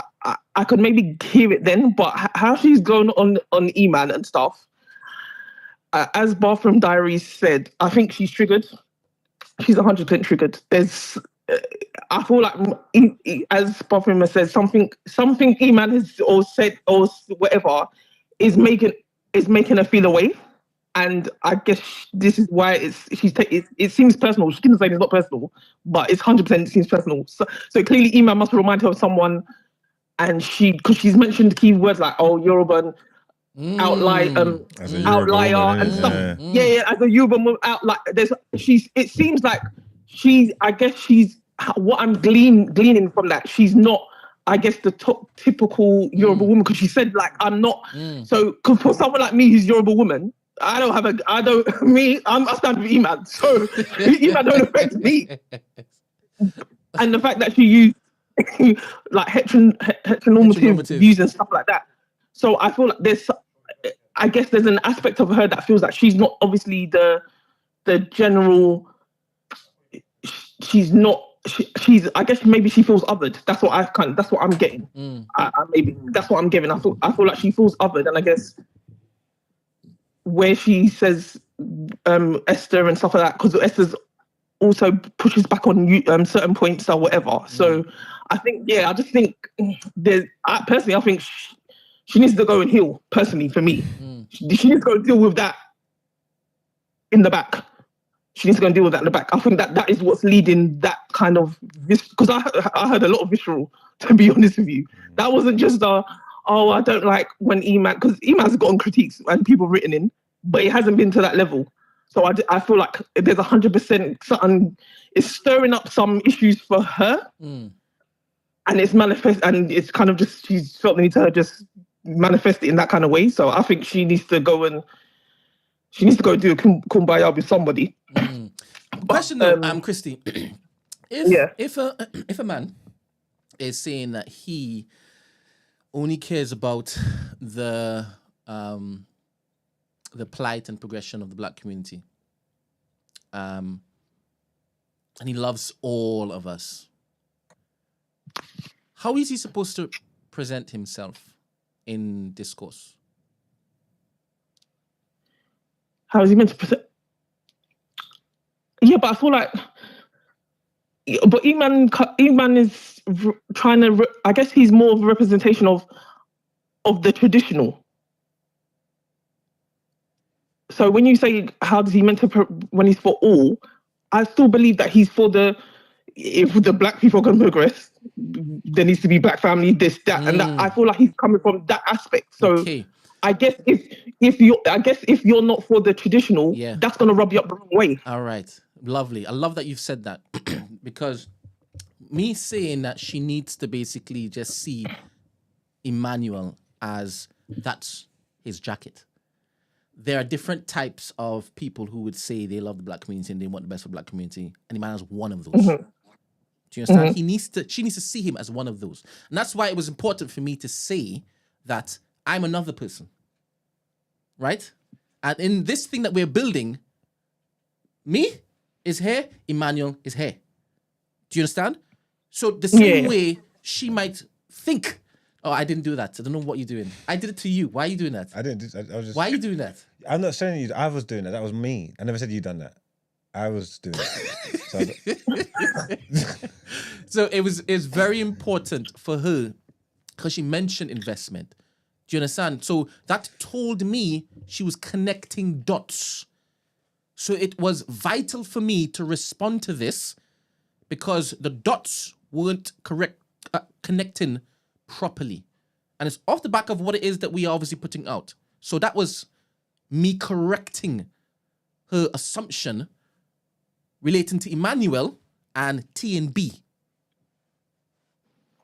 I could maybe hear it then, but how she's going on E-Man and stuff, as Bathroom Diaries said, I think she's triggered. She's 100% triggered. I feel like, as Bathroom says, something E-Man has or said or whatever is making her feel away. And I guess this is why it seems personal. She didn't say it's not personal, but it's 100% seems personal. So clearly, Iman must remind her of someone, and because she's mentioned key words like Yoruba, outlier, and stuff. Yeah, as a Yoruba outlier. It seems like what I'm gleaning from that. She's not, I guess, the typical Yoruba woman, because she said like I'm not. So cause for someone like me who's Yoruba woman, I'm a stand with Iman, so Iman don't affect me. And the fact that she used like heteronormative views and stuff like that. So I feel like there's an aspect of her that feels like she's not obviously the general. She's not. She's. I guess maybe she feels othered. That's what I'm getting. Maybe that's what I'm getting. I feel like she feels othered, and I guess where she says Esther and stuff like that, because Esther's also pushes back on certain points or whatever. So I just think personally, I think she needs to go and heal. Personally, for me, she needs to go and deal with that in the back. She needs to go and deal with that in the back. I think that is what's leading that kind of, because I heard a lot of visceral, to be honest with you. That wasn't just I don't like when Iman, because Iman's gotten critiques and people written in, but it hasn't been to that level. So I feel like there's 100% something, it's stirring up some issues for her, and it's manifest, and it's kind of just, she's felt the need to just manifest it in that kind of way. So I think she needs to go do a kumbaya with somebody. Question though, Christy, if a man is saying that he only cares about the plight and progression of the Black community, and he loves all of us, how is he supposed to present himself in discourse? How is he meant to present? Yeah, but I feel like, but Iman is trying to. I guess he's more of a representation of the traditional. So when you say how does he meant to when he's for all, I still believe that he's for if the Black people are going to progress, there needs to be Black family, this, that, and that. I feel like he's coming from that aspect. So. Okay. I guess if you're not for the traditional, that's gonna rub you up the wrong way. All right, lovely. I love that you've said that because me saying that she needs to basically just see Emmanuel as that's his jacket. there are different types of people who would say they love the black community and they want the best for the black community, and Emmanuel's one of those. Mm-hmm. Do you understand? She needs to see him as one of those. And that's why it was important for me to say that I'm another person. Right? And in this thing that we're building, me is here, Emmanuel is here. Do you understand? So the same way she might think, oh, I didn't do that. I don't know what you're doing. I did it to you. Why are you doing that? I didn't. I was just. Why are you doing that? I'm not saying you. I was doing that. That was me. I never said you done that. I was doing it. So it's very important for her because she mentioned investment. Do you understand? So that told me she was connecting dots. So it was vital for me to respond to this because the dots weren't connecting properly. And it's off the back of what it is that we are obviously putting out. So that was me correcting her assumption relating to Emmanuel and T&B.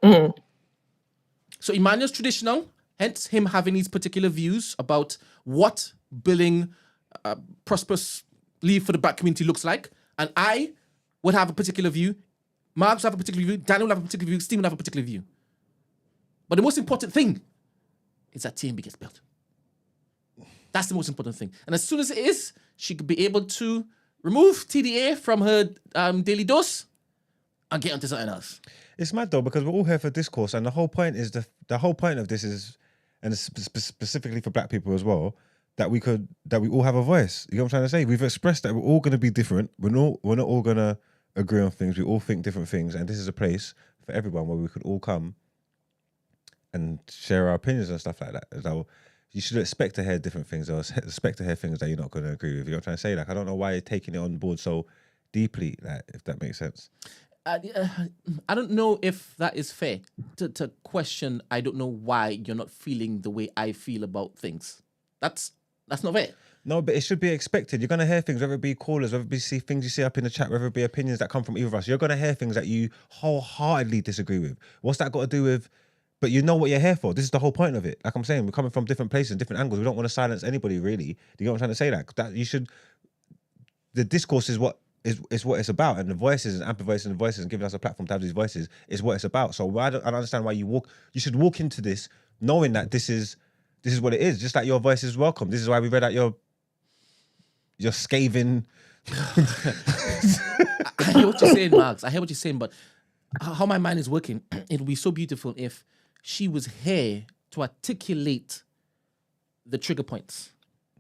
So Emmanuel's traditional, hence him having these particular views about what building prosperous leave for the black community looks like. And I would have a particular view. Marks have a particular view. Daniel will have a particular view. Stephen will have a particular view. But the most important thing is that T&B gets built. That's the most important thing. And as soon as it is, she could be able to remove TDA from her daily dose and get onto something else. It's mad though because we're all here for discourse, and the whole point is the whole point of this is, and specifically for black people as well, that we all have a voice. You know what I'm trying to say? We've expressed that we're all going to be different. We're not all going to agree on things. We all think different things, and this is a place for everyone where we could all come and share our opinions and stuff like that. So you should expect to hear different things, or expect to hear things that you're not going to agree with. You know what I'm trying to say? Like, I don't know why you're taking it on board so deeply, like, if that makes sense. I don't know if that is fair to question. I don't know why you're not feeling the way I feel about things. That's not fair. No, but it should be expected. You're going to hear things, whether it be callers, whether it be things you see up in the chat, whether it be opinions that come from either of us. You're going to hear things that you wholeheartedly disagree with. What's that got to do with? But you know what you're here for. This is the whole point of it. Like I'm saying, we're coming from different places, different angles. We don't want to silence anybody, really. Do you know what I'm trying to say? That you should. The discourse is what it's about, and the voices and amplifying the voices and giving us a platform to have these voices is what it's about. So I don't understand why you should walk into this knowing that this is what it is. Just like your voice is welcome. This is why we read out your scathing. I hear what you're saying, Marks. I hear what you're saying, but how my mind is working, it would be so beautiful if she was here to articulate the trigger points.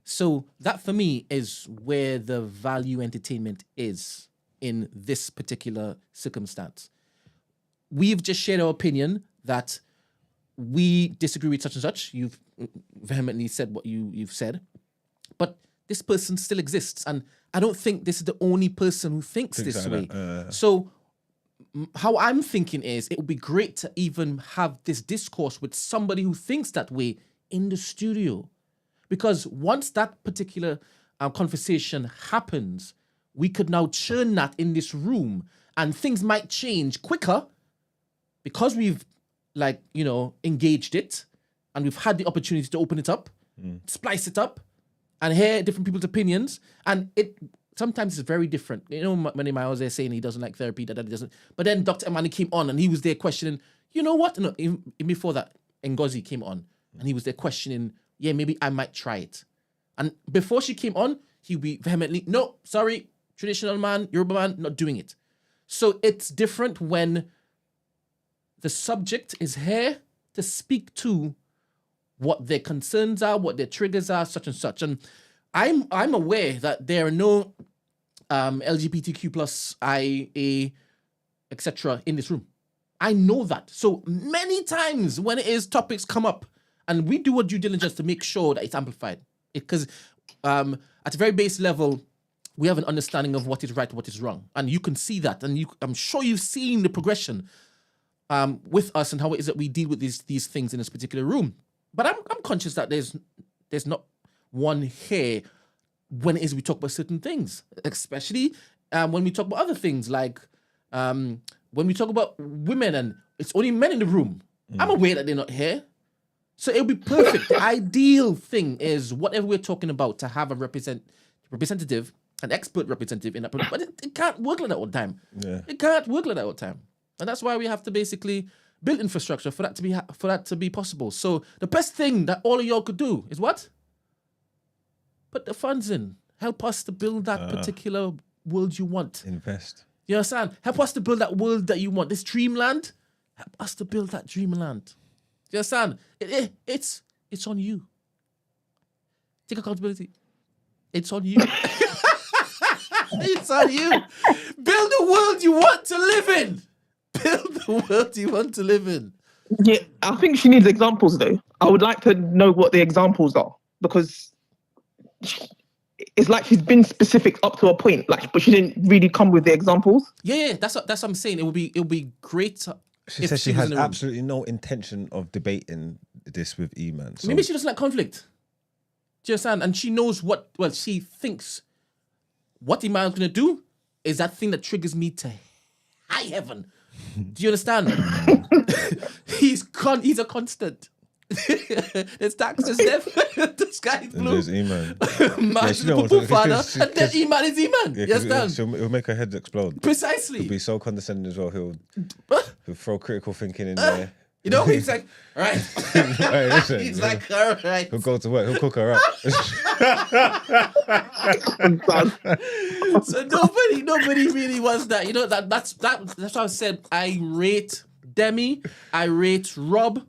So that for me is where the value entertainment is in this particular circumstance. We've just shared our opinion that we disagree with such and such. You've vehemently said what you've said, but this person still exists, and I don't think this is the only person who thinks this way. So how I'm thinking is it would be great to even have this discourse with somebody who thinks that way in the studio. Because once that particular conversation happens, we could now churn that in this room and things might change quicker because we've engaged it and we've had the opportunity to open it up, splice it up and hear different people's opinions. And it sometimes it's very different. You know, when Miles there saying he doesn't like therapy, that he doesn't. But then Dr. Amani came on and he was there questioning, you know what? No, even before that, Ngozi came on and he was there questioning, yeah, maybe I might try it. And before she came on, he'd be vehemently, no, sorry, traditional man, Yoruba man, not doing it. So it's different when the subject is here to speak to what their concerns are, what their triggers are, such and such. And I'm aware that there are no LGBTQ plus IA, etc. in this room. I know that. So many times when it is topics come up, and we do a due diligence to make sure that it's amplified. Because at a very base level, we have an understanding of what is right and what is wrong. And you can see that. And I'm sure you've seen the progression with us and how it is that we deal with these things in this particular room. But I'm conscious that there's not one here when it is we talk about certain things, especially when we talk about other things, like when we talk about women and it's only men in the room. I'm aware that they're not here. So it'll be perfect. The ideal thing is whatever we're talking about to have a representative, an expert representative in that, but it can't work like that all the time. Yeah. It can't work like that all the time, and that's why we have to basically build infrastructure for that to be possible. So the best thing that all of y'all could do is what? Put the funds in. Help us to build that particular world you want. Invest. You understand? Help us to build that world that you want. This dreamland. Help us to build that dreamland. You understand? It's on you. Take accountability. It's on you. It's on you. Build the world you want to live in. Build the world you want to live in. Yeah, I think she needs examples though. I would like to know what the examples are because it's like she's been specific up to a point, like, but she didn't really come with the examples. Yeah. That's what I'm saying. It would be great. She says she has absolutely no intention of debating this with E-Man. So. Maybe she doesn't like conflict. Do you understand? And she knows she thinks what E-Man's going to do is that thing that triggers me to high heaven. Do you understand? He's a constant. It's taxes, death, the sky is blue. There's E-Man. Man's the poo father, and then E-Man is E-Man. Yeah, You understand? He'll make her head explode. Precisely. He'll be so condescending as well. He'll throw critical thinking in there. You know, he's like, all right. Hey, listen, He's like, all right. He'll go to work. He'll cook her up. So nobody really wants that. You know, that's why I said I rate Demi, I rate Rob,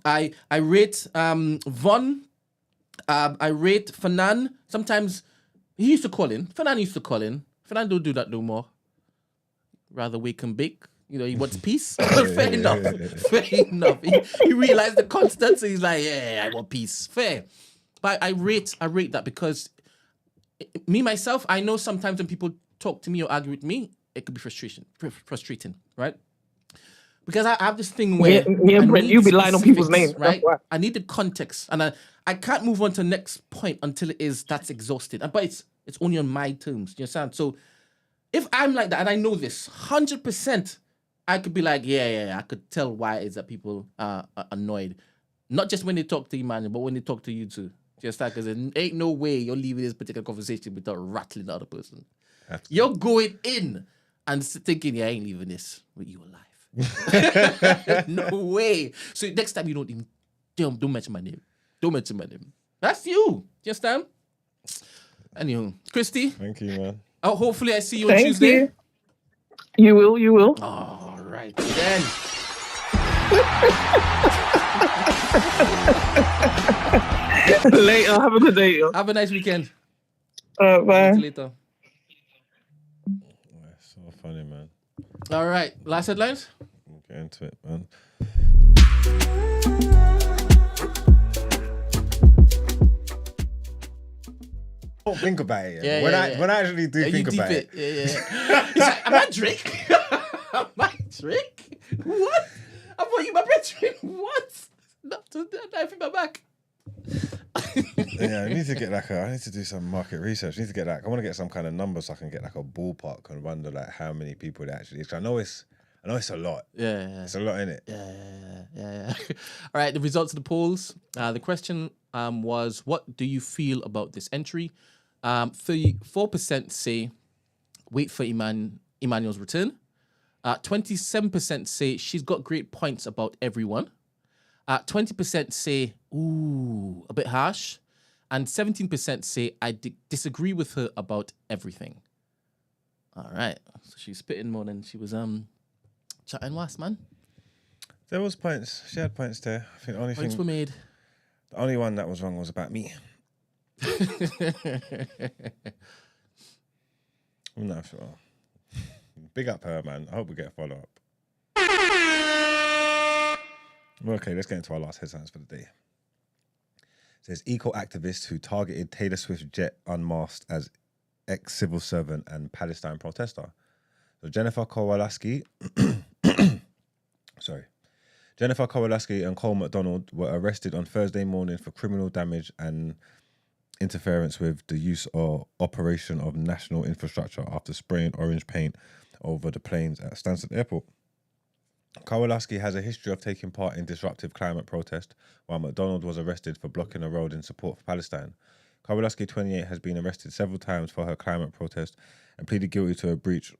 I rate Von, I rate Fanan. Sometimes he used to call in. Fanan used to call in. Fanan don't do that no more. Rather wake and bake. You know, he wants peace. Fair enough. Fair enough. He realized the constant, so he's like, yeah, I want peace. Fair. But I rate that because me, myself, I know sometimes when people talk to me or argue with me, it could be frustrating, right? Because I have this thing where Brent, you be lying on people's names, right? I need the context, and I can't move on to the next point until that's exhausted. But it's only on my terms. You understand? So if I'm like that, and I know this 100%, I could be like, yeah, I could tell why it is that people are annoyed, not just when they talk to Emmanuel, but when they talk to you too. Just like, because there ain't no way you're leaving this particular conversation without rattling the other person. Absolutely. You're going in and thinking, yeah, I ain't leaving this with you alive. No way. So next time you don't mention my name. Don't mention my name. That's you. You understand? Anywho, Christy. Thank you, man. Oh, hopefully I see you on Tuesday. You will. All right then. Later. Have a good day. Have a nice weekend. Bye. See you later. So funny, man. All right. Last headlines? We'll get into it, man. Don't think about it. Yeah, When I actually do think about it. Yeah. He's like, am I Drake? Am I Drake? What? I thought you my brethren. What? Not to knife in my back. Yeah, I need to do some market research. I need to get I want to get some kind of number so I can get like a ballpark and wonder like how many people it actually is. I know it's a lot. Yeah. It's a lot, innit? Yeah. All right, the results of the polls. The question was, what do you feel about this entry? 34% say wait for Emmanuel's return. 27% say she's got great points about everyone. 20% say, ooh, a bit harsh. And 17% say, I disagree with her about everything. All right. So she's spitting more than she was chatting last, man. There was points. She had points there. I think the only Points were made. The only one that was wrong was about me. I'm not sure. Big up her, man. I hope we get a follow-up. Okay, let's get into our last headlines for the day. It says eco-activist who targeted Taylor Swift jet unmasked as ex-civil servant and Palestine protester. So Jennifer Kowalski and Cole McDonald were arrested on Thursday morning for criminal damage and interference with the use or operation of national infrastructure after spraying orange paint over the planes at Stansted Airport. Kowalski has a history of taking part in disruptive climate protest, while McDonald was arrested for blocking a road in support for Palestine. Kowalski, 28, has been arrested several times for her climate protest and pleaded guilty to a breach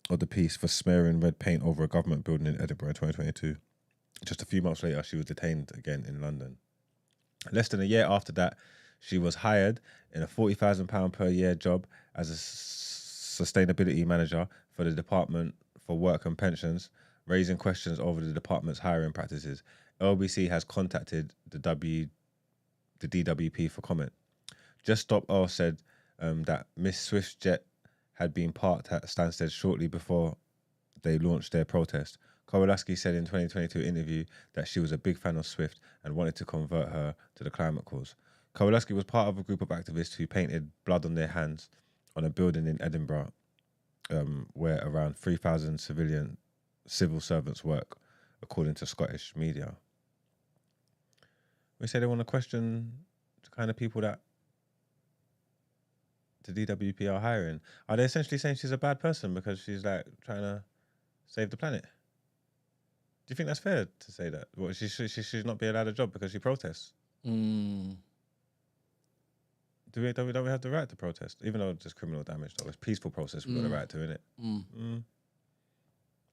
of the peace for smearing red paint over a government building in Edinburgh in 2022. Just a few months later, she was detained again in London. Less than a year after that, she was hired in a £40,000 per year job as a sustainability manager for the Department for Work and Pensions, raising questions over the department's hiring practices. LBC has contacted the DWP for comment. Just Stop Oil said that Miss Swift's jet had been parked at Stansted shortly before they launched their protest. Kowalski said in 2022 interview that she was a big fan of Swift and wanted to convert her to the climate cause. Kowalski was part of a group of activists who painted blood on their hands on a building in Edinburgh where around 3,000 civil servants work, according to Scottish media. We say they want to question the kind of people that the DWP are hiring. Are they essentially saying she's a bad person because she's like trying to save the planet? Do you think that's fair to say that? Well, she should not be allowed a job because she protests. Mm. Don't we have the right to protest? Even though it's just criminal damage, though. It's peaceful process we've got the right to, innit? Is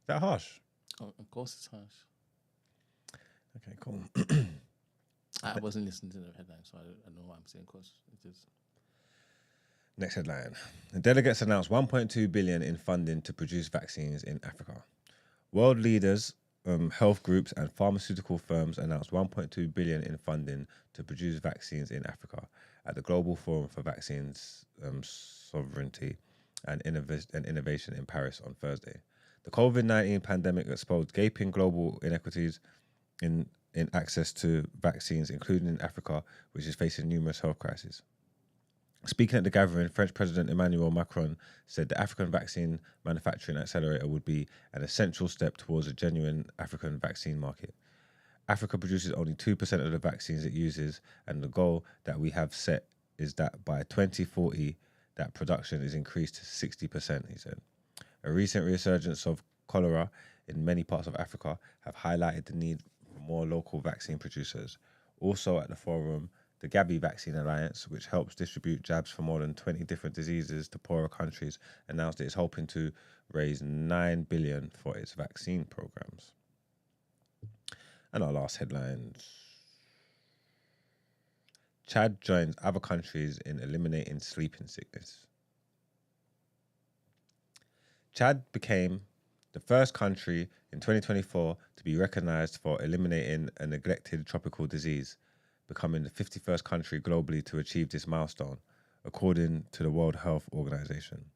that harsh? Oh, of course it's harsh. Okay, cool. I wasn't listening to the headline, so I don't know what I'm saying, because it is... Next headline. The delegates announced 1.2 billion in funding to produce vaccines in Africa. World leaders, health groups and pharmaceutical firms announced 1.2 billion in funding to produce vaccines in Africa at the Global Forum for Vaccines Sovereignty and Innovation in Paris on Thursday. The COVID-19 pandemic exposed gaping global inequities in access to vaccines, including in Africa, which is facing numerous health crises. Speaking at the gathering, French President Emmanuel Macron said the African Vaccine Manufacturing Accelerator would be an essential step towards a genuine African vaccine market. Africa produces only 2% of the vaccines it uses, and the goal that we have set is that by 2040, that production is increased to 60%, he said. A recent resurgence of cholera in many parts of Africa have highlighted the need for more local vaccine producers. Also at the forum, the Gavi Vaccine Alliance, which helps distribute jabs for more than 20 different diseases to poorer countries, announced it is hoping to raise 9 billion for its vaccine programs. And our last headlines. Chad joins other countries in eliminating sleeping sickness. Chad became the first country in 2024 to be recognized for eliminating a neglected tropical disease, becoming the 51st country globally to achieve this milestone, according to the World Health Organization.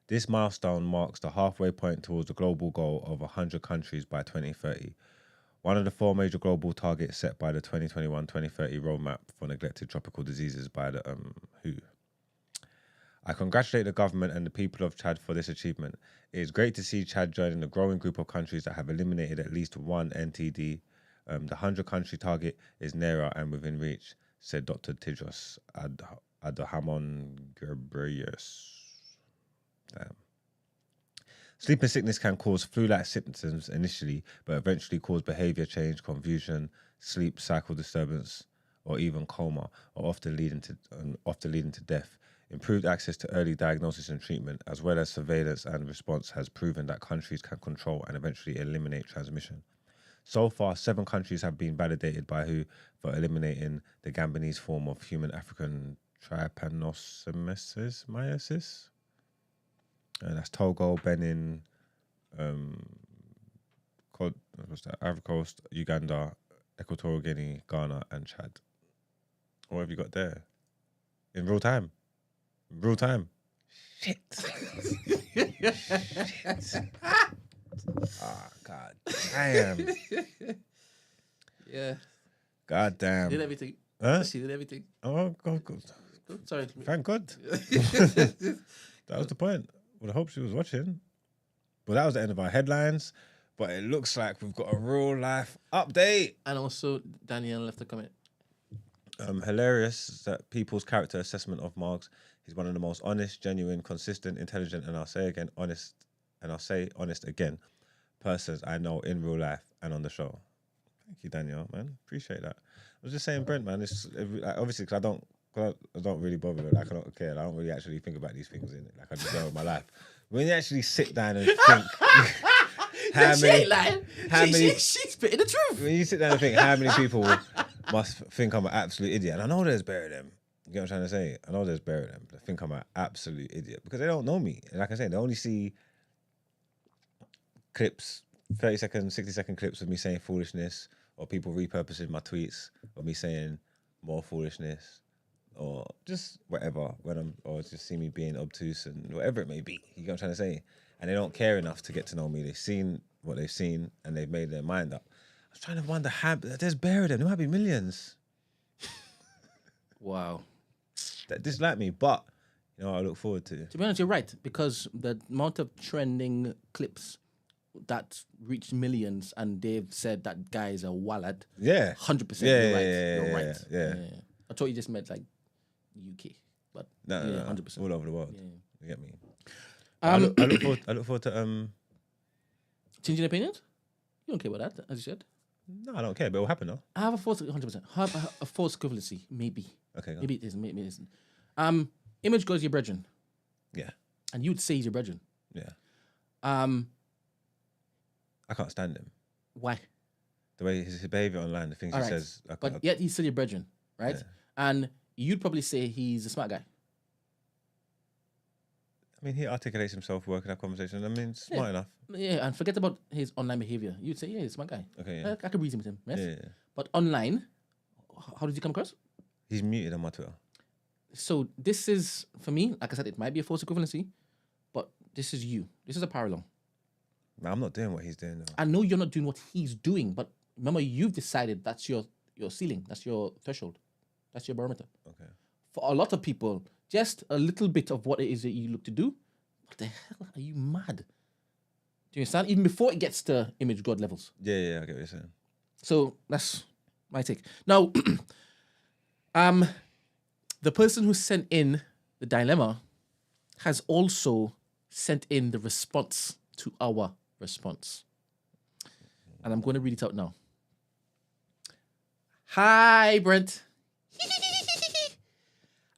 This milestone marks the halfway point towards the global goal of 100 countries by 2030, one of the 4 major global targets set by the 2021-2030 roadmap for neglected tropical diseases by the WHO. I congratulate the government and the people of Chad for this achievement. It is great to see Chad joining the growing group of countries that have eliminated at least one NTD. The 100-country target is nearer and within reach, said Dr. Tedros Adhanom Ghebreyesus. Sleeping sickness can cause flu-like symptoms initially, but eventually cause behavior change, confusion, sleep cycle disturbance, or even coma, or often leading to death. Improved access to early diagnosis and treatment, as well as surveillance and response, has proven that countries can control and eventually eliminate transmission. So far, 7 countries have been validated by WHO for eliminating the Gambinese form of human African trypanosomiasis. And that's Togo, Benin, Ivory Coast, Uganda, Equatorial Guinea, Ghana, and Chad. What have you got there? In real time. Real time. Shit. Shit. Oh, God damn. Yeah. God damn. She did everything. Huh? She did everything. Oh, God. Sorry. Thank God. That was the point. Well, I hope she was watching. But that was the end of our headlines. But it looks like we've got a real life update. And also, Danielle left a comment. Hilarious that people's character assessment of Margs. He's one of the most honest, genuine, consistent, intelligent, and I'll say honest again, persons I know in real life and on the show. Thank you, Danielle, man. Appreciate that. I was just saying, Brent, man. It's obviously because I don't really bother with it. Like, I don't care. I don't really actually think about these things in it. Like, I just go with my life. When you actually sit down and think, she's spitting the truth. When you sit down and think, how many people must think I'm an absolute idiot? And I know there's bare of them. You get what I'm trying to say? I know there's bare of them that think I'm an absolute idiot because they don't know me. And like I said, they only see clips, 30-second, 60-second clips of me saying foolishness, or people repurposing my tweets, or me saying more foolishness, or just whatever, or just see me being obtuse and whatever it may be. You get what I'm trying to say? And they don't care enough to get to know me. They've seen what they've seen and they've made their mind up. I was trying to wonder how there's bare of them. There might be millions Wow. that dislike me, but you know what I look forward to. To be honest, you're right, because the amount of trending clips that reached millions and they've said that guy is a wallet. Yeah. 100%. Yeah, you're right. yeah, You're yeah, right. yeah. I thought you just meant like UK, but No, yeah, no, 100%. all over the world. Yeah. You get me? I look forward to Changing opinions? You don't care about that, as you said. No, I don't care, but it will happen though. I have a false 100%. Have a false equivalency, maybe. Okay, go on. Maybe it isn't. Maybe it isn't. Image goes your brethren, Yeah, and you'd say he's your brethren. yeah. I can't stand him. Why? The way his behavior online, the things All he right. says. But yet he's still your brethren, right? Yeah. And you'd probably say he's a smart guy. I mean, he articulates himself, working that conversation. I mean, smart enough. Yeah, and forget about his online behavior. You'd say, yeah, he's a smart guy. Okay, yeah. I could reason with him, yes? Yeah. But online, how does he come across? He's muted on my Twitter. So this is, for me, like I said, it might be a false equivalency, but this is you. This is a parallel. Man, I'm not doing what he's doing though. I know you're not doing what he's doing, but remember, you've decided that's your ceiling, that's your threshold, that's your barometer. Okay. For a lot of people, just a little bit of what it is that you look to do, what the hell are you mad? Do you understand? Even before it gets to image god levels. Yeah, I get what you're saying. So that's my take. Now, the person who sent in the dilemma has also sent in the response to our response. And I'm going to read it out now. Hi, Brent.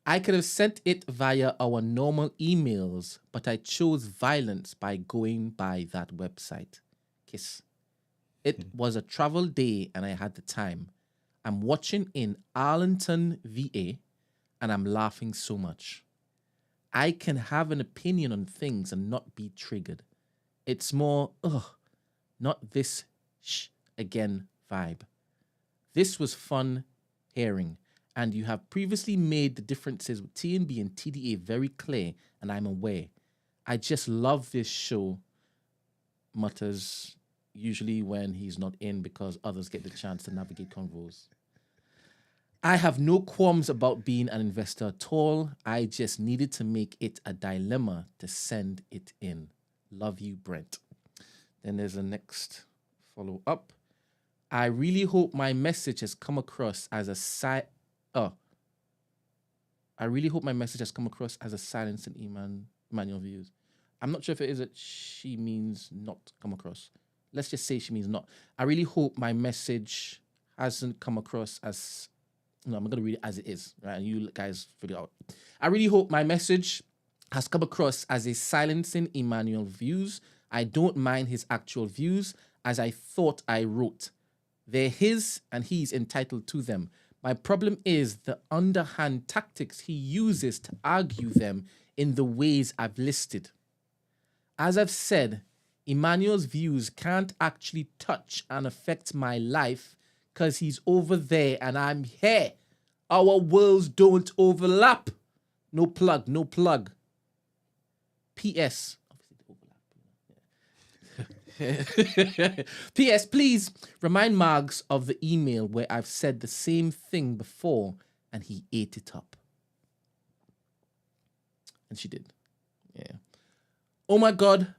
I could have sent it via our normal emails, but I chose violence by going by that website. Kiss. It was a travel day and I had the time. I'm watching in Arlington, VA, and I'm laughing so much. I can have an opinion on things and not be triggered. It's more, not this again vibe. This was fun hearing, and you have previously made the differences with TNB and TDA very clear, and I'm aware. I just love this show, mutters usually when he's not in because others get the chance to navigate convos. I have no qualms about being an investor at all. I just needed to make it a dilemma to send it in. Love you, Brent. Then there's the next follow-up. I really hope my message has come across as a I really hope my message has come across as a silence in Emmanuel views. I'm not sure if it is that she means not come across. Let's just say she means not. I really hope my message hasn't come across as... No, I'm going to read it as it is, right? And you guys figure it out. I really hope my message has come across as a silencing Emmanuel views. I don't mind his actual views, as I thought I wrote. They're his, and he's entitled to them. My problem is the underhand tactics he uses to argue them in the ways I've listed. As I've said, Emmanuel's views can't actually touch and affect my life because he's over there and I'm here. Our worlds don't overlap. No plug, no plug. P.S. P.S. Please remind Margs of the email where I've said the same thing before and he ate it up. And she did. Yeah. Oh my God.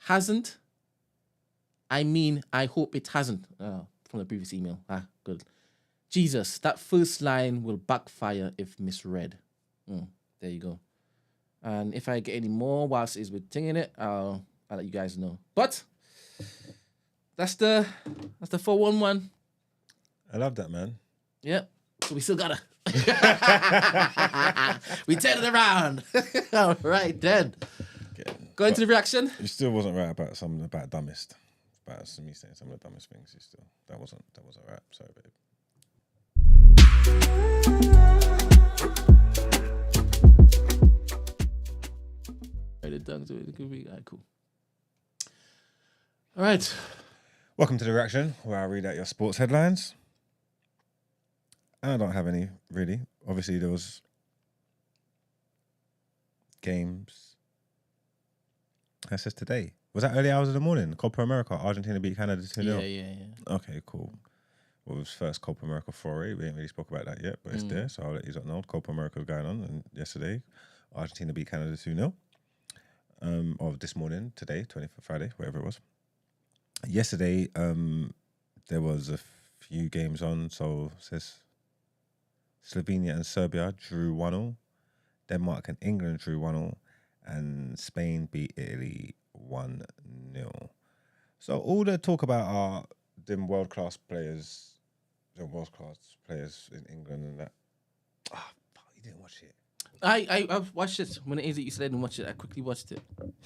Hasn't? I mean, I hope it hasn't. From the previous email. Good. Jesus, that first line will backfire if misread. There you go. And if I get any more whilst we're tinging it, I'll let you guys know. But That's the 4-1-1. I love that, man. Yep. So we still gotta. We turn it around. All right, then. Going to the reaction. You still wasn't right about dumbest. About me saying some of the dumbest things. That wasn't right. Sorry, babe. Done. So it could be cool. All right. Welcome to the reaction, where I read out your sports headlines. And I don't have any really. Obviously, there was games. That says today. Was that early hours of the morning? Copa America, Argentina beat Canada 2-0. Yeah. Okay, cool. Well, it was first Copa America foray. We ain't really spoke about that yet, but it's there, so I'll let you know. Copa America was going on, and yesterday, Argentina beat Canada 2-0. Of this morning, today, 20th Friday, whatever it was. Yesterday, there was a few games on. So it says Slovenia and Serbia drew 1-0. Denmark and England drew 1-0. And Spain beat Italy 1-0. So all the talk about are them world-class players in England and that. Ah, fuck, you didn't watch it. I've watched it. When it is that you said I didn't watch it, I quickly watched it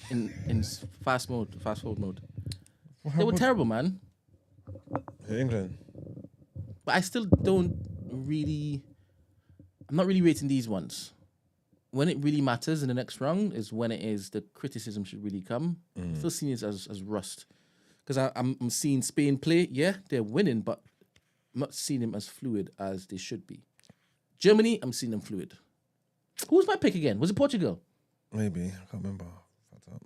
in fast forward mode. They were terrible, man. England. But I still don't really. I'm not really rating these ones. When it really matters in the next round is when it is the criticism should really come. Still seeing it as rust. Because I'm seeing Spain play. Yeah, they're winning, but I'm not seeing them as fluid as they should be. Germany, I'm seeing them fluid. Who was my pick again? Was it Portugal? Maybe. I can't remember. Fucked up.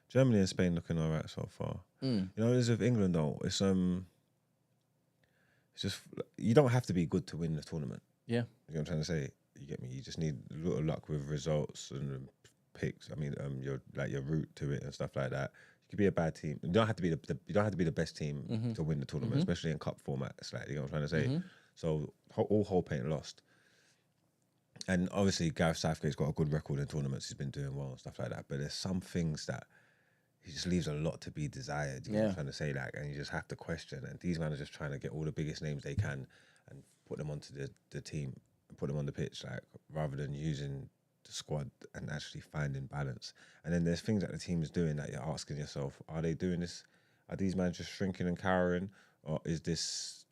Germany and Spain looking all right so far. You know, as with England though, it's just you don't have to be good to win the tournament. Yeah. You know what I'm trying to say? You get me? You just need a little luck with results and picks. I mean, your route to it and stuff like that. You could be a bad team. You don't have to be the best team to win the tournament, especially in cup formats. Like, you know what I'm trying to say? So all hope ain't lost. And obviously, Gareth Southgate's got a good record in tournaments. He's been doing well and stuff like that. But there's some things that he just leaves a lot to be desired. You know what I'm trying to say? Like, and you just have to question. And these men are just trying to get all the biggest names they can and put them onto the team and put them on the pitch, like, rather than using the squad and actually finding balance. And then there's things that the team is doing that you're asking yourself, are they doing this? Are these men just shrinking and cowering? Or is this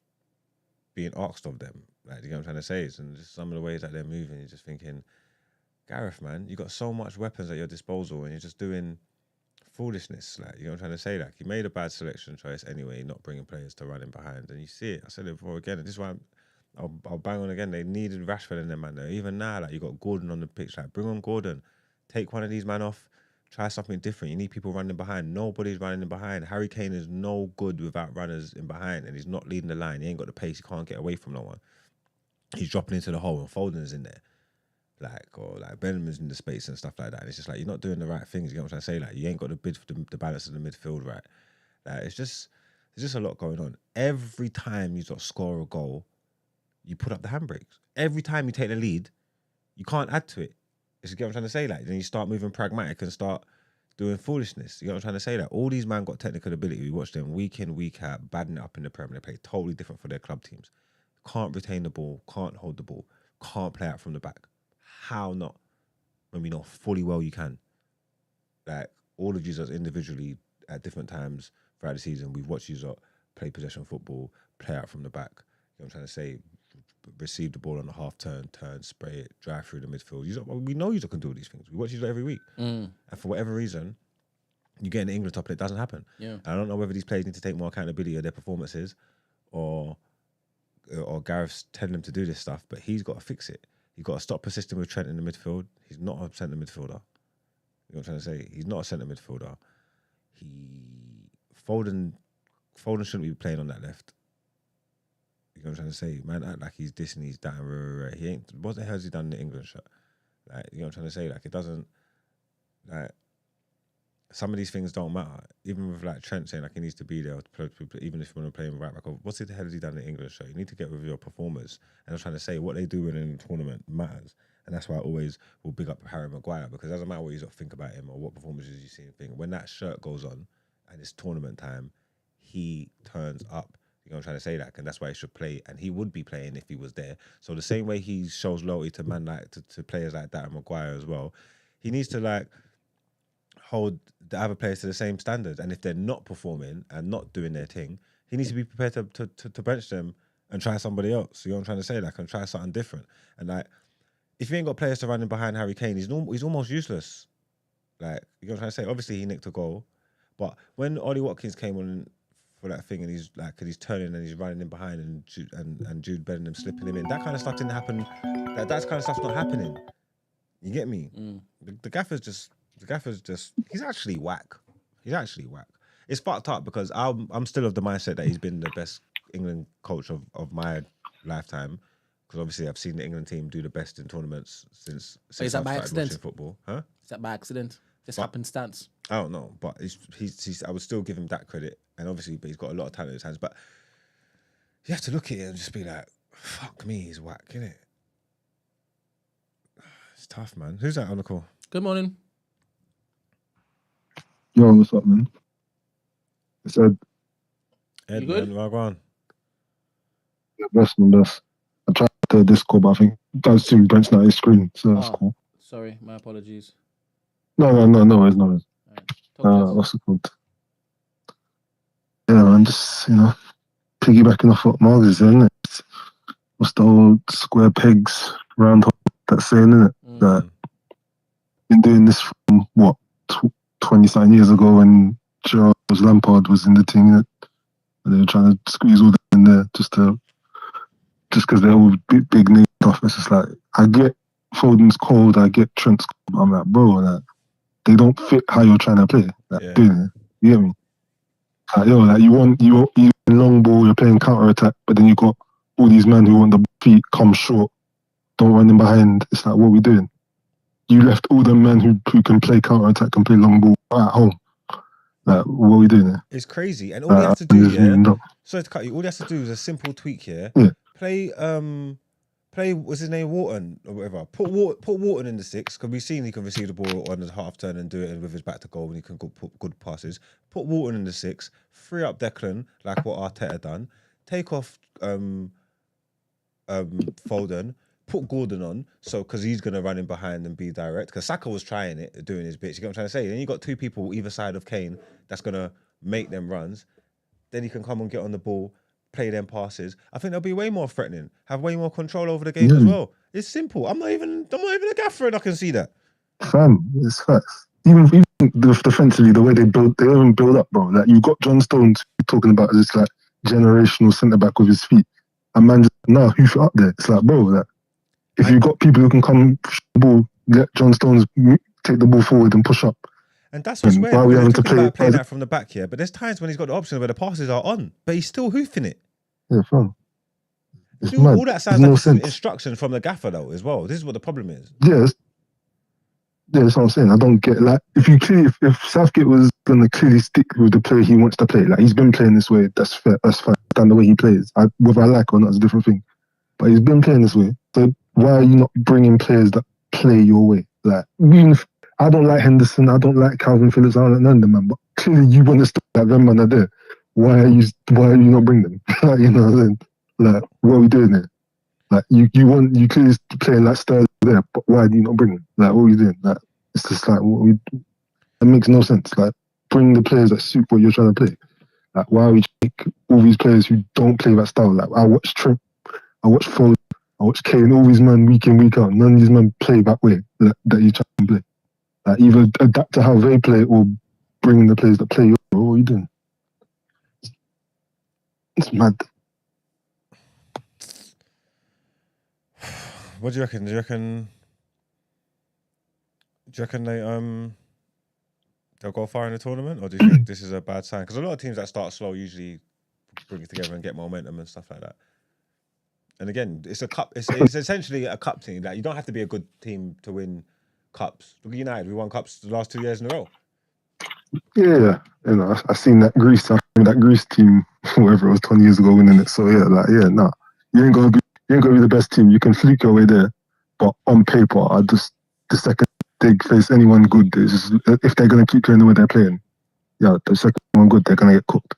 being asked of them? Like, you know what I'm trying to say? And just some of the ways that they're moving, you're just thinking, Gareth, man, you got so much weapons at your disposal and you're just doing foolishness. Like, you know what I'm trying to say? Like, you made a bad selection choice anyway, not bringing players to run in behind. And you see it. I said it before again. And this is why I'll bang on again. They needed Rashford in them, man. Though. Even now, like, you got Gordon on the pitch. Like, bring on Gordon. Take one of these man off. Try something different. You need people running behind. Nobody's running in behind. Harry Kane is no good without runners in behind, and he's not leading the line. He ain't got the pace. He can't get away from no one. He's dropping into the hole, and Foden is in there. Or Benjamin's in the space and stuff like that. And it's just like, you're not doing the right things. You know what I'm trying to say? Like, you ain't got the bid for the balance of the midfield right. Like, there's just a lot going on. Every time you score a goal, you put up the handbrakes. Every time you take the lead, you can't add to it. You get what I'm trying to say? Like, then you start moving pragmatic and start doing foolishness. You know what I'm trying to say? Like, all these men got technical ability. We watch them week in, week out, badding it up in the Premier. They play totally different for their club teams. Can't retain the ball, can't hold the ball, can't play out from the back. How not? When we know fully well you can. Like, all of you individually at different times throughout the season, we've watched you play possession football, play out from the back. You know what I'm trying to say? Receive the ball on the half turn, spray it, drive through the midfield. We know you can do all these things. We watch you every week. And for whatever reason, you get in the England top and it doesn't happen. Yeah. And I don't know whether these players need to take more accountability of their performances or Gareth's telling them to do this stuff, but he's got to fix it. He's got to stop persisting with Trent in the midfield. He's not a centre midfielder. You know what I'm trying to say? He's not a centre midfielder. Foden shouldn't be playing on that left. You know what I'm trying to say? Man, act like he's this and he's that. He ain't. What the hell has he done in the England shot? Like, you know what I'm trying to say? Like, it doesn't. Like, some of these things don't matter. Even with like Trent saying like he needs to be there, even if you want to play him right back. What the hell has he done in the England shot? You need to get with your performers. And I'm trying to say what they do in the tournament matters. And that's why I always will big up Harry Maguire, because it doesn't matter what you think about him or what performances you see him. When that shirt goes on and it's tournament time, he turns up. You know what I'm trying to say? And that's why he should play, and he would be playing if he was there. So the same way he shows loyalty to to players like that and Maguire as well, he needs to like hold the other players to the same standards. And if they're not performing and not doing their thing, he needs to be prepared to bench them and try somebody else. You know what I'm trying to say? And try something different. And if you ain't got players to run in behind Harry Kane, he's almost useless. You know what I'm trying to say? Obviously, he nicked a goal, but when Ollie Watkins came on for that thing and he's because he's turning and he's running in behind and Jude Bellingham slipping him in, that kind of stuff didn't happen. That kind of stuff's not happening. You get me? The gaffer's just he's actually whack. It's fucked up because I'm still of the mindset that he's been the best England coach of my lifetime, because obviously I've seen the England team do the best in tournaments since is that I've by started accident? watching football. Huh? Is that by accident? Just happenstance? I don't know, but he's I would still give him that credit, and obviously, but he's got a lot of talent in his hands. But you have to look at it and just be like, "Fuck me, he's whack, innit?" It's tough, man. Who's that on the call? Good morning. Yo, what's up, man? It's Ed. Ed, You good? man, well, go on. Yeah, best. I tried to Discord, but I think I assume Brent's not his screen, so that's cool. Sorry, my apologies. No worries. Right. Talk to us. What's it called? Yeah, man, just, piggybacking off what Marg is saying, innit? What's the old square pegs, round hole, that saying, innit? That been doing this from, 20-something years ago when Charles Lampard was in the team, innit? And they were trying to squeeze all that in there just because they're all big name stuff. It's just like, I get Foden's cold, I get Trent's cold, but I'm like, bro, they don't fit how you're trying to play. Doing it. You get me? You long ball, you're playing counter attack, but then you got all these men who want the feet, come short, don't run in behind. It's like, what are we doing? You left all the men who can play counter attack and play long ball at home. Like, what are we doing there? It's crazy, and all you have to do, sorry to cut you. All you have to do is a simple tweak here. Yeah. Play, what's his name, Wharton or whatever. Put Wharton in the six, because we've seen he can receive the ball on the half turn and do it with his back to goal, and he can put good passes. Put Wharton in the six, free up Declan like what Arteta done. Take off Foden. Put Gordon on, because he's gonna run in behind and be direct. Because Saka was trying it, doing his bits. You get what I'm trying to say? Then you got two people either side of Kane that's gonna make them runs. Then he can come and get on the ball, play them passes. I think they'll be way more threatening, have way more control over the game as well. It's simple. I'm not even a gaffer, and I can see that. Fam, it's facts. Even defensively, the way they don't even build up, bro. Like, you've got John Stones talking about this like generational centre back with his feet. And man, just hoof it up there. It's like, bro, if you've got people who can come push the ball, let John Stones take the ball forward and push up. And that's what's weird. We're talking about playing that from the back here, but there's times when he's got the option where the passes are on, but he's still hoofing it. Yeah, fun. All that sounds like instruction from the gaffer, though, as well. This is what the problem is. Yeah, that's what I'm saying. I don't get, like, if Southgate was going to clearly stick with the player he wants to play, like, he's been playing this way, that's fair, that's fine. Done the way he plays. Whether I like or not is a different thing. But he's been playing this way. So why are you not bringing players that play your way? Like, even if I don't like Henderson, I don't like Calvin Phillips, I don't like none of them, man. But clearly you want to stop that them man are there. Why are you not bring them? Like, you know what I'm saying? Like, what are we doing there? Like, you clearly playing like Sterling there, but why do you not bring them? Like, what are we doing? Like, it's just like, it makes no sense. Like, bring the players that suit what you're trying to play. Like, why are we take all these players who don't play that style? Like, I watch Trent, I watch Foden, I watch Kane, all these men week in, week out. None of these men play that way that you try to play. Like, either adapt to how they play or bring the players that play your way. What are you doing? It's mad. What do you reckon? Do you reckon they'll go far in the tournament, or do you think this is a bad sign? Because a lot of teams that start slow usually bring it together and get momentum and stuff like that. And again, it's a cup. It's essentially a cup team. Like, you don't have to be a good team to win cups. Look at United. We won cups the last 2 years in a row. Yeah, I've seen that Greece team, whatever it was, 20 years ago, winning it. So you ain't gonna be the best team. You can fluke your way there, but on paper, the second they face anyone good, if they're gonna keep playing the way they're playing, the second one good, they're gonna get cooked.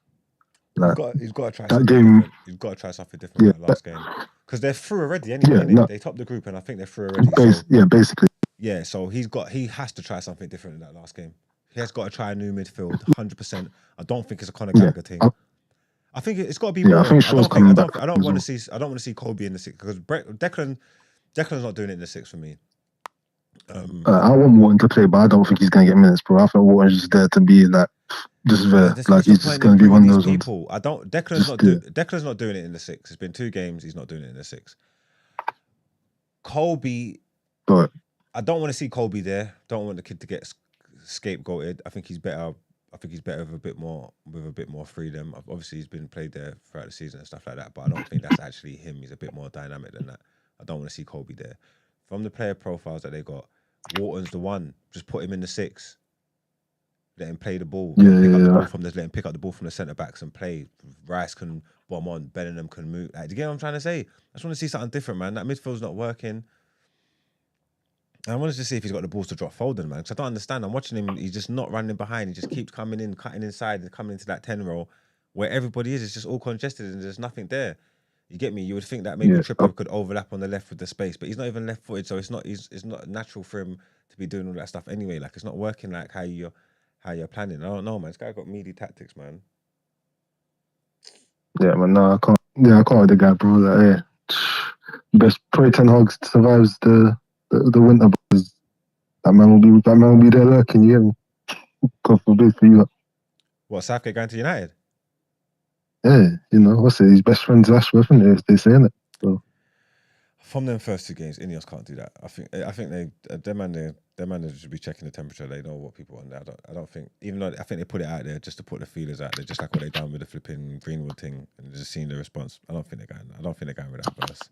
Like, He's got to try that something game. different. He's got to try something different Yeah, in that last game. Because they're through already anyway. Yeah, innit? no. They topped the group and I think they're through already. So, Basically. yeah, so he has to try something different in that last game. He has got to try a new midfield, 100%. I don't think it's a Conor Gallagher thing. I think it's got to be more. I think Shaw's coming back. I don't want to see Kobe in the six because Declan's not doing it in the six for me. I want Wharton to play, but I don't think he's gonna get minutes, bro. I think Wharton's just there to be like just there, like he's just gonna be one of those people. ones. Declan's not doing it in the six. It's been 2 games. He's not doing it in the six. Colby, But I don't want to see Colby there. Don't want the kid to get scapegoated. I think he's better. With a bit more freedom. Obviously, he's been played there throughout the season and stuff like that. But I don't think that's actually him. He's a bit more dynamic than that. I don't want to see Colby there. From the player profiles that they got, Wharton's the one. Just put him in the six. Let him play the ball. Let him pick up the ball from the centre backs and play. Rice can bomb on. Bellingham can move. Like, do you get what I'm trying to say? I just want to see something different, man. That midfield's not working. I wanted to see if he's got the balls to drop Foden, man. Because I don't understand. I'm watching him. He's just not running behind. He just keeps coming in, cutting inside, and coming into that 10 role where everybody is. It's just all congested and there's nothing there. You get me? You would think that maybe Trippier could overlap on the left with the space, but he's not even left-footed, so it's not natural for him to be doing all that stuff anyway. Like, it's not working like how you're planning. I don't know, man. This guy got meaty tactics, man. yeah, man, no, I can't. Yeah, I can't with the guy, bro. Like, yeah, best pray Ten Hag survives the winter, because that man will be there lurking. You get me? God forbid for you. What, Southgate going to United? Yeah, you know, what's it? His best friend's Ashworth, isn't it? If they saying it. So. From them first 2 games, Ineos can't do that. I think their man should be checking the temperature. They know what people want. I don't think, even though I think they put it out there just to put the feelers out there, just like what they done with the flipping Greenwood thing and just seeing the response. I don't think they're going with that first.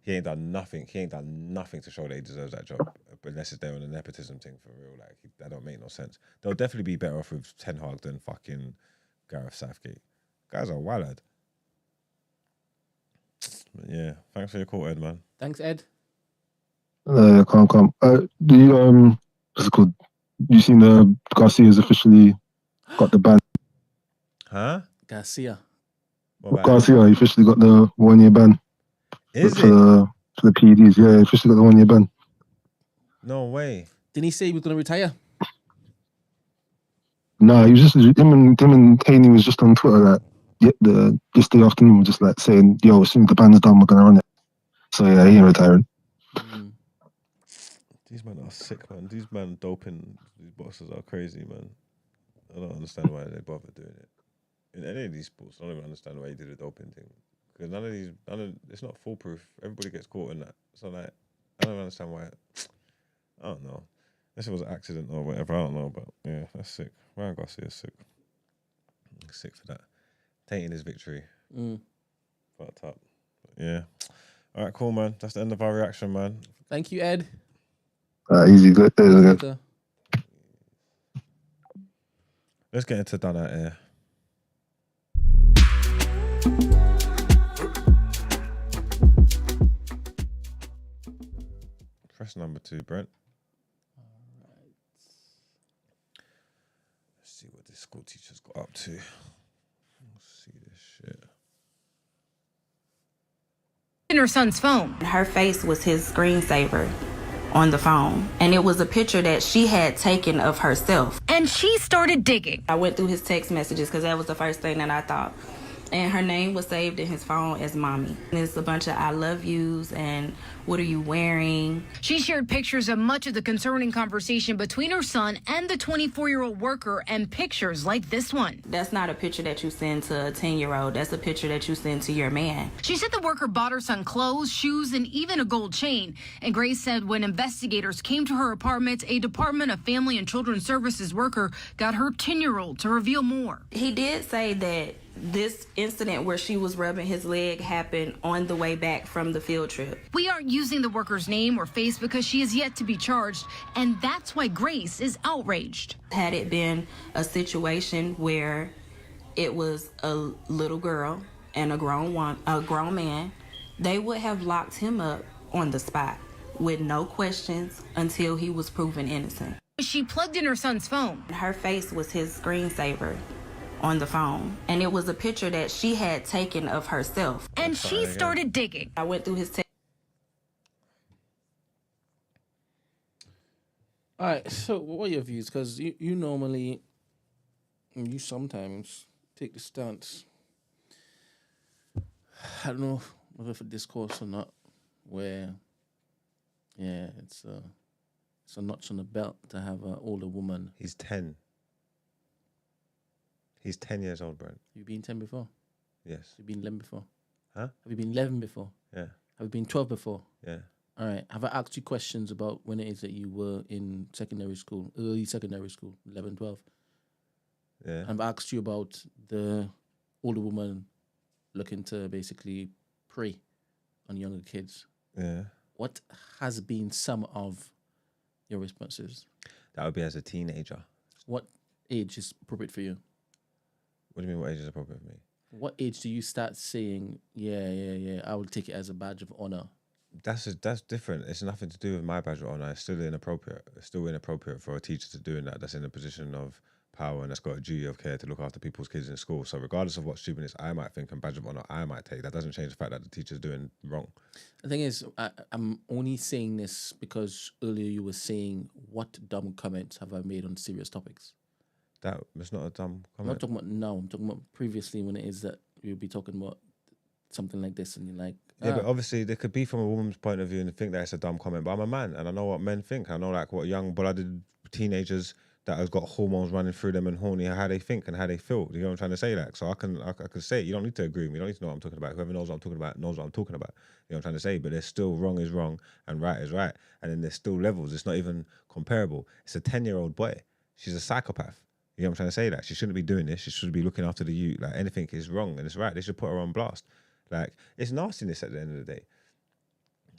He ain't done nothing. He ain't done nothing to show that he deserves that job, unless it's there on a nepotism thing for real. Like, that don't make no sense. They'll definitely be better off with Ten Hag than fucking Gareth Southgate. Guys are wild. But yeah, thanks for your call, Ed, man. Thanks, Ed. Calm. Do you what's it called? You seen Garcia's officially got the ban? Huh? Garcia He officially got the 1-year ban. Is for it? For the PEDs, yeah, he officially got the 1-year ban. No way. Didn't he say he was going to retire? Nah, he was just him and Haney was just on Twitter like yesterday afternoon, was just like saying, "Yo, as soon as the ban's done, we're gonna run it." So yeah, he ain't retiring. These men are sick, man. These men doping these bosses are crazy, man. I don't understand why they bother doing it in any of these sports. I don't even understand why you did the doping thing, because it's not foolproof. Everybody gets caught in that. So like, I don't understand why. I don't know. Unless it was an accident or whatever, I don't know. But yeah, that's sick. Ryan Garcia's sick. Sick for that. Tainting his victory. Fucked up. But yeah. All right, cool, man. That's the end of our reaction, man. Thank you, Ed. Easy, good. Good. Let's get into Done Out Here. Press number 2, Brent. Let's see what this school teacher's got up to. Let's see this shit. In her son's phone. Her face was his screensaver on the phone, and it was a picture that she had taken of herself. And she started digging. I went through his text messages because that was the first thing that I thought. And her name was saved in his phone as Mommy. And it's a bunch of I love yous and what are you wearing? She shared pictures of much of the concerning conversation between her son and the 24-year-old worker, and pictures like this one. That's not a picture that you send to a 10-year-old. That's a picture that you send to your man. She said the worker bought her son clothes, shoes, and even a gold chain. And Grace said when investigators came to her apartment, a Department of Family and Children's Services worker got her 10-year-old to reveal more. He did say that this incident where she was rubbing his leg happened on the way back from the field trip. We aren't using the worker's name or face because she is yet to be charged, and that's why Grace is outraged. Had it been a situation where it was a little girl and a grown man, they would have locked him up on the spot with no questions until he was proven innocent. She plugged in her son's phone. Her face was his screensaver on the phone. And it was a picture that she had taken of herself. And she started digging. I went through his text. All right, so what are your views? Because you normally, you sometimes take the stance, I don't know whether for discourse or not, where, yeah, it's a notch on the belt to have an older woman. He's 10. He's 10 years old, Brent. You been 10 before? Yes. You been 11 before? Huh? Have you been 11 before? Yeah. Have you been 12 before? Yeah. All right. Have I asked you questions about when it is that you were in secondary school, early secondary school, 11, 12? Yeah. I've asked you about the older woman looking to basically prey on younger kids. Yeah. What has been some of your responses? That would be as a teenager. What age is appropriate for you? What do you mean, what age is appropriate for me? What age do you start saying, yeah, I will take it as a badge of honor? That's different. It's nothing to do with my badge of honor. It's still inappropriate. It's still inappropriate for a teacher to doing that. That's in a position of power and that's got a duty of care to look after people's kids in school. So regardless of what stupidness I might think and badge of honor I might take, that doesn't change the fact that the teacher's doing wrong. The thing is, I'm only saying this because earlier you were saying, what dumb comments have I made on serious topics? That was not a dumb comment. I'm not talking about now. I'm talking about previously when it is that you'll be talking about something like this and you're like, yeah, but obviously there could be from a woman's point of view and think that it's a dumb comment, but I'm a man and I know what men think. I know like what young blooded teenagers that has got hormones running through them and horny, how they think and how they feel. You know what I'm trying to say? Like, so I can say it. You don't need to agree with me. You don't need to know what I'm talking about. Whoever knows what I'm talking about knows what I'm talking about. You know what I'm trying to say? But there's still wrong is wrong and right is right. And then there's still levels. It's not even comparable. It's a 10-year-old boy. She's a psychopath. You know what I'm trying to say? Like, she shouldn't be doing this. She should be looking after the youth. Like, anything is wrong and it's right. They should put her on blast. Like, it's nastiness at the end of the day.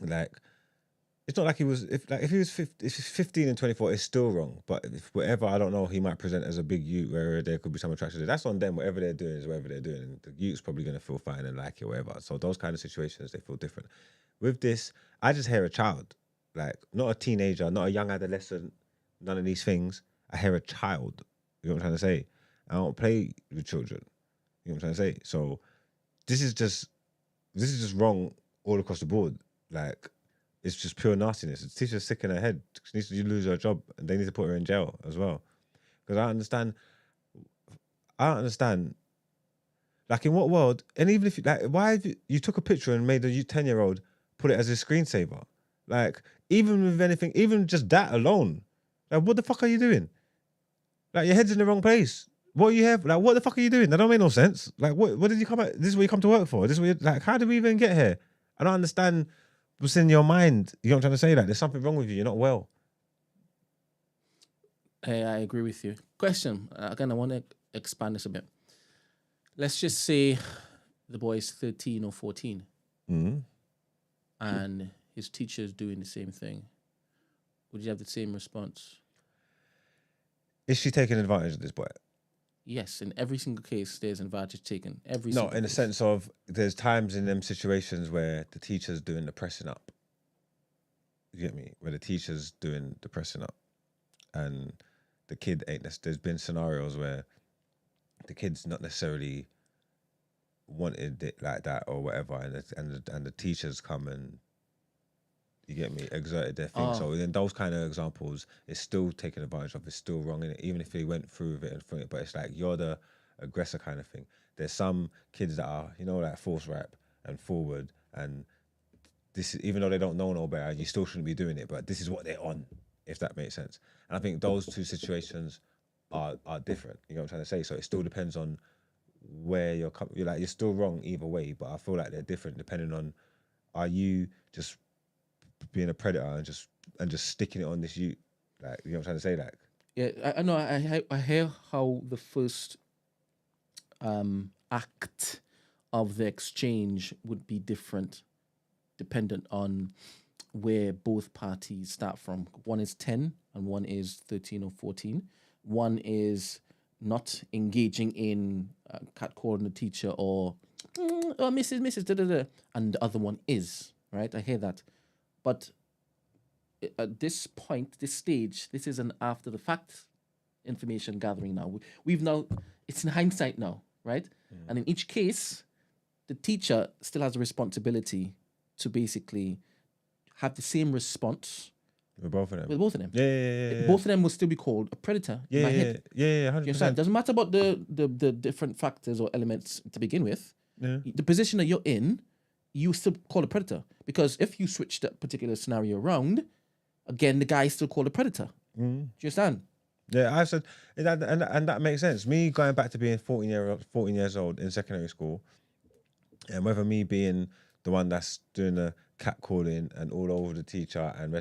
Like, it's not like he was, if he was 15 and 24, it's still wrong. But if whatever, I don't know, he might present as a big youth where there could be some attraction to. That's on them. Whatever they're doing is whatever they're doing. And the youth's probably going to feel fine and like it or whatever. So those kind of situations, they feel different. With this, I just hear a child. Like, not a teenager, not a young adolescent, none of these things. I hear a child. You know what I'm trying to say? I don't play with children. You know what I'm trying to say? So this is just wrong all across the board. Like, it's just pure nastiness. The teacher's sick in her head. She needs to lose her job and they need to put her in jail as well. Because I don't understand, like, in what world, and even if, like, why have you took a picture and made a 10-year-old put it as a screensaver? Like, even with anything, even just that alone, like, what the fuck are you doing? Like, your head's in the wrong place. What are you here? Like, what the fuck are you doing? That don't make no sense. Like, what did you come at? This is what you come to work for. This is what like, how did we even get here? I don't understand what's in your mind. You know what I'm trying to say? Like, there's something wrong with you. You're not well. Hey, I agree with you. Question. Again, I want to expand this a bit. Let's just say the boy's 13 or 14 and his teacher's doing the same thing. Would you have the same response? Is she taking advantage of this boy? Yes, in every single case, there's advantage taken. No, in the sense of there's times in them situations where the teacher's doing the pressing up. You get me? Where the teacher's doing the pressing up, and the kid ain't. There's been scenarios where the kid's not necessarily wanted it like that or whatever, and the teachers come and, you get me, exerted their thing. So in those kind of examples, it's still taken advantage of. It's still wrong in it, even if they went through with it and through it. But it's like you're the aggressor kind of thing. There's some kids that are, you know, like force rap and forward, and this is, even though they don't know no better, you still shouldn't be doing it. But this is what they're on, if that makes sense. And I think those two situations are different. You know what I'm trying to say? So it still depends on where you're like, you're still wrong either way. But I feel like they're different depending on, are you just being a predator and just sticking it on this youth, like, you know what I'm trying to say, like. Yeah, I know. I hear how the first act of the exchange would be different, dependent on where both parties start from. One is 10 and one is 13 or 14. One is not engaging in catcalling the teacher or Mrs. da da da, and the other one is, right? I hear that. But at this point, this stage, this is an after the fact information gathering now. We've now, it's in hindsight now, right? And in each case, the teacher still has a responsibility to basically have the same response With both of them. with both of them. Yeah. Both of them will still be called a predator. in my head. Yeah, You understand? 100%. Doesn't matter about the different factors or elements to begin with. Yeah. The position that you're in, you still call a predator. Because if you switch that particular scenario around, again, the guy is still called a predator. Do you understand? Yeah, I said, and that makes sense. Me going back to being 14 years old in secondary school, and whether me being the one that's doing the catcalling and all over the teacher and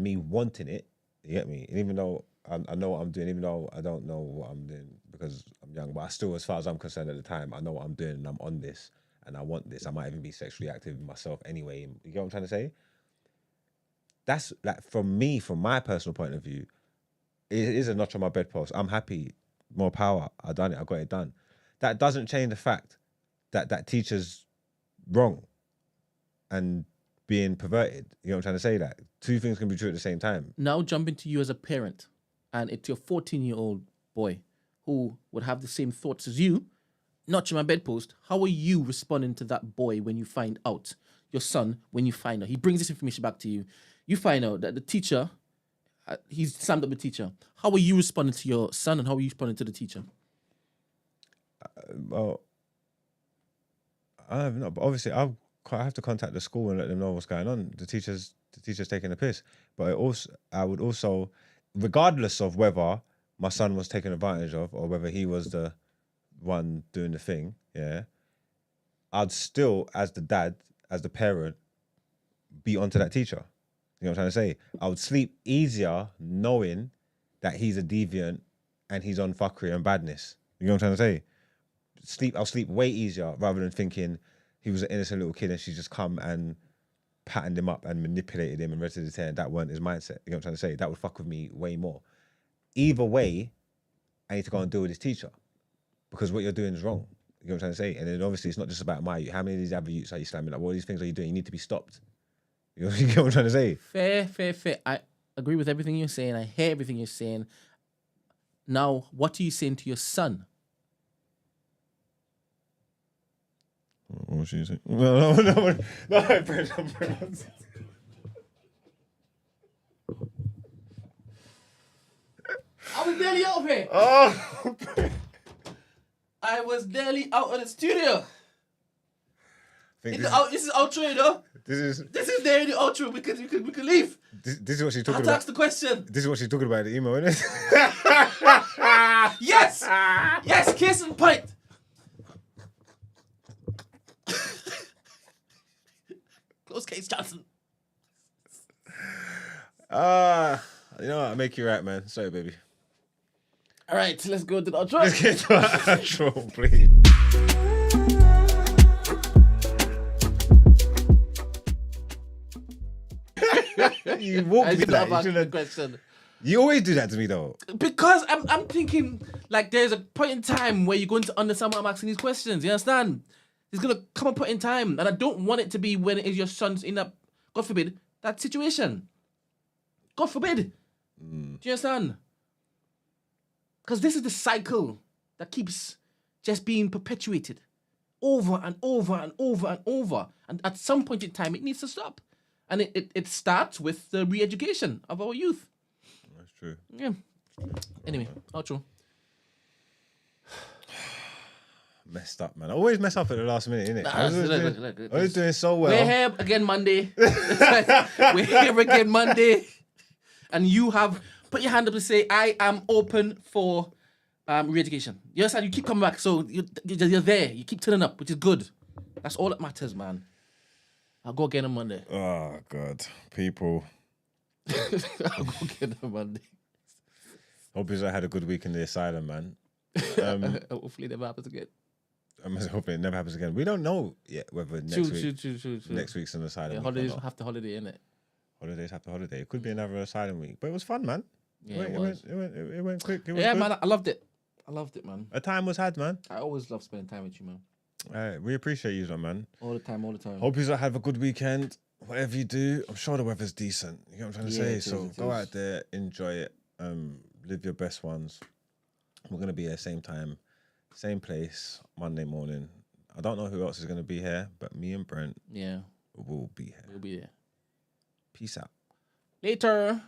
me wanting it, you get me? And even though I know what I'm doing, even though I don't know what I'm doing because I'm young, but I still, as far as I'm concerned at the time, I know what I'm doing and I'm on this and I want this. I might even be sexually active with myself anyway. You get what I'm trying to say? That's like, from my personal point of view, it is a notch on my bedpost. I'm happy, more power. I done it. I got it done. That doesn't change the fact that that teacher's wrong and being perverted. You know what I'm trying to say? That two things can be true at the same time. Now jumping to you as a parent, and it's your 14-year-old boy who would have the same thoughts as you, notch on my bedpost. How are you responding to that boy when you find out? Your son, when you find out, he brings this information back to you. You find out that the teacher, he's slammed up the teacher. How are you responding to your son, and how are you responding to the teacher? Well, I don't know, but obviously I have to contact the school and let them know what's going on. The teacher's taking a piss. But I would also, regardless of whether my son was taken advantage of or whether he was the one doing the thing, yeah, I'd still, as the dad, as the parent, be onto that teacher. You know what I'm trying to say? I would sleep easier knowing that he's a deviant and he's on fuckery and badness. You know what I'm trying to say? I'll sleep way easier rather than thinking he was an innocent little kid and she just come and patterned him up and manipulated him and rest of the time. That weren't his mindset. You know what I'm trying to say? That would fuck with me way more. Either way, I need to go and deal with this teacher because what you're doing is wrong. You know what I'm trying to say? And then obviously it's not just about my youth. How many of these other youths are you slamming? Like, what of these things are you doing? You need to be stopped. You know what I'm trying to say? Fair. I agree with everything you're saying. I hear everything you're saying. Now, what are you saying to your son? What was she saying? No, I was nearly out of here. Oh, I was nearly out of the studio. this This is outro, you know? This is nearly the outro. We can leave. This is what she's I talking have to about. ask the question. This is what she's talking about in the email, isn't it? Yes, case in point. Close case, Johnson. You know what? I'll make you right, man. Sorry, baby. All right, let's go to the outro. Let's get to our outro, please. You walked me love that. asking the question. You always do that to me, though. Because I'm thinking, like, there's a point in time where you're going to understand why I'm asking these questions. You understand? There's going to come a point in time, and I don't want it to be when it is your son's in that, God forbid, that situation. God forbid. Do you understand? Because this is the cycle that keeps just being perpetuated over and over and over and over. And at some point in time, it needs to stop. And it starts with the re-education of our youth. That's true. Yeah. Anyway, outro. Messed up, man. I always mess up at the last minute, innit? I Look, was doing so well. We're here again Monday. We're here again Monday. And you have put your hand up to say, I am open for re-education. You understand? You keep coming back. So you're there. You keep turning up, which is good. That's all that matters, man. I'll go again on Monday. Oh, God. People. I'll go again on Monday. Hope you had a good week in the asylum, man. Hopefully it never happens again. I'm hoping it never happens again. We don't know yet whether next True. next week's an asylum week. Holidays or not. have to holiday, innit? Holidays after holiday. It could be another asylum week, but it was fun, man. Yeah, It went quick. It was yeah, good. man, I loved it. I loved it, man. A time was had, man. I always love spending time with you, man. We appreciate you, man. All the time. Hope you have a good weekend. Whatever you do, I'm sure the weather's decent. You know what I'm trying to say? It So is. go out there, enjoy it. live your best ones. We're gonna be here same time, same place, Monday morning. I don't know who else is gonna be here, but me and Brent, will be here. We'll be there. Peace out. Later.